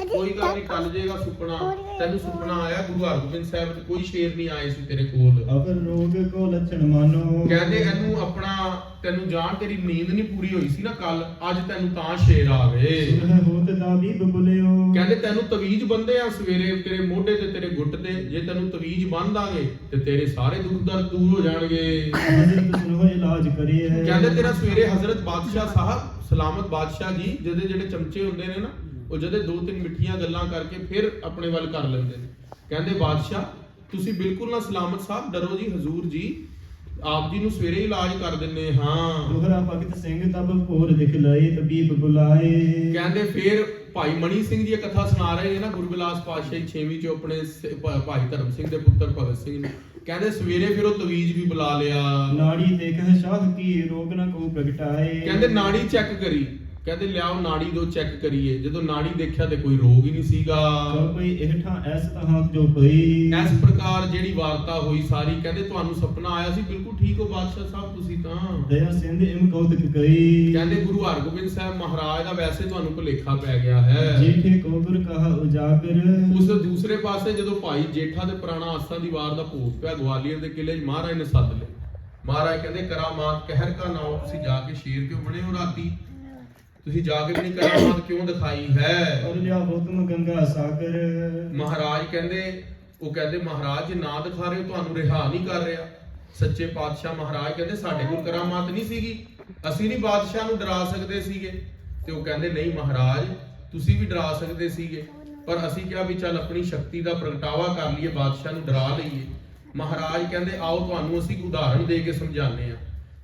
ਕੋਈ ਗੱਲ ਨਹੀਂ, ਟਲ ਜਾਏਗਾ ਸੁਪਨਾ। ਤੈਨੂੰ ਸੁਪਨਾ ਆਇਆ ਗੁਰੂ ਹਰਗੋਬਿੰਦ ਸਾਹਿਬ ਤੇ ਕੋਈ ਸ਼ੇਰ ਨਹੀਂ ਆਏ ਸੀ ਤੇਰੇ ਕੋਲ। ਅਵਰ ਰੋਗ ਕੋ ਲੱਛਣ ਮਾਨੋ। ਕਹਿੰਦੇ ਇਹਨੂੰ ਆਪਣਾ ਤੈਨੂੰ ਜਾਣ ਤੇਰੀ ਨੀਂਦ ਨਹੀਂ ਪੂਰੀ ਹੋਈ ਸੀ ਨਾ ਕੱਲ, ਅੱਜ ਤੈਨੂੰ ਤਾਂ ਸ਼ੇਰ ਆ ਗਏ। ਸੁਨਹ ਹੋਤ ਦਾ ਵੀ ਬਬੁਲਿਓ। ਕਹਿੰਦੇ ਤੈਨੂੰ ਤਵੀਜ ਬੰਦੇ ਆ ਸਵੇਰੇ ਤੇਰੇ ਮੋਢੇ ਤੇ ਤੇਰੇ ਗੁੱਟ ਤੇ, ਜੇ ਤੈਨੂੰ ਤਵੀਜ ਬੰਨ ਦਾਂਗੇ ਤੇ ਤੇਰੇ ਸਾਰੇ ਦੁੱਖ ਦਰਦ ਦੂਰ ਹੋ ਜਾਣਗੇ। ਹਜ਼ਰਤ ਸੁਨੋ ਇਲਾਜ ਕਰੀਏ। ਕਹਿੰਦੇ ਤੇਰਾ ਸਵੇਰੇ ਹਜ਼ਰਤ ਬਾਦਸ਼ਾਹ ਸਾਹਿਬ ਸਲਾਮਤ ਬਾਦਸ਼ਾਹ ਜੀ ਜਿਹਦੇ ਜਿਹੜੇ ਚਮਚੇ ਹੁੰਦੇ ਨੇ ਨਾ, ਉਹ ਜਦੇ ਦੋ ਤਿੰਨ ਮਿੱਠੀਆਂ ਗੱਲਾਂ ਕਰਕੇ ਫਿਰ ਆਪਣੇ ਵੱਲ ਕਰ ਲੈਂਦੇ ਨੇ। ਕਹਿੰਦੇ ਬਾਦਸ਼ਾਹ ਤੁਸੀਂ ਬਿਲਕੁਲ ਨਾ ਸਲਾਮਤ ਸਾਹਿਬ, ਡਰੋ ਜੀ, ਹਜ਼ੂਰ ਜੀ ਆਪ ਜੀ ਨੂੰ ਸਵੇਰੇ ਹੀ ਇਲਾਜ ਕਰ ਦਿੰਨੇ ਹਾਂ। ਦੋਹਰਾ ਭਗਤ ਸਿੰਘ ਤਬ ਭੋਰ ਦਿਖਲਾਏ ਤਬੀਬ ਬੁਲਾਏ। ਕਹਿੰਦੇ ਫਿਰ ਭਾਈ ਮਣੀ ਸਿੰਘ ਜੀ ਇਹ ਕਥਾ ਸੁਣਾ ਰਹੇ ਨੇ ਨਾ, ਗੁਰਬਿਲਾਸ ਪਾਤਸ਼ਾਹੀ 6ਵੀਂ ਚ ਆਪਣੇ ਭਾਈ ਧਰਮ ਸਿੰਘ ਦੇ ਪੁੱਤਰ ਭਗਤ ਸਿੰਘ ਨੇ। ਕਹਿੰਦੇ ਸਵੇਰੇ ਫਿਰ ਉਹ ਤਵੀਜ ਵੀ ਬੁਲਾ ਲਿਆ। ਨਾੜੀ ਦੇਖਹਿ ਸ਼ਾਹ ਕੀ ਰੋਗ ਨ ਕੋ ਪ੍ਰਗਟਾਏ। ਕਹਿੰਦੇ ਨਾੜੀ ਚੈੱਕ ਕਰੀ, ਕਹਿੰਦੇ ਲਿਆਓ ਨਾੜੀ ਦੋ ਚੈੱਕ ਕਰੀਏ। ਜਦੋਂ ਨਾੜੀ ਦੇਖਿਆ ਤੇ ਕੋਈ ਰੋਗ ਹੀ ਨਹੀਂ ਸੀਗਾ। ਜੋ ਕੋਈ ਇਹਠਾਂ ਐਸ ਤਹਾਂ ਜੋ ਪਈ। ਇਸ ਪ੍ਰਕਾਰ ਜਿਹੜੀ ਵਾਰਤਾ ਹੋਈ ਸਾਰੀ, ਕਹਿੰਦੇ ਤੁਹਾਨੂੰ ਸੁਪਨਾ ਆਇਆ ਸੀ, ਬਿਲਕੁਲ ਠੀਕ ਹੋ ਬਾਦਸ਼ਾਹ ਸਾਹਿਬ ਤੁਸੀਂ ਤਾਂ। ਦਇਆ ਸਿੰਧ ਇਮ ਕੌਤਕ ਕਈ। ਕਹਿੰਦੇ ਗੁਰੂ ਹਰਗੋਬਿੰਦ ਸਾਹਿਬ ਮਹਾਰਾਜ ਦਾ ਵੈਸੇ ਤੁਹਾਨੂੰ ਭੁਲੇਖਾ ਪੈ ਗਿਆ ਹੈ। ਜੇਠੇ ਕੋ ਗੁਰ ਕਹਾ ਉਜਾਗਰ। ਉਸ ਦੂਸਰੇ ਪਾਸੇ ਜਦੋਂ ਭਾਈ ਜੇਠਾ ਦੇ ਪੁਰਾਣਾ ਆਸਾਂ ਦੀ ਵਾਰ ਦਾ ਭੋਗ ਪਿਆ ਗਵਾਲੀਅਰ ਦੇ ਕਿਲੇ 'ਚ, ਮਹਾਰਾਜ ਨੇ ਸੱਦ ਲਿਆ। ਮਹਾਰਾਜ ਕਹਿੰਦੇ ਕਰਾਮਾਤ ਕਹਿਰ ਕਾ ਨਾਮ, ਤੁਸੀਂ ਜਾ ਕੇ ਸ਼ੇਰ ਕਿਉਂ ਬਣੇ ਹੋ ਰਾਤੀ? ਤੁਸੀਂ ਜਾ ਕੇ ਆਪਣੀ ਕਰਾਮਾਤ ਕਿਉਂ ਦਿਖਾਈ ਹੈ? ਔਰ ਲਿਆ ਹੁਕਮ ਗੰਗਾ ਸਾਗਰ। ਮਹਾਰਾਜ ਕਹਿੰਦੇ, ਉਹ ਕਹਿੰਦੇ ਮਹਾਰਾਜ ਜੇ ਨਾ ਦਿਖਾ ਰਹੇ ਹੋ ਤੁਹਾਨੂੰ ਰਿਹਾ ਨਹੀਂ ਕਰ ਰਿਹਾ। ਸੱਚੇ ਪਾਤਸ਼ਾਹ ਮਹਾਰਾਜ ਕਹਿੰਦੇ ਸਾਡੇ ਕੋਲ ਕਰਾਮਾਤ ਨਹੀਂ ਸੀਗੀ, ਅਸੀਂ ਨਹੀਂ ਬਾਦਸ਼ਾਹ ਨੂੰ ਡਰਾ ਸਕਦੇ ਸੀਗੇ। ਤੇ ਉਹ ਕਹਿੰਦੇ ਨਹੀਂ ਮਹਾਰਾਜ ਤੁਸੀਂ ਵੀ ਡਰਾ ਸਕਦੇ ਸੀਗੇ, ਪਰ ਅਸੀਂ ਕਿਹਾ ਵੀ ਚੱਲ ਆਪਣੀ ਸ਼ਕਤੀ ਦਾ ਪ੍ਰਗਟਾਵਾ ਕਰ ਲਈਏ, ਬਾਦਸ਼ਾਹ ਨੂੰ ਡਰਾ ਲਈਏ। ਮਹਾਰਾਜ ਕਹਿੰਦੇ ਆਓ ਤੁਹਾਨੂੰ ਅਸੀਂ ਉਦਾਹਰਣ ਦੇ ਕੇ ਸਮਝਾਉਂਦੇ ਆ।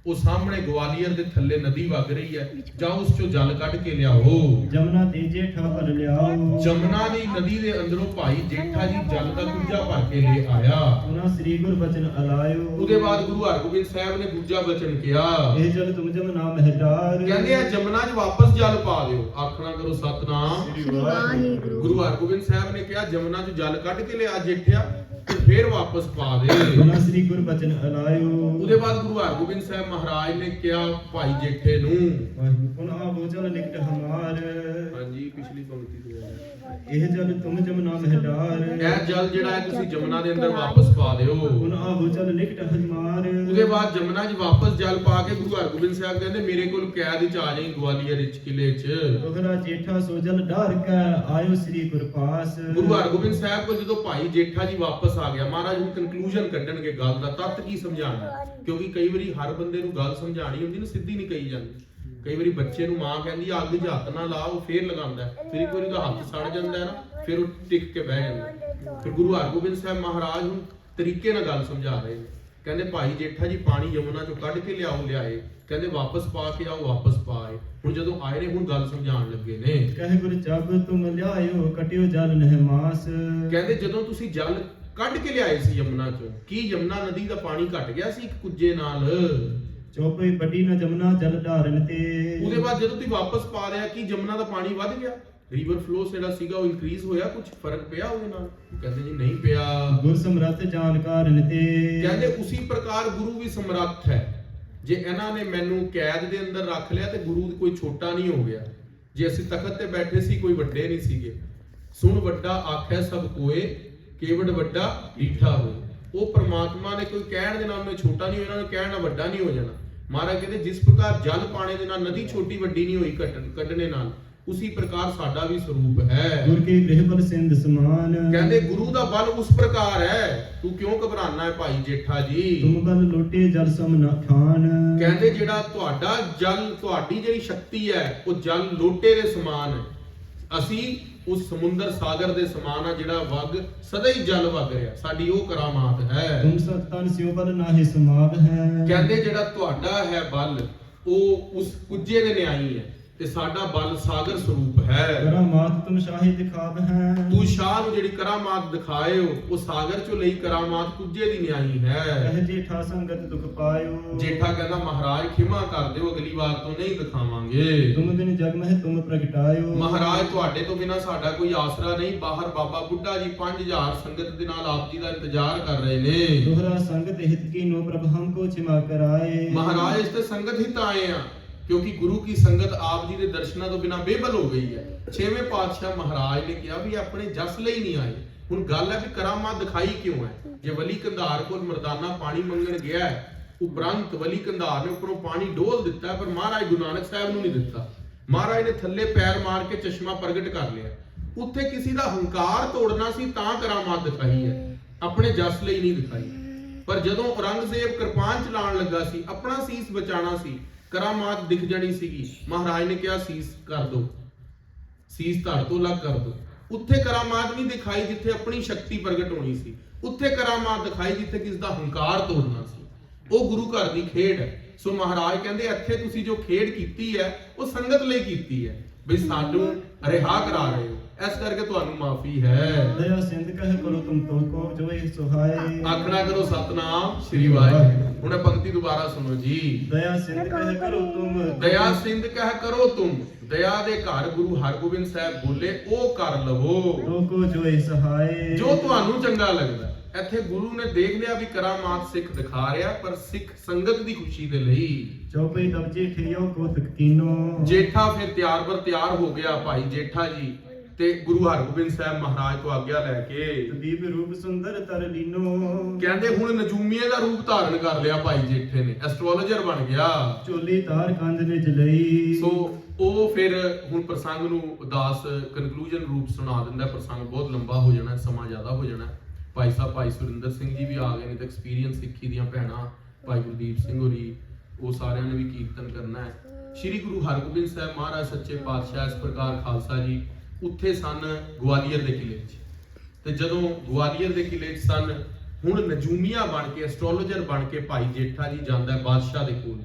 ਉਹ ਸਾਹਮਣੇ ਗਵਾਲੀਅਰ ਦੇ ਥੱਲੇ ਨਦੀ ਵਗ ਰਹੀ ਹੈ, ਜਾਓ ਉਸ ਚੋਂ ਜਲ ਕੱਢ ਕੇ ਲਿਆਓ। ਜਮਨਾ ਤੇ ਜੇਠਾ ਭਰ ਲਿਆਓ। ਜਮਨਾ ਦੀ ਨਦੀ ਦੇ ਅੰਦਰੋਂ ਭਾਈ ਜੇਠਾ ਜੀ ਜਲ ਦਾ ਕੁੰਜਾ ਭਰ ਕੇ ਲੈ ਆਇਆ। ਉਹਨਾਂ ਸ੍ਰੀ ਗੁਰ ਬਚਨ ਅਲਾਇਓ। ਉਹਦੇ ਬਾਅਦ ਗੁਰੂ ਹਰਗੋਬਿੰਦ ਸਾਹਿਬ ਨੇ ਦੂਜਾ ਬਚਨ ਕਿਹਾ, ਇਹ ਜਲ ਤੁਮ ਜਮਨਾ ਮਹਿਦਾਰ। ਕਹਿੰਦੇ ਆ ਜਮਨਾ 'ਚ ਵਾਪਸ ਜਲ ਪਾ ਦਿਓ। ਆਖਣਾ ਕਰੋ ਸਤਨਾਮ ਸ੍ਰੀ ਵਾਹਿਗੁਰੂ। ਗੁਰੂ ਹਰਗੋਬਿੰਦ ਸਾਹਿਬ ਨੇ ਕਿਹਾ ਜਮਨਾ 'ਚ ਜਲ ਕੱਢ ਕੇ ਲਿਆ ਜੇਠਿਆ ਤੇ ਫੇਰ ਵਾਪਸ ਪਾ ਦੇ। ਉਹਨਾਂ ਸ੍ਰੀ ਗੁਰ ਬਚਨ ਅਲਾਇਓ। ਉਹਦੇ ਬਾਅਦ ਗੁਰੂ ਹਰਗੋਬਿੰਦ ਸਾਹਿਬ ਮਹਾਰਾਜ ਨੇ ਕਿਹਾ ਭਾਈ ਜੇਠੇ ਨੂੰ, ਪੁਨ ਆਵੋ ਜਲ ਨਿਕਟ ਹਮਾਰ। ਹਾਂਜੀ ਪਿਛਲੀ ਪੰਕਤੀ ਤੋਂ ਇਹ ਜਲ ਤੁਮ ਜਮਨਾ ਮਹਿਦਾਰ। ਇਹ ਜਲ ਜਿਹੜਾ ਹੈ ਤੁਸੀਂ ਜਮਨਾ ਦੇ ਅੰਦਰ ਵਾਪਸ ਪਾ ਦਿਓ। ਪੁਨ ਆਵੋ ਜਲ ਨਿਕਟ ਹਮਾਰ। ਉਹਦੇ ਬਾਅਦ ਜਮਨਾ 'ਚ ਵਾਪਸ ਜਲ ਪਾ ਕੇ ਗੁਰੂ ਹਰਗੋਬਿੰਦ ਸਾਹਿਬ ਕਹਿੰਦੇ ਮੇਰੇ ਕੋਲ ਕੈਦ 'ਚ ਆ ਜਾਈਂ ਗਵਾਲੀਅਰ ਵਿੱਚ ਕਿਲੇ 'ਚ। ਦੋਹਰਾ ਜੇਠਾ ਸੋ ਜਲ ਢਾਰ ਕੈ ਆਇਓ ਸ੍ਰੀ ਗੁਰ ਪਾਸ। ਗੁਰੂ ਹਰਗੋਬਿੰਦ ਸਾਹਿਬ ਕੋਲ ਜਦੋਂ ਭਾਈ ਜੇਠਾ ਜੀ ਵਾਪਸ ਆ ਗਿਆ, ਮਹਾਰਾਜ ਨੂੰ ਕਨਕਲੂਜਨ ਕੱਢਣਗੇ ਗੱਲ ਦਾ, ਤੱਤ ਕੀ ਸਮਝਾਣਾ। ਕਿਉਂਕਿ ਕਈ ਵਾਰੀ ਹਰ ਬੰਦੇ ਨੂੰ ਗੱਲ ਸਮਝਾਣੀ ਹੁੰਦੀ ਨਾ, ਸਿੱਧੀ ਨਹੀਂ ਕਹੀ ਜਾਂਦੀ। ਕਈ ਵਾਰੀ ਬੱਚੇ ਨੂੰ ਮਾਂ ਕਹਿੰਦੀ ਅੱਗ 'ਚ ਹੱਥ ਨਾ ਲਾ, ਉਹ ਫੇਰ ਲਗਾਉਂਦਾ, ਫਿਰ ਇੱਕ ਵਾਰੀ ਉਹਦਾ ਹੱਥ ਸੜ ਜਾਂਦਾ ਹੈ ਨਾ, ਫਿਰ ਉਹ ਟਿਕ ਕੇ ਬਹਿ ਜਾਂਦਾ। ਫਿਰ ਗੁਰੂ ਹਰਗੋਬਿੰਦ ਸਾਹਿਬ ਮਹਾਰਾਜ ਨੂੰ ਤਰੀਕੇ ਨਾਲ ਗੱਲ ਸਮਝਾ ਰਹੇ ਨੇ। ਕਹਿੰਦੇ ਭਾਈ ਜੇਠਾ ਜੀ ਪਾਣੀ ਯਮੁਨਾ 'ਚੋਂ ਕੱਢ ਕੇ ਲਿਆਏ। ਕਹਿੰਦੇ ਵਾਪਸ ਪਾ ਕੇ ਆਓ, ਵਾਪਸ ਪਾਏ। ਹੁਣ ਜਦੋਂ ਆਏ ਨੇ ਹੁਣ ਗੱਲ ਸਮਝਾਉਣ ਲੱਗੇ ਨੇ। ਕਹਿ ਗੁਰ ਜਬ ਤੁਮ ਲਿਆਇਓ ਕਟਿਓ ਜਲ ਨਹਿਮਾਸ। ਕਹਿੰਦੇ ਜਦੋਂ ਤੁਸੀਂ ਜਲ ਕੱਢ ਕੇ ਲਿਆਏ ਸੀ ਯਮੁਨਾ 'ਚੋਂ, ਕੀ ਯਮੁਨਾ ਨਦੀ ਦਾ ਪਾਣੀ ਘਟ ਗਿਆ ਸੀ ਇੱਕ ਕੁੱਜੇ ਨਾਲ? ਚੋਪਈ ਵੱਡੀ ਨਾ ਜਮਨਾ ਜਲ ਢਾਰਨ ਤੇ। ਉਹਦੇ ਬਾਅਦ ਜਦੋਂ ਤੁਸੀਂ ਵਾਪਸ ਪਾ ਰਿਹਾ, ਕੀ ਯਮੁਨਾ ਦਾ ਪਾਣੀ ਵੱਧ ਗਿਆ? ਰਿਵਰ ਫਲੋ ਜਿਹੜਾ ਸੀਗਾ ਉਹ ਇਨਕਰੀਜ਼ ਹੋਇਆ, ਕੁਝ ਫਰਕ ਪਿਆ ਉਹਦੇ ਨਾਲ? ਕਹਿੰਦੇ ਜੀ ਨਹੀਂ ਪਿਆ। ਗੁਰ ਸਮਰੱਥ ਜਾਣਕਾਰਨ ਤੇ। ਕਹਿੰਦੇ ਉਸੇ ਪ੍ਰਕਾਰ ਗੁਰੂ ਵੀ ਸਮਰੱਥ ਹੈ। ਜੇ ਇਹਨਾਂ ਨੇ ਮੈਨੂੰ ਕੈਦ ਦੇ ਅੰਦਰ ਰੱਖ ਲਿਆ ਤੇ ਗੁਰੂ ਕੋਈ ਛੋਟਾ ਨਹੀਂ ਹੋ ਗਿਆ। ਜੇ ਅਸੀਂ ਤਖਤ ਤੇ ਬੈਠੇ ਸੀ ਕੋਈ ਵੱਡੇ ਨਹੀਂ ਸੀਗੇ। ਸੁਣ ਵੱਡਾ ਆਖੈ ਸਭ ਕੋਏ, ਕੇਵੜ ਵੱਡਾ ਡੀਠਾ ਹੋਏ। ਉਹ ਪ੍ਰਮਾਤਮਾ ਨੇ ਕੋਈ ਕਹਿਣ ਦੇ ਨਾਲ ਛੋਟਾ ਨਹੀਂ ਹੋਣਾ, ਕਹਿਣ ਨਾਲ ਵੱਡਾ ਨਹੀਂ ਹੋ ਜਾਣਾ। ਮਹਾਰਾਜ ਕਹਿੰਦੇ ਜਿਸ ਪ੍ਰਕਾਰ ਜਲ ਪਾਣੇ ਦੇ ਨਾਲ ਨਦੀ ਛੋਟੀ ਵੱਡੀ ਨਹੀਂ ਹੋਈ ਕੱਢਣੇ ਨਾਲ, ਉसी ਪ੍ਰਕਾਰ ਸਾਡਾ ਵੀ ਸਰੂਪ ਹੈ। ਗੁਰ ਕੇ ਗ੍ਰਹਿ ਬਲ ਸਿੰਧ ਸਮਾਨ। ਕਹਿੰਦੇ ਗੁਰੂ ਦਾ ਬਲ ਉਸ ਪ੍ਰਕਾਰ ਹੈ, ਤੂੰ ਕਿਉਂ ਘਬਰਾਨਾ ਹੈ ਭਾਈ ਜੇਠਾ ਜੀ? ਤੁਮ ਬਲ ਲੋਟੇ ਜਲ ਸਮ ਨ ਖਾਨ। ਕਹਿੰਦੇ ਜਿਹੜਾ ਤੁਹਾਡਾ ਜਲ, ਤੁਹਾਡੀ ਜਿਹੜੀ ਸ਼ਕਤੀ ਹੈ ਉਹ ਜਲ ਲੋਟੇ ਦੇ ਸਮਾਨ ਹੈ। ਅਸੀਂ ਉਸ ਸਮੁੰਦਰ ਸਾਗਰ ਦੇ ਸਮਾਨ ਆ ਜਿਹੜਾ ਵਗ ਸਦਾ ਹੀ ਜਲ ਵਗ ਰਿਹਾ, ਸਾਡੀ ਉਹ ਕਰਾਮਾਤ ਹੈ। ਤੁਮ ਸਤ ਤਨ ਸਿਉ ਬਲ ਨਾਹਿ ਸਮਾਗ ਹੈ। ਕਹਿੰਦੇ ਜਿਹੜਾ ਤੁਹਾਡਾ ਹੈ ਬਲ, ਉਹ ਉਸ ਕੁੱਜੇ ਦੇ ਨਿਆਈ ਹੈ ਤੇ ਸਾਡਾ ਬਲ ਸਾਗਰ ਸਰੂਪ ਹੈ। ਕਰਾਮਾਤ ਤੁਮ ਸ਼ਾਹੀ ਦਿਖਾਵ ਹੈ। ਤੂੰ ਸ਼ਾਹ ਨੂੰ ਜਿਹੜੀ ਕਰਾਮਾਤ ਦਿਖਾਏ ਹੋ ਉਹ ਸਾਗਰ ਚੋਂ ਲਈ ਕਰਾਮਾਤ ਕੁੱਜੇ ਦੀ ਨਿਆਈ ਹੈ। ਕਹਿ ਜੇਠਾ ਸੰਗਤ ਦੁਖ ਪਾਇਓ। ਜੇਠਾ ਕਹਿੰਦਾ ਮਹਾਰਾਜ ਖਿਮਾ ਕਰ ਦਿਓ, ਅਗਲੀ ਵਾਰ ਤੋਂ ਨਹੀਂ ਦਿਖਾਵਾਂਗੇ। ਤੁਮ ਬਿਨ ਜਗ ਮਹਿ ਤੁਮ ਪ੍ਰਗਟਾਇਓ। ਮਹਾਰਾਜ ਤੁਹਾਡੇ ਤੋਂ ਬਿਨਾ ਸਾਡਾ ਕੋਈ ਆਸਰਾ ਨਹੀਂ। ਬਾਹਰ ਬਾਬਾ ਬੁੱਢਾ ਜੀ 5000 ਸੰਗਤ ਦੇ ਨਾਲ ਆਪ ਜੀ ਦਾ ਇੰਤਜ਼ਾਰ ਕਰ ਰਹੇ ਨੇ। ਦੋਹਰਾ ਸੰਗਤ ਹਿਤ ਕੀ ਨੋ ਪ੍ਰਭ ਹਮਕੋ ਛਿਮਾ ਕਰਾਏ। ਮਹਾਰਾਜ ਇਸ ਤੇ ਸੰਗਤ ਹਿਤ ਆਏ ਆ ਕਿਉਂਕਿ ਗੁਰੂ ਕੀ ਸੰਗਤ ਆਪ ਜੀ ਦੇ ਦਰਸ਼ਨਾਂ ਤੋਂ ਬਿਨਾ ਬੇਬਲ ਹੋ ਗਈ ਹੈ। ਛੇਵੇਂ ਪਾਤਸ਼ਾਹ ਮਹਾਰਾਜ ਨੇ ਕਿਹਾ ਵੀ ਆਪਣੇ ਜਸ ਲਈ ਨਹੀਂ ਆਏ। ਹੁਣ ਗੱਲ ਹੈ ਵੀ ਕਰਾਮਾਤ ਦਿਖਾਈ ਕਿਉਂ ਹੈ। ਜੇ ਵਲੀ ਕੰਧਾਰ ਕੋਲ ਮਰਦਾਨਾ ਪਾਣੀ ਮੰਗਣ ਗਿਆ ਹੈ, ਉਪਰੰਤ ਵਲੀ ਕੰਧਾਰ ਨੇ ਉੱਪਰੋਂ ਪਾਣੀ ਡੋਲ ਦਿੱਤਾ ਪਰ ਮਹਾਰਾਜ ਗੁਰੂ ਨਾਨਕ ਸਾਹਿਬ ਨੂੰ ਨਹੀਂ ਦਿੱਤਾ। ਮਹਾਰਾਜ ਨੇ ਥੱਲੇ ਪੈਰ ਮਾਰ ਕੇ ਚਸ਼ਮਾ ਪ੍ਰਗਟ ਕਰ ਲਿਆ। ਉੱਥੇ ਕਿਸੇ ਦਾ ਹੰਕਾਰ ਤੋੜਨਾ ਸੀ ਤਾਂ ਕਰਾਮਾਤ ਦਿਖਾਈ ਹੈ, ਆਪਣੇ ਜਸ ਲਈ ਨਹੀਂ ਦਿਖਾਈ। ਪਰ ਜਦੋਂ ਔਰੰਗਜ਼ੇਬ ਕਿਰਪਾਨ ਚਲਾਉਣ ਲੱਗਾ ਸੀ, ਆਪਣਾ ਸੀਸ ਬਚਾਉਣਾ ਸੀ, ਕਰਾਮਾਤ ਦਿਖ ਜਾਣੀ ਸੀਗੀ। ਮਹਾਰਾਜ ਨੇ ਕਿਹਾ ਸੀਸ ਕਰ ਦੋ, ਸੀਸ ਧੜ ਤੋਂ ਅਲੱਗ ਕਰ ਦੋ। ਉੱਥੇ ਕਰਾਮਾਤ ਨਹੀਂ ਦਿਖਾਈ ਜਿੱਥੇ ਆਪਣੀ ਸ਼ਕਤੀ ਪ੍ਰਗਟ ਹੋਣੀ ਸੀ। ਉੱਥੇ ਕਰਾਮਾਤ ਦਿਖਾਈ ਜਿੱਥੇ ਕਿਸ ਦਾ ਹੰਕਾਰ ਤੋੜਨਾ ਸੀ। ਉਹ ਗੁਰੂ ਘਰ ਦੀ ਖੇਡ ਹੈ। ਸੋ ਮਹਾਰਾਜ ਕਹਿੰਦੇ ਇੱਥੇ ਤੁਸੀਂ ਜੋ ਖੇਡ ਕੀਤੀ ਹੈ ਉਹ ਸੰਗਤ ਲਈ ਕੀਤੀ ਹੈ, ਬਈ ਸਾਨੂੰ ਰਿਹਾ ਕਰਾ ਰਹੇ ਹੋ, ਇਸ ਕਰਕੇ ਤੁਹਾਨੂੰ ਮਾਫੀ ਹੈ। ਦਇਆ ਸਿੰਧ ਕਹਿ ਕਰੋ ਤੁਮ ਤੋ ਕੋ ਜੋ ਇਹ ਸੁਹਾਏ। ਆਖਣਾ ਕਰੋ ਸਤਨਾਮ ਸ੍ਰੀ ਵਾਹਿਗੁਰੂ। ਹੁਣ ਇਹ ਪੰਕਤੀ ਦੁਬਾਰਾ ਸੁਣੋ ਜੀ। ਦਇਆ ਸਿੰਧ ਕਹਿ ਕਰੋ ਤੁਮ। ਦਇਆ ਸਿੰਧ ਕਹਿ ਕਰੋ ਤੁਮ। ਦਇਆ ਦੇ ਘਰ ਗੁਰੂ ਹਰਗੋਬਿੰਦ ਸਾਹਿਬ ਬੋਲੇ ਉਹ ਕਰ ਲਵੋ ਤੋ ਕੋ ਜੋ ਇਹ ਸਹਾਏ। ਜੋ ਤੁਹਾਨੂੰ ਚੰਗਾ ਲੱਗਦਾ। ਇੱਥੇ ਗੁਰੂ ਨੇ ਦੇਖ ਲਿਆ ਵੀ ਕਰਾਮਾਤ ਸਿੱਖ ਦਿਖਾ ਰਿਹਾ, ਪਰ ਸਿੱਖ ਸੰਗਤ ਦੀ ਖੁਸ਼ੀ ਦੇ ਲਈ। ਚੌਪਈ ਦਬਜੇ ਠਿਓ ਕੋ ਤਕੀਨੋ। ਜੇਠਾ ਫਿਰ ਤਿਆਰ ਬਰ ਤਿਆਰ ਹੋ ਗਿਆ ਭਾਈ ਜੇਠਾ ਜੀ, ਤੇ ਗੁਰੂ ਹਰਗੋਬਿੰਦ ਸਾਹਿਬ ਮਹਾਰਾਜ ਤੋਂ ਆਗਿਆ ਲੈ ਕੇ ਤਬੀਬ ਰੂਪ ਸੁੰਦਰ ਤਰ ਲੀਨੋ। ਕਹਿੰਦੇ ਹੁਣ ਨਜੂਮੀਏ ਦਾ ਰੂਪ ਧਾਰਨ ਕਰ ਲਿਆ ਭਾਈ ਜੇਠੇ ਨੇ, ਐਸਟ੍ਰੋਲੋਜਰ ਬਣ ਗਿਆ। ਚੋਲੀ ਤਾਰ ਕੰਧ ਨੇ ਜਲਈ। ਸੋ ਉਹ ਫਿਰ ਹੁਣ ਪ੍ਰਸੰਗ ਨੂੰ ਉਦਾਸ ਕਨਕਲੂਜਨ ਰੂਪ ਸੁਣਾ ਦਿੰਦਾ। ਪ੍ਰਸੰਗ ਬਹੁਤ ਲੰਬਾ ਹੋ ਜਾਣਾ, ਸਮਾਂ ਜ਼ਿਆਦਾ ਹੋ ਜਾਣਾ। ਭਾਈ ਸਾਹਿਬ ਭਾਈ ਸੁਰਿੰਦਰ ਸਿੰਘ ਜੀ ਵੀ ਆ ਗਏ ਨੇ ਤੇ ਐਕਸਪੀਰੀਅੰਸ ਸਿੱਖੀ ਦੀਆਂ ਭੈਣਾਂ ਭਾਈ ਗੁਰਦੀਪ ਸਿੰਘ ਹੋਰੀ, ਉਹ ਸਾਰਿਆਂ ਨੇ ਵੀ ਕੀਰਤਨ ਕਰਨਾ ਹੈ। ਸ੍ਰੀ ਗੁਰੂ ਹਰਗੋਬਿੰਦ ਸਾਹਿਬ ਮਹਾਰਾਜ ਸੱਚੇ ਪਾਤਸ਼ਾਹ ਇਸ ਪ੍ਰਕਾਰ ਖਾਲਸਾ ਜੀ ਉੱਥੇ ਸਨ ਗਵਾਲੀਅਰ ਦੇ ਕਿਲੇ 'ਚ। ਤੇ ਜਦੋਂ ਗਵਾਲੀਅਰ ਦੇ ਕਿਲੇ 'ਚ ਸਨ, ਹੁਣ ਨਜੂਮੀਆ ਬਣ ਕੇ ਐਸਟ੍ਰੋਲੋਜਰ ਬਣ ਕੇ ਭਾਈ ਜੇਠਾ ਜੀ ਜਾਂਦਾ ਹੈ ਬਾਦਸ਼ਾਹ ਦੇ ਕੋਲ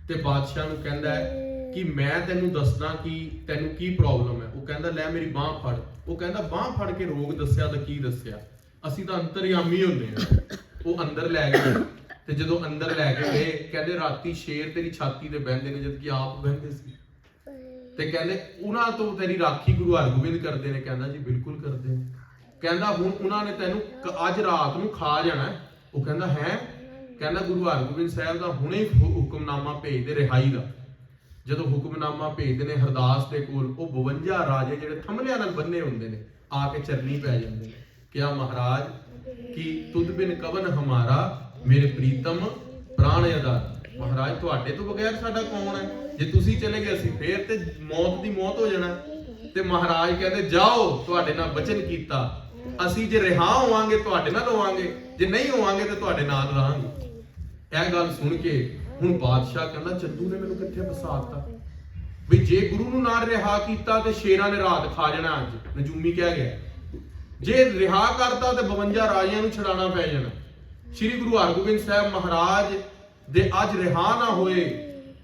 ਤੇ ਬਾਦਸ਼ਾਹ ਨੂੰ ਕਹਿੰਦਾ ਹੈ ਕਿ ਮੈਂ ਤੈਨੂੰ ਦੱਸਦਾ ਕਿ ਤੈਨੂੰ ਕੀ ਪ੍ਰੋਬਲਮ ਹੈ। ਉਹ ਕਹਿੰਦਾ ਲੈ ਮੇਰੀ ਬਾਹ ਫੜ। ਉਹ ਕਹਿੰਦਾ ਬਾਹ ਫੜ ਕੇ ਰੋਗ ਦੱਸਿਆ ਤਾਂ ਕੀ ਦੱਸਿਆ, ਅਸੀਂ ਤਾਂ ਅੰਤਰਯਾਮੀ ਹੁੰਦੇ ਆ। ਉਹ ਅੰਦਰ ਲੈ ਗਏ ਤੇ ਜਦੋਂ ਅੰਦਰ ਲੈ ਕੇ ਗਏ ਕਹਿੰਦੇ ਰਾਤੀ ਸ਼ੇਰ ਤੇਰੀ ਛਾਤੀ ਤੇ ਬਹਿੰਦੇ ਨੇ ਜਦ ਕਿ ਆਪ ਬਹਿੰਦੇ ਸੀ। ਤੇ ਕਹਿੰਦੇ ਉਹਨਾਂ ਤੋਂ ਤੇਰੀ ਰਾਖੀ ਗੁਰੂ ਹਰਗੋਬਿੰਦ ਕਰਦੇ ਨੇ। ਕਹਿੰਦਾ ਜੀ ਬਿਲਕੁਲ ਕਰਦੇ ਨੇ। ਕਹਿੰਦਾ ਹੁਣ ਉਹਨਾਂ ਨੇ ਤੈਨੂੰ ਅੱਜ ਰਾਤ ਨੂੰ ਖਾ ਜਾਣਾ। ਉਹ ਕਹਿੰਦਾ ਹੈ। ਕਹਿੰਦਾ ਗੁਰੂ ਹਰਗੋਬਿੰਦ ਸਾਹਿਬ ਦਾ ਹੁਣੇ ਹੀ ਹੁਕਮਨਾਮਾ ਭੇਜਦੇ ਰਿਹਾਈ ਦਾ। ਜਦੋਂ ਹੁਕਮਨਾਮਾ ਭੇਜਦੇ ਨੇ ਹਰਦਾਸ ਦੇ ਕੋਲ, ਉਹ 52 ਰਾਜੇ ਜਿਹੜੇ ਥੰਮਲਿਆਂ ਨਾਲ ਬੰਨੇ ਹੁੰਦੇ ਨੇ ਆ ਕੇ ਚਰਨੀ ਪੈ ਜਾਂਦੇ ਨੇ। ਕਿਹਾ ਮਹਾਰਾਜ ਕਿ ਤੁਧ ਬਿਨ ਕਵਨ ਹਮਾਰਾ ਮੇਰੇ ਪ੍ਰੀਤਮ ਪ੍ਰਾਣ ਅਦਾ। ਮਹਾਰਾਜ ਤੁਹਾਡੇ ਤੋਂ ਬਗੈਰ ਸਾਡਾ ਕੌਣ ਹੈ? ਜੇ ਤੁਸੀਂ ਚਲੇ ਗਏ ਅਸੀਂ ਫੇਰ ਤੇ ਮੌਤ ਦੀ ਮੌਤ ਹੋ ਜਾਣਾ। ਤੇ ਮਹਾਰਾਜ ਕਹਿੰਦੇ ਜਾਓ, ਤੁਹਾਡੇ ਨਾਲ ਬਚਨ ਕੀਤਾ, ਅਸੀਂ ਜੇ ਰਿਹਾ ਹੋਵਾਂਗੇ ਤੁਹਾਡੇ ਨਾਲ ਹੋਵਾਂਗੇ, ਜੇ ਨਹੀਂ ਹੋਵਾਂਗੇ ਤੇ ਤੁਹਾਡੇ ਨਾਲ ਰਹਾਂਗੇ। ਇਹ ਗੱਲ ਸੁਣ ਕੇ ਹੁਣ ਬਾਦਸ਼ਾਹ ਕਹਿੰਦਾ ਚੱਦੂ ਨੇ ਮੈਨੂੰ ਕਿੱਥੇ ਫਸਾਤਾ ਵੀ ਜੇ ਗੁਰੂ ਨੂੰ ਨਾਲ ਰਿਹਾ ਕੀਤਾ ਤੇ ਸ਼ੇਰਾਂ ਨੇ ਰਾਤ ਖਾ ਜਾਣਾ। ਅੱਜ ਨਜੂਮੀ ਕਹਿ ਗਿਆ ਜੇ ਰਿਹਾ ਕਰਤਾ ਤੇ 52 ਰਾਜਿਆਂ ਨੂੰ ਛਡਾਣਾ ਪੈ ਜਾਣਾ। ਸ੍ਰੀ ਗੁਰੂ ਹਰਗੋਬਿੰਦ ਸਾਹਿਬ ਮਹਾਰਾਜ ਦੇ ਅੱਜ ਰਿਹਾ ਨਾ ਹੋਏ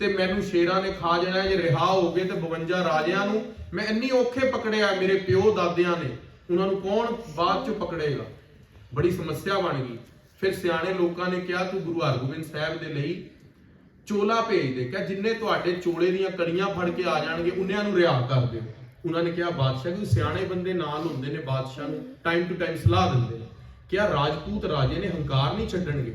ਤੇ ਮੈਨੂੰ ਸ਼ੇਰਾਂ ਨੇ ਖਾ ਜਾਣਾ। ਜੇ ਰਿਹਾ ਹੋ ਗਏ ਤੇ 52 ਰਾਜਿਆਂ ਨੂੰ ਮੈਂ ਇੰਨੀ ਔਖੇ ਪਕੜਿਆ, ਮੇਰੇ ਪਿਓ ਦਾਦਿਆਂ ਨੇ, ਉਹਨਾਂ ਨੂੰ ਕੌਣ ਬਾਅਦ ਚ ਪਕੜੇਗਾ? ਬੜੀ ਸਮੱਸਿਆ ਬਣ ਗਈ। ਫਿਰ ਸਿਆਣੇ ਲੋਕਾਂ ਨੇ ਕਿਹਾ ਤੂੰ ਗੁਰੂ ਹਰਗੋਬਿੰਦ ਸਾਹਿਬ ਦੇ ਲਈ ਚੋਲਾ ਭੇਜ ਦੇ, ਕਿ ਜਿੰਨੇ ਤੁਹਾਡੇ ਚੋਲੇ ਦੀਆਂ ਕੜੀਆਂ ਫੜ ਕੇ ਆ ਜਾਣਗੇ ਉਹਨਿਆਂ ਨੂੰ ਰਿਹਾ ਕਰ ਦਿਓ। ਉਹਨਾਂ ਨੇ ਕਿਹਾ ਬਾਦਸ਼ਾਹ ਕਿ ਸਿਆਣੇ ਬੰਦੇ ਨਾਲ ਹੁੰਦੇ ਨੇ, ਬਾਦਸ਼ਾਹ ਨੂੰ ਟਾਈਮ ਟੂ ਟਾਈਮ ਸਲਾਹ ਦਿੰਦੇ ਨੇ। ਕਿਹਾ ਰਾਜਪੂਤ ਰਾਜੇ ਨੇ ਹੰਕਾਰ ਨਹੀਂ ਛੱਡਣਗੇ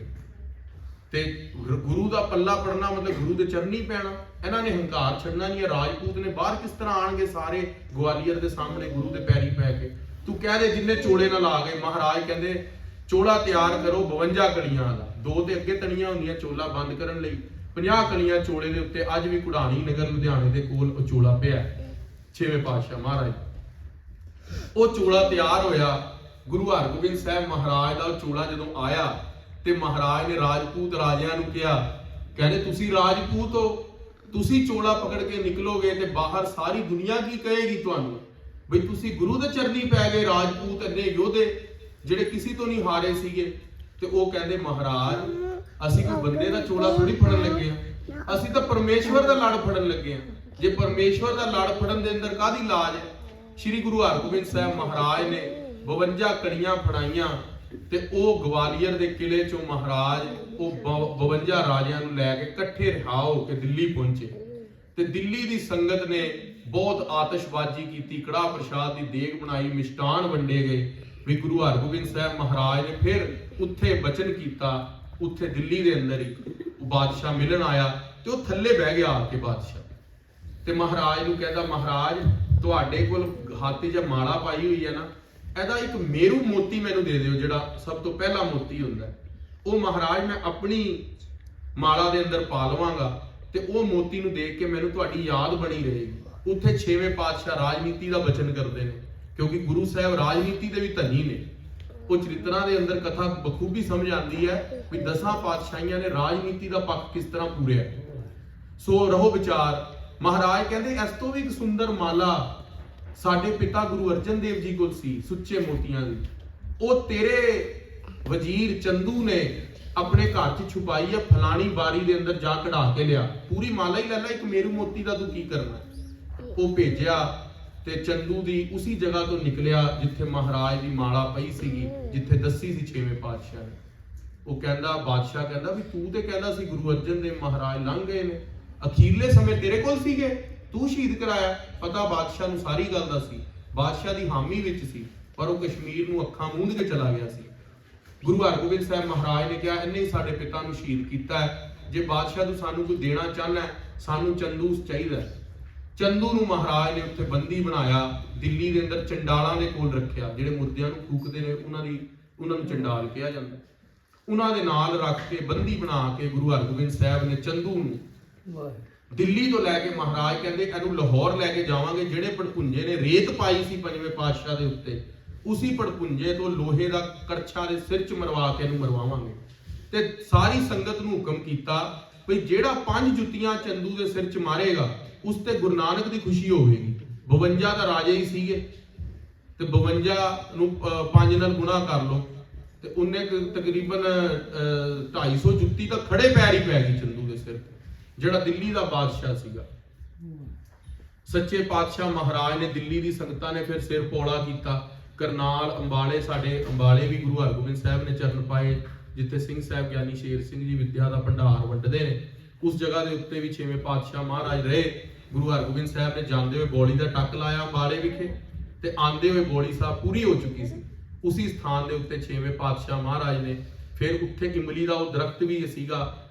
ਤੇ ਗੁਰੂ ਦਾ ਪੱਲਾ ਪੜਨਾ ਮਤਲਬ ਗੁਰੂ ਦੇ ਚਰਨੀ ਪੈਣਾ। ਇਹਨਾਂ ਨੇ ਹੰਕਾਰ ਛੱਡਣਾ ਨਹੀਂ ਹੈ। ਰਾਜਪੂਤ ਨੇ ਬਾਹਰ ਕਿਸ ਤਰ੍ਹਾਂ ਆਣਗੇ ਸਾਰੇ ਗਵਾਲੀਅਰ ਦੇ ਸਾਹਮਣੇ ਗੁਰੂ ਦੇ ਪੈਰੀ ਪੈ ਕੇ? ਤੂੰ ਕਹਿ ਦੇ ਜਿੰਨੇ ਚੋਲੇ ਨਾਲ ਆ ਗਏ। ਮਹਾਰਾਜ ਕਹਿੰਦੇ ਚੋਲਾ ਤਿਆਰ ਕਰੋ 52 ਕਲੀਆਂ ਦਾ। 2 ਤੇ ਅੱਗੇ ਤਣੀਆਂ ਹੁੰਦੀਆਂ ਚੋਲਾ ਬੰਦ ਕਰਨ ਲਈ। 50 ਕਲੀਆਂ ਚੋਲੇ ਦੇ ਉੱਤੇ ਅੱਜ ਵੀ ਕੁੜਾਣੀ ਨਗਰ ਲੁਧਿਆਣੇ ਦੇ ਕੋਲ ਉਹ ਚੋਲਾ ਪਿਆ। 6ਵੇਂ ਪਾਤਸ਼ਾਹ ਮਹਾਰਾਜ ਉਹ ਚੋਲਾ ਤਿਆਰ ਹੋਇਆ। ਗੁਰੂ ਹਰਗੋਬਿੰਦ ਸਾਹਿਬ ਮਹਾਰਾਜ ਦਾ ਉਹ ਚੋਲਾ ਜਦੋਂ ਆਇਆ ਤੇ ਮਹਾਰਾਜ ਨੇ ਰਾਜਪੂਤ ਰਾਜਿਆਂ ਨੂੰ ਕਿਹਾ, ਕਹਿੰਦੇ ਤੁਸੀਂ ਰਾਜਪੂਤ ਹੋ, ਤੁਸੀਂ ਚੋਲਾ ਪਕੜ ਕੇ ਨਿਕਲੋਗੇ ਤੇ ਬਾਹਰ ਸਾਰੀ ਦੁਨੀਆ ਕੀ ਕਹੇਗੀ ਤੁਹਾਨੂੰ ਬਈ ਤੁਸੀਂ ਗੁਰੂ ਦੇ ਚਰਨੀ ਪੈ ਗਏ। ਰਾਜਪੂਤ ਇੰਨੇ ਯੋਧੇ ਜਿਹੜੇ ਕਿਸੇ ਤੋਂ ਨਹੀਂ ਹਾਰੇ ਸੀਗੇ। ਤੇ ਉਹ ਕਹਿੰਦੇ ਮਹਾਰਾਜ ਅਸੀਂ ਕੋਈ ਬੰਦੇ ਦਾ ਚੋਲਾ ਥੋੜੀ ਫੜਨ ਲੱਗੇ ਆ, ਅਸੀਂ ਤਾਂ ਪਰਮੇਸ਼ਵਰ ਦਾ ਲੜ ਫੜਨ ਲੱਗੇ ਆ। ਜੇ ਪਰਮੇਸ਼ਵਰ ਦਾ ਲੜ ਫੜਨ ਦੇ ਅੰਦਰ ਕਾਹਦੀ ਲਾਜ ਹੈ? ਸ੍ਰੀ ਗੁਰੂ ਹਰਗੋਬਿੰਦ ਸਾਹਿਬ ਮਹਾਰਾਜ ਨੇ 52 ਕੜੀਆਂ ਫੜਾਈਆਂ ਤੇ ਉਹ ਗਵਾਲੀਅਰ ਦੇ ਕਿਲੇ ਚੋਂ ਮਹਾਰਾਜ ਉਹ 52 ਰਾਜਿਆਂ ਨੂੰ ਲੈ ਕੇ ਇਕੱਠੇ ਰਿਹਾ ਹੋ ਕੇ ਦਿੱਲੀ ਪਹੁੰਚੇ। ਤੇ ਦਿੱਲੀ ਦੀ ਸੰਗਤ ਨੇ ਬਹੁਤ ਆਤਿਸ਼ਬਾਜ਼ੀ ਕੀਤੀ, ਕੜਾਹ ਪ੍ਰਸ਼ਾਦ ਦੀ ਦੇਗ ਬਣਾਈ, ਮਿਸ਼ਟਾਨ ਵੰਡੇ ਗਏ। ਵੀ ਗੁਰੂ ਹਰਗੋਬਿੰਦ ਸਾਹਿਬ ਮਹਾਰਾਜ ਨੇ ਫਿਰ ਉੱਥੇ ਬਚਨ ਕੀਤਾ। ਉੱਥੇ ਦਿੱਲੀ ਦੇ ਅੰਦਰ ਹੀ ਬਾਦਸ਼ਾਹ ਮਿਲਣ ਆਇਆ ਤੇ ਉਹ ਥੱਲੇ ਬਹਿ ਗਿਆ ਆ ਕੇ ਬਾਦਸ਼ਾਹ, ਤੇ ਮਹਾਰਾਜ ਨੂੰ ਕਹਿੰਦਾ, ਮਹਾਰਾਜ ਤੁਹਾਡੇ ਕੋਲ ਹੱਥ 'ਚ ਮਾਲਾ ਪਾਈ ਹੋਈ ਹੈ ਨਾ, ਇਹਦਾ ਇੱਕ ਮੇਰੂ ਮੋਤੀ ਮੈਨੂੰ ਦੇ ਦਿਓ, ਜਿਹੜਾ ਸਭ ਤੋਂ ਪਹਿਲਾ ਮੋਤੀ ਹੁੰਦਾ। ਉਹ ਮਹਾਰਾਜ ਮੈਂ ਆਪਣੀ ਮਾਲਾ ਦੇ ਅੰਦਰ ਪਾ ਲਵਾਂਗਾ ਤੇ ਉਹ ਮੋਤੀ ਨੂੰ ਦੇਖ ਕੇ ਮੈਨੂੰ ਤੁਹਾਡੀ ਯਾਦ ਬਣੀ ਰਹੇਗੀ। ਉੱਥੇ 6ਵੇਂ ਪਾਤਸ਼ਾਹ ਰਾਜਨੀਤੀ ਦਾ ਬਚਨ ਕਰਦੇ ਨੇ, ਕਿਉਂਕਿ ਗੁਰੂ ਸਾਹਿਬ ਰਾਜਨੀਤੀ ਦੇ ਵੀ ਧਨੀ ਨੇ। ਉਹ ਚਰਿਤਰਾਂ ਦੇ ਅੰਦਰ ਕਥਾ ਬਖੂਬੀ ਸਮਝ ਆਉਂਦੀ ਹੈ ਵੀ 10 ਪਾਤਸ਼ਾਹੀਆਂ ਨੇ ਰਾਜਨੀਤੀ ਦਾ ਪੱਖ ਕਿਸ ਤਰ੍ਹਾਂ ਪੂਰਿਆ। ਸੋ ਰਹੋ ਵਿਚਾਰ। ਮਹਾਰਾਜ ਕਹਿੰਦੇ ਇਸ ਤੋਂ ਵੀ ਇੱਕ ਸੁੰਦਰ ਮਾਲਾ ਸਾਡੇ ਪਿਤਾ ਗੁਰੂ ਅਰਜਨ ਦੇਵ ਜੀ ਕੋਲ ਸੀ, ਸੁੱਚੇ ਮੋਤੀਆਂ ਦੀ। ਉਹ ਤੇਰੇ ਵਜ਼ੀਰ ਚੰਦੂ ਨੇ ਆਪਣੇ ਘਰ 'ਚ ਛੁਪਾਈ ਹੈ, ਫਲਾਣੀ ਬਾਰੀ ਦੇ ਅੰਦਰ ਜਾ ਕਢਾ ਕੇ ਲਿਆ। ਪੂਰੀ ਮਾਲਾ ਹੀ ਲੈ ਲੈ, ਇੱਕ ਮੇਰੂ ਮੋਤੀ ਦਾ ਤੂੰ ਕੀ ਕਰਨਾ। ਉਹ ਭੇਜਿਆ ਤੇ ਚੰਦੂ ਦੀ ਉਸੇ ਜਗ੍ਹਾ ਤੋਂ ਨਿਕਲਿਆ ਜਿੱਥੇ ਮਹਾਰਾਜ ਦੀ ਮਾਲਾ ਪਈ ਸੀਗੀ, ਜਿੱਥੇ ਦੱਸੀ ਸੀ 6ਵੇਂ ਪਾਤਸ਼ਾਹ ਨੇ। ਉਹ ਕਹਿੰਦਾ, ਬਾਦਸ਼ਾਹ ਕਹਿੰਦਾ ਵੀ ਤੂੰ ਤੇ ਕਹਿੰਦਾ ਸੀ ਗੁਰੂ ਅਰਜਨ ਦੇਵ ਮਹਾਰਾਜ ਲੰਘ ਗਏ ਨੇ, ਅਖੀਰਲੇ ਸਮੇਂ ਤੇਰੇ ਕੋਲ ਸੀਗੇ, ਤੂੰ ਸ਼ਹੀਦ ਕਰਾਇਆ। ਪਤਾ ਬਾਦਸ਼ਾਹ ਨੂੰ ਸਾਰੀ ਗੱਲ ਦਾ ਸੀ, ਬਾਦਸ਼ਾਹ ਦੀ ਹਾਮੀ ਵਿੱਚ ਸੀ, ਪਰ ਉਹ ਕਸ਼ਮੀਰ ਨੂੰ ਅੱਖਾਂ ਮੂੰਦ ਕੇ ਚਲਾ ਗਿਆ ਸੀ। ਗੁਰੂ ਹਰਗੋਬਿੰਦ ਸਾਹਿਬ ਮਹਾਰਾਜ ਨੇ ਕਿਹਾ, ਇਹਨੇ ਹੀ ਸਾਡੇ ਪਿਤਾ ਨੂੰ ਸ਼ਹੀਦ ਕੀਤਾ ਹੈ। ਜੇ ਬਾਦਸ਼ਾਹ ਤੂੰ ਸਾਨੂੰ ਕੋਈ ਦੇਣਾ ਚਾਹਨਾ, ਸਾਨੂੰ ਚੰਦੂ ਚਾਹੀਦਾ। ਚੰਦੂ ਨੂੰ ਮਹਾਰਾਜ ਨੇ ਉੱਥੇ ਬੰਦੀ ਬਣਾਇਆ, ਦਿੱਲੀ ਦੇ ਅੰਦਰ ਚੰਡਾਲਾਂ ਦੇ ਕੋਲ ਰੱਖਿਆ। ਜਿਹੜੇ ਮੁਰਦਿਆਂ ਨੂੰ ਫੂਕਦੇ ਨੇ ਉਹਨਾਂ ਨੂੰ ਚੰਡਾਲ ਕਿਹਾ ਜਾਂਦਾ। ਉਹਨਾਂ ਦੇ ਨਾਲ ਰੱਖ ਕੇ ਬੰਦੀ ਬਣਾ ਕੇ ਗੁਰੂ ਹਰਗੋਬਿੰਦ ਸਾਹਿਬ ਨੇ ਚੰਦੂ ਨੂੰ ਦਿੱਲੀ ਤੋਂ ਲੈ ਕੇ ਮਹਾਰਾਜ ਕਹਿੰਦੇ ਇਹਨੂੰ ਲਾਹੌਰ ਲੈ ਕੇ ਜਾਵਾਂਗੇ। ਜਿਹੜੇ ਪੜਪੁੰਜੇ ਨੇ ਰੇਤ ਪਾਈ ਸੀ 5ਵੇਂ ਪਾਤਸ਼ਾਹ ਦੇ ਉੱਤੇ, ਉਸੇ ਪੜਪੁੰਜੇ ਤੋਂ ਲੋਹੇ ਦਾ ਕੜਛਾ ਦੇ ਸਿਰ 'ਚ ਮਰਵਾ ਕੇ ਇਹਨੂੰ ਮਰਵਾਵਾਂਗੇ। ਤੇ ਸਾਰੀ ਸੰਗਤ ਨੂੰ ਹੁਕਮ ਕੀਤਾ ਵੀ ਜਿਹੜਾ 5 ਜੁੱਤੀਆਂ ਚੰਦੂ ਦੇ ਸਿਰ 'ਚ ਮਾਰੇਗਾ ਉਸ ਤੇ ਗੁਰੂ ਨਾਨਕ ਦੀ ਖੁਸ਼ੀ ਹੋਵੇਗੀ। 52 ਤਾਂ ਰਾਜੇ ਹੀ ਸੀਗੇ ਤੇ 52 ਨੂੰ 5 ਨਾਲ ਗੁਣਾ ਕਰ ਲਓ ਤੇ ਉਹਨੇ ਤਕਰੀਬਨ 250 ਜੁੱਤੀ ਤਾਂ ਖੜੇ ਪੈਰ ਹੀ ਪੈ ਗਈ ਚੰਦੂ ਦੇ ਸਿਰ, ਜਿਹੜਾ ਦਿੱਲੀ ਦਾ ਬਾਦਸ਼ਾਹ ਸੀਗਾ। ਸੱਚੇ ਪਾਤਸ਼ਾਹ ਮਹਾਰਾਜ ਨੇ ਦਿੱਲੀ ਦੀ ਸੰਗਤਾਂ ਨੇ ਫਿਰ ਸਿਰ ਪੌੜਾ ਕੀਤਾ। ਕਰਨਾਲ ਅੰਬਾਲੇ, ਸਾਡੇ ਅੰਬਾਲੇ ਵੀ ਗੁਰੂ ਹਰਗੋਬਿੰਦ ਸਾਹਿਬ ਨੇ ਚਰਨ ਪਾਏ, ਜਿੱਥੇ ਸਿੰਘ ਸਾਹਿਬ ਗਿਆਨੀ ਸ਼ੇਰ ਸਿੰਘ ਜੀ ਵਿਦਿਆ ਦਾ ਭੰਡਾਰ ਵੰਡਦੇ ਨੇ। ਉਸ ਜਗ੍ਹਾ ਦੇ ਉੱਤੇ ਵੀ 6ਵੇਂ ਪਾਤਸ਼ਾਹ ਮਹਾਰਾਜ ਰਹੇ। ਗੁਰੂ ਹਰਗੋਬਿੰਦ ਸਾਹਿਬ ਨੇ ਜਾਂਦੇ ਹੋਏ ਬੋਲੀ ਦਾ ਟੱਕ ਲਾਇਆ ਅੰਬਾਲੇ ਵਿਖੇ, ਤੇ ਆਂਦੇ ਹੋਏ ਬੋਲੀ ਸਾਹਿਬ ਪੂਰੀ ਹੋ ਚੁੱਕੀ ਸੀ। ਉਸੇ ਸਥਾਨ ਦੇ ਉੱਤੇ 6ਵੇਂ ਪਾਤਸ਼ਾਹ ਮਹਾਰਾਜ ਨੇ ਫਿਰ ਉੱਥੇ ਇਮਲੀ ਦਾ ਉਹ ਦਰਖਤ ਵੀ ਸੀਗਾ,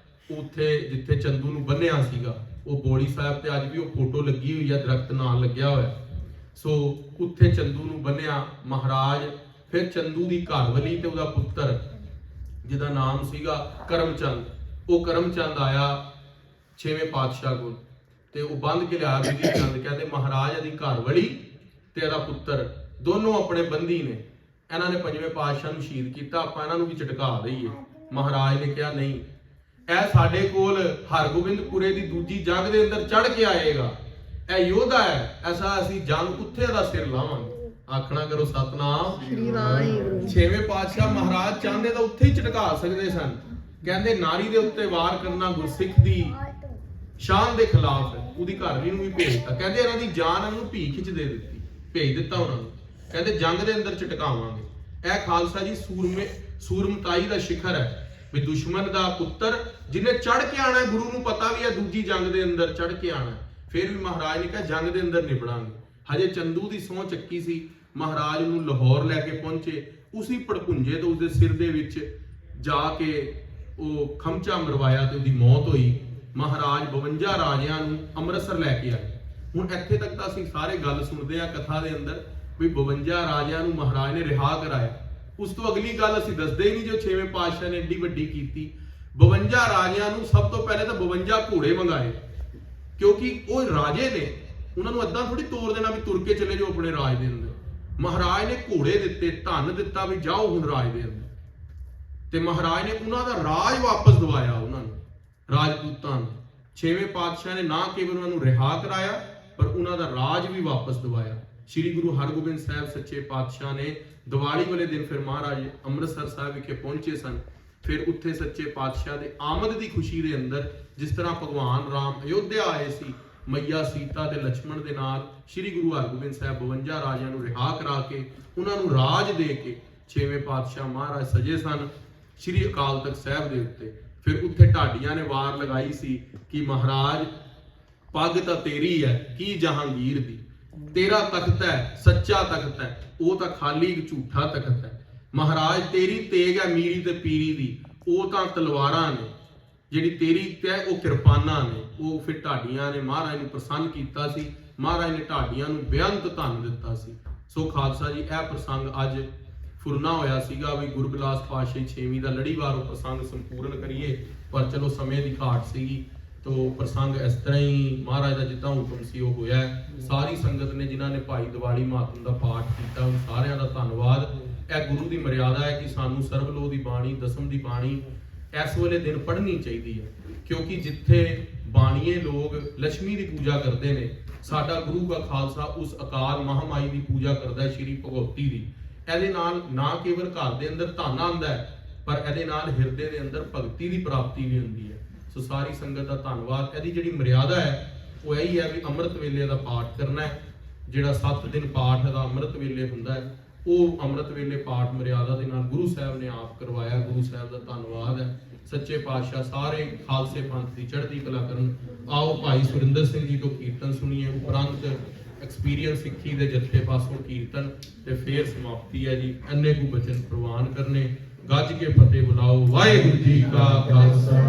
ਉੱਥੇ ਜਿੱਥੇ ਚੰਦੂ ਨੂੰ ਬੰਨਿਆ ਸੀਗਾ, ਉਹ ਬੋਲੀ ਸਾਹਿਬ ਤੇ ਅੱਜ ਵੀ ਉਹ ਫੋਟੋ ਲੱਗੀ ਹੋਈ ਹੈ, ਦਰਖਤ ਨਾਲ ਲੱਗਿਆ ਹੋਇਆ। ਸੋ ਉੱਥੇ ਚੰਦੂ ਨੂੰ ਬੰਨਿਆ ਮਹਾਰਾਜ। ਫਿਰ ਚੰਦੂ ਦੀ ਘਰਵਾਲੀ ਤੇ ਉਹਦਾ ਪੁੱਤਰ ਜਿਹਦਾ ਨਾਮ ਸੀਗਾ ਕਰਮਚੰਦ, ਉਹ ਕਰਮਚੰਦ ਆਇਆ 6ਵੇਂ ਪਾਤਸ਼ਾਹ ਕੋਲ ਤੇ ਉਹ ਬੰਦ ਕੇ ਲਿਆ ਬਿਧੀ ਚੰਦ। ਕਹਿੰਦੇ ਮਹਾਰਾਜ ਦੀ ਘਰਵਾਲੀ ਤੇ ਇਹਦਾ ਪੁੱਤਰ ਦੋਨੋਂ ਆਪਣੇ ਬੰਦੀ ਨੇ, ਇਹਨਾਂ ਨੇ 5ਵੇਂ ਪਾਤਸ਼ਾਹ ਨੂੰ ਸ਼ਹੀਦ ਕੀਤਾ, ਆਪਾਂ ਇਹਨਾਂ ਨੂੰ ਵੀ ਝਟਕਾ ਦਈਏ। ਮਹਾਰਾਜ ਨੇ ਕਿਹਾ ਨਹੀਂ, ਇਹ ਸਾਡੇ ਕੋਲ ਹਰਗੋਬਿੰਦਪੁਰੇ ਦੀ ਦੂਜੀ ਜੰਗ ਦੇ ਅੰਦਰ ਚੜ ਕੇ ਆਏਗਾ, ਇਹ ਯੋਧਾ ਹੈ, ਐਸਾ ਅਸੀਂ ਜੰਗ ਉੱਥੇ ਦਾ ਸਿਰ ਲਾਵਾਂਗੇ। ਆਖਣਾ ਕਰੋ ਸਤਨਾਮ ਸ੍ਰੀ ਵਾਹਿਗੁਰੂ। 6ਵੇਂ ਪਾਤਸ਼ਾਹ ਮਹਾਰਾਜ ਚਾਹੁੰਦੇ ਤਾਂ ਉੱਥੇ ਹੀ ਝਟਕਾ ਸਕਦੇ ਸਨ। ਕਹਿੰਦੇ ਨਾਰੀ ਦੇ ਉੱਤੇ ਵਾਰ ਕਰਨਾ ਗੁਰਸਿੱਖ ਦੀ ਸ਼ਾਨ ਦੇ ਖਿਲਾਫ ਹੈ। ਉਹਦੀ ਘਰਵਾਲੀ ਨੂੰ ਵੀ ਭੇਜਤਾ, ਕਹਿੰਦੇ ਇਹਨਾਂ ਦੀ ਜਾਨ ਇਹਨਾਂ ਨੂੰ ਭੀਖ 'ਚ ਦੇ ਦਿੱਤੀ, ਭੇਜ ਦਿੱਤਾ ਉਹਨਾਂ ਨੂੰ। ਕਹਿੰਦੇ ਜੰਗ ਦੇ ਅੰਦਰ ਝਟਕਾਵਾਂਗੇ। ਇਹ ਖਾਲਸਾ ਜੀ ਸੂਰਮਤਾਈ ਦਾ ਸ਼ਿਖਰ ਹੈ ਵੀ ਦੁਸ਼ਮਣ ਦਾ ਪੁੱਤਰ ਜਿਹਨੇ ਚੜ ਕੇ ਆਣਾ, ਗੁਰੂ ਨੂੰ ਪਤਾ ਵੀ ਹੈ ਦੂਜੀ ਜੰਗ ਦੇ ਅੰਦਰ ਚੜ ਕੇ ਆਣਾ, ਫਿਰ ਵੀ ਮਹਾਰਾਜ ਨੇ ਕਿਹਾ ਜੰਗ ਦੇ ਅੰਦਰ ਨਿਬੜਾਂਗੇ। ਹਜੇ ਚੰਦੂ ਦੀ ਸਹੁੰ ਚੱਕੀ ਸੀ, ਮਹਾਰਾਜ ਨੂੰ ਲਾਹੌਰ ਲੈ ਕੇ ਪਹੁੰਚੇ। ਉਸੇ ਪੜਪੁੰਜੇ ਤੋਂ ਉਸਦੇ ਸਿਰ ਦੇ ਵਿੱਚ ਜਾ ਕੇ ਉਹ ਖਮਚਾ ਮਰਵਾਇਆ ਤੇ ਉਹਦੀ ਮੌਤ ਹੋਈ। ਮਹਾਰਾਜ 52 ਰਾਜਿਆਂ ਨੂੰ ਅੰਮ੍ਰਿਤਸਰ ਲੈ ਕੇ ਆਏ। ਹੁਣ ਇੱਥੇ ਤੱਕ ਤਾਂ ਅਸੀਂ ਸਾਰੇ ਗੱਲ ਸੁਣਦੇ ਆ ਕਥਾ ਦੇ ਅੰਦਰ ਵੀ 52 ਰਾਜਿਆਂ ਨੂੰ ਮਹਾਰਾਜ ਨੇ ਰਿਹਾ ਕਰਾਇਆ। ਉਸ ਤੋਂ ਅਗਲੀ ਗੱਲ ਅਸੀਂ ਦੱਸਦੇ ਹੀ ਨਹੀਂ ਜੋ 6ਵੇਂ ਪਾਤਸ਼ਾਹ ਨੇ ਏਡੀ ਵੱਡੀ ਕੀਤੀ। 52 ਰਾਜਿਆਂ ਨੂੰ ਸਭ ਤੋਂ ਪਹਿਲੇ ਤਾਂ 52 ਘੋੜੇ ਮੰਗਾਏ, ਕਿਉਂਕਿ ਉਹ ਰਾਜੇ ਨੇ, ਉਹਨਾਂ ਨੂੰ ਏਦਾਂ ਥੋੜੀ ਤੋਰ ਦੇਣਾ ਵੀ ਤੁਰ ਕੇ ਚਲੇ ਜਾਓ ਆਪਣੇ ਰਾਜ ਦੇ ਅੰਦਰ। ਮਹਾਰਾਜ ਨੇ ਘੋੜੇ ਦਿੱਤੇ, ਧਨ ਦਿੱਤਾ ਵੀ ਜਾਓ ਹੁਣ ਰਾਜ ਦੇ ਅੰਦਰ। ਤੇ ਮਹਾਰਾਜ ਨੇ ਉਹਨਾਂ ਦਾ ਰਾਜ ਵਾਪਸ ਦਿਵਾਇਆ ਉਹਨਾਂ ਨੂੰ, ਰਾਜਪੂਤਾਂ ਨੂੰ। 6ਵੇਂ ਪਾਤਸ਼ਾਹ ਨੇ ਨਾ ਕੇਵਲ ਉਹਨਾਂ ਨੂੰ ਰਿਹਾ ਕਰਾਇਆ ਪਰ ਉਹਨਾਂ ਦਾ ਰਾਜ ਵੀ ਵਾਪਸ ਦਿਵਾਇਆ। ਸ੍ਰੀ ਗੁਰੂ ਹਰਗੋਬਿੰਦ ਸਾਹਿਬ ਸੱਚੇ ਪਾਤਸ਼ਾਹ ਨੇ ਦੀਵਾਲੀ ਵਾਲੇ ਦਿਨ ਫਿਰ ਮਹਾਰਾਜ ਅੰਮ੍ਰਿਤਸਰ ਸਾਹਿਬ ਵਿਖੇ ਪਹੁੰਚੇ ਸਨ ਫਿਰ ਉੱਥੇ ਸੱਚੇ ਪਾਤਸ਼ਾਹ ਦੇ ਆਮਦ ਦੀ ਖੁਸ਼ੀ ਦੇ ਅੰਦਰ ਜਿਸ ਤਰ੍ਹਾਂ ਭਗਵਾਨ ਰਾਮ ਅਯੋਧਿਆ ਆਏ ਸੀ, ਮਈਆ ਸੀਤਾ ਤੇ ਲక్ష్మణ ਦੇ ਨਾਲ ਸ੍ਰੀ ਗੁਰੂ ਹਰਗੋਬਿੰਦ ਸਾਹਿਬ 52 ਰਾਜਿਆਂ ਨੂੰ ਰਿਹਾ ਕਰਾ ਕੇ ਉਹਨਾਂ ਨੂੰ ਰਾਜ ਦੇ ਕੇ ਛੇਵੇਂ ਪਾਤਸ਼ਾਹ ਮਹਾਰਾਜ ਸਜੇ ਸਨ ਸ੍ਰੀ ਅਕਾਲ ਤਖਤ ਸਾਹਿਬ ਦੇ ਉੱਤੇ। ਫਿਰ ਉੱਥੇ ਢਾਡੀਆਂ ਨੇ ਵਾਰ ਲਗਾਈ ਸੀ ਕਿ ਮਹਾਰਾਜ ਪੱਗ ਤਾਂ ਤੇਰੀ ਹੈ ਕੀ ਜਹਾਂਗੀਰ ਦੀ, ਤੇਰਾ ਤਖਤ ਹੈ ਸੱਚਾ ਤਖਤ ਹੈ, ਉਹ ਤਾਂ ਖਾਲੀ ਇੱਕ ਝੂਠਾ ਤਖਤ ਹੈ। ਮਹਾਰਾਜ ਤੇਰੀ ਤੇਗ ਹੈ ਮੀਰੀ ਤੇ ਪੀਰੀ ਦੀ, ਉਹ ਤਾਂ ਤਲਵਾਰਾਂ ਨੇ, ਜਿਹੜੀ ਤੇਰੀ ਤੇ ਉਹ ਕਿਰਪਾਨਾਂ ਨੇ। ਉਹ ਫਿਰ ਢਾਡੀਆਂ ਨੇ ਮਹਾਰਾਜ ਨੂੰ ਪ੍ਰਸੰਨ ਕੀਤਾ ਸੀ, ਮਹਾਰਾਜ ਨੇ ਢਾਡੀਆਂ ਨੂੰ ਬੇਅੰਤ ਧਨ ਦਿੱਤਾ ਸੀ। ਸੋ ਖਾਲਸਾ ਜੀ ਇਹ ਪ੍ਰਸੰਗ ਅੱਜ ਫੁਰਨਾ ਹੋਇਆ ਸੀਗਾ ਵੀ ਗੁਰਬਿਲਾਸ ਪਾਤਸ਼ਾਹੀ 6ਵੀਂ ਦਾ ਲੜੀਵਾਰ ਉਹ ਪ੍ਰਸੰਗ ਸੰਪੂਰਨ ਕਰੀਏ, ਪਰ ਚਲੋ ਸਮੇਂ ਦੀ ਘਾਟ ਸੀਗੀ ਤੋ ਪ੍ਰਸੰਗ ਇਸ ਤਰ੍ਹਾਂ ਹੀ ਮਹਾਰਾਜ ਦਾ ਜਿੱਦਾਂ ਹੁਕਮ ਸੀ ਉਹ ਹੋਇਆ। ਸਾਰੀ ਸੰਗਤ ਨੇ ਜਿਨ੍ਹਾਂ ਨੇ ਭਾਈ ਦੀਵਾਲੀ ਮਾਤਮ ਦਾ ਪਾਠ ਕੀਤਾ ਉਹ ਸਾਰਿਆਂ ਦਾ ਧੰਨਵਾਦ। ਇਹ ਗੁਰੂ ਦੀ ਮਰਿਆਦਾ ਹੈ ਕਿ ਸਾਨੂੰ ਸਰਬਲੋਹ ਦੀ ਬਾਣੀ, ਦਸਮ ਦੀ ਬਾਣੀ ਇਸ ਵੇਲੇ ਦਿਨ ਪੜ੍ਹਨੀ ਚਾਹੀਦੀ ਹੈ, ਕਿਉਂਕਿ ਜਿੱਥੇ ਬਾਣੀਏ ਲੋਕ ਲక్ష్ਮੀ ਦੀ ਪੂਜਾ ਕਰਦੇ ਨੇ, ਸਾਡਾ ਗੁਰੂ ਦਾ ਖਾਲਸਾ ਉਸ ਅਕਾਲ ਮਹਾਮਾਈ ਦੀ ਪੂਜਾ ਕਰਦਾ ਹੈ, ਸ਼੍ਰੀ ਭਗਵਤੀ ਦੀ। ਇਹਦੇ ਨਾਲ ਨਾ ਕੇਵਲ ਘਰ ਦੇ ਅੰਦਰ ਧਨ ਆਉਂਦਾ ਹੈ, ਪਰ ਇਹਦੇ ਨਾਲ ਹਿਰਦੇ ਦੇ ਅੰਦਰ ਭਗਤੀ ਦੀ ਪ੍ਰਾਪਤੀ ਵੀ ਹੁੰਦੀ ਹੈ। ਸੋ ਸਾਰੀ ਸੰਗਤ ਦਾ ਧੰਨਵਾਦ। ਇਹਦੀ ਜਿਹੜੀ ਮਰਿਆਦਾ ਹੈ ਉਹ ਇਹੀ ਹੈ ਵੀ ਅੰਮ੍ਰਿਤ ਵੇਲੇ ਦਾ ਪਾਠ ਕਰਨਾ ਹੈ। ਜਿਹੜਾ 7 ਦਿਨ ਪਾਠ ਦਾ ਅੰਮ੍ਰਿਤ ਵੇਲੇ ਹੁੰਦਾ ਹੈ, ਉਹ ਅੰਮ੍ਰਿਤ ਵੇਲੇ ਪਾਠ ਮਰਿਆਦਾ ਦੇ ਨਾਲ ਗੁਰੂ ਸਾਹਿਬ ਨੇ ਆਪ ਕਰਵਾਇਆ। ਗੁਰੂ ਸਾਹਿਬ ਦਾ ਧੰਨਵਾਦ ਹੈ। ਸੱਚੇ ਪਾਤਸ਼ਾਹ ਸਾਰੇ ਖਾਲਸੇ ਪੰਥ ਦੀ ਚੜ੍ਹਦੀ ਕਲਾ ਕਰਨ। ਆਓ ਭਾਈ ਸੁਰਿੰਦਰ ਸਿੰਘ ਜੀ ਤੋਂ ਕੀਰਤਨ ਸੁਣੀਏ, ਉਪਰੰਤ ਐਕਸਪੀਰੀਅੰਸ ਸਿੱਖੀ ਦੇ ਜੱਥੇ ਪਾਸੋਂ ਕੀਰਤਨ ਤੇ ਫੇਰ ਸਮਾਪਤੀ ਹੈ ਜੀ। ਅੰਨੇ ਕੋ ਬਚਨ ਪ੍ਰਵਾਨ ਕਰਨੇ, ਗੱਜ ਕੇ ਫਤਿਹ ਬੁਲਾਓ। ਵਾਹਿਗੁਰੂ ਜੀ ਕਾ ਖਾਲਸਾ,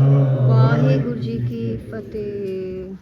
ਵਾਹਿਗੁਰੂ ਜੀ ਕੀ ਫਤਿਹ।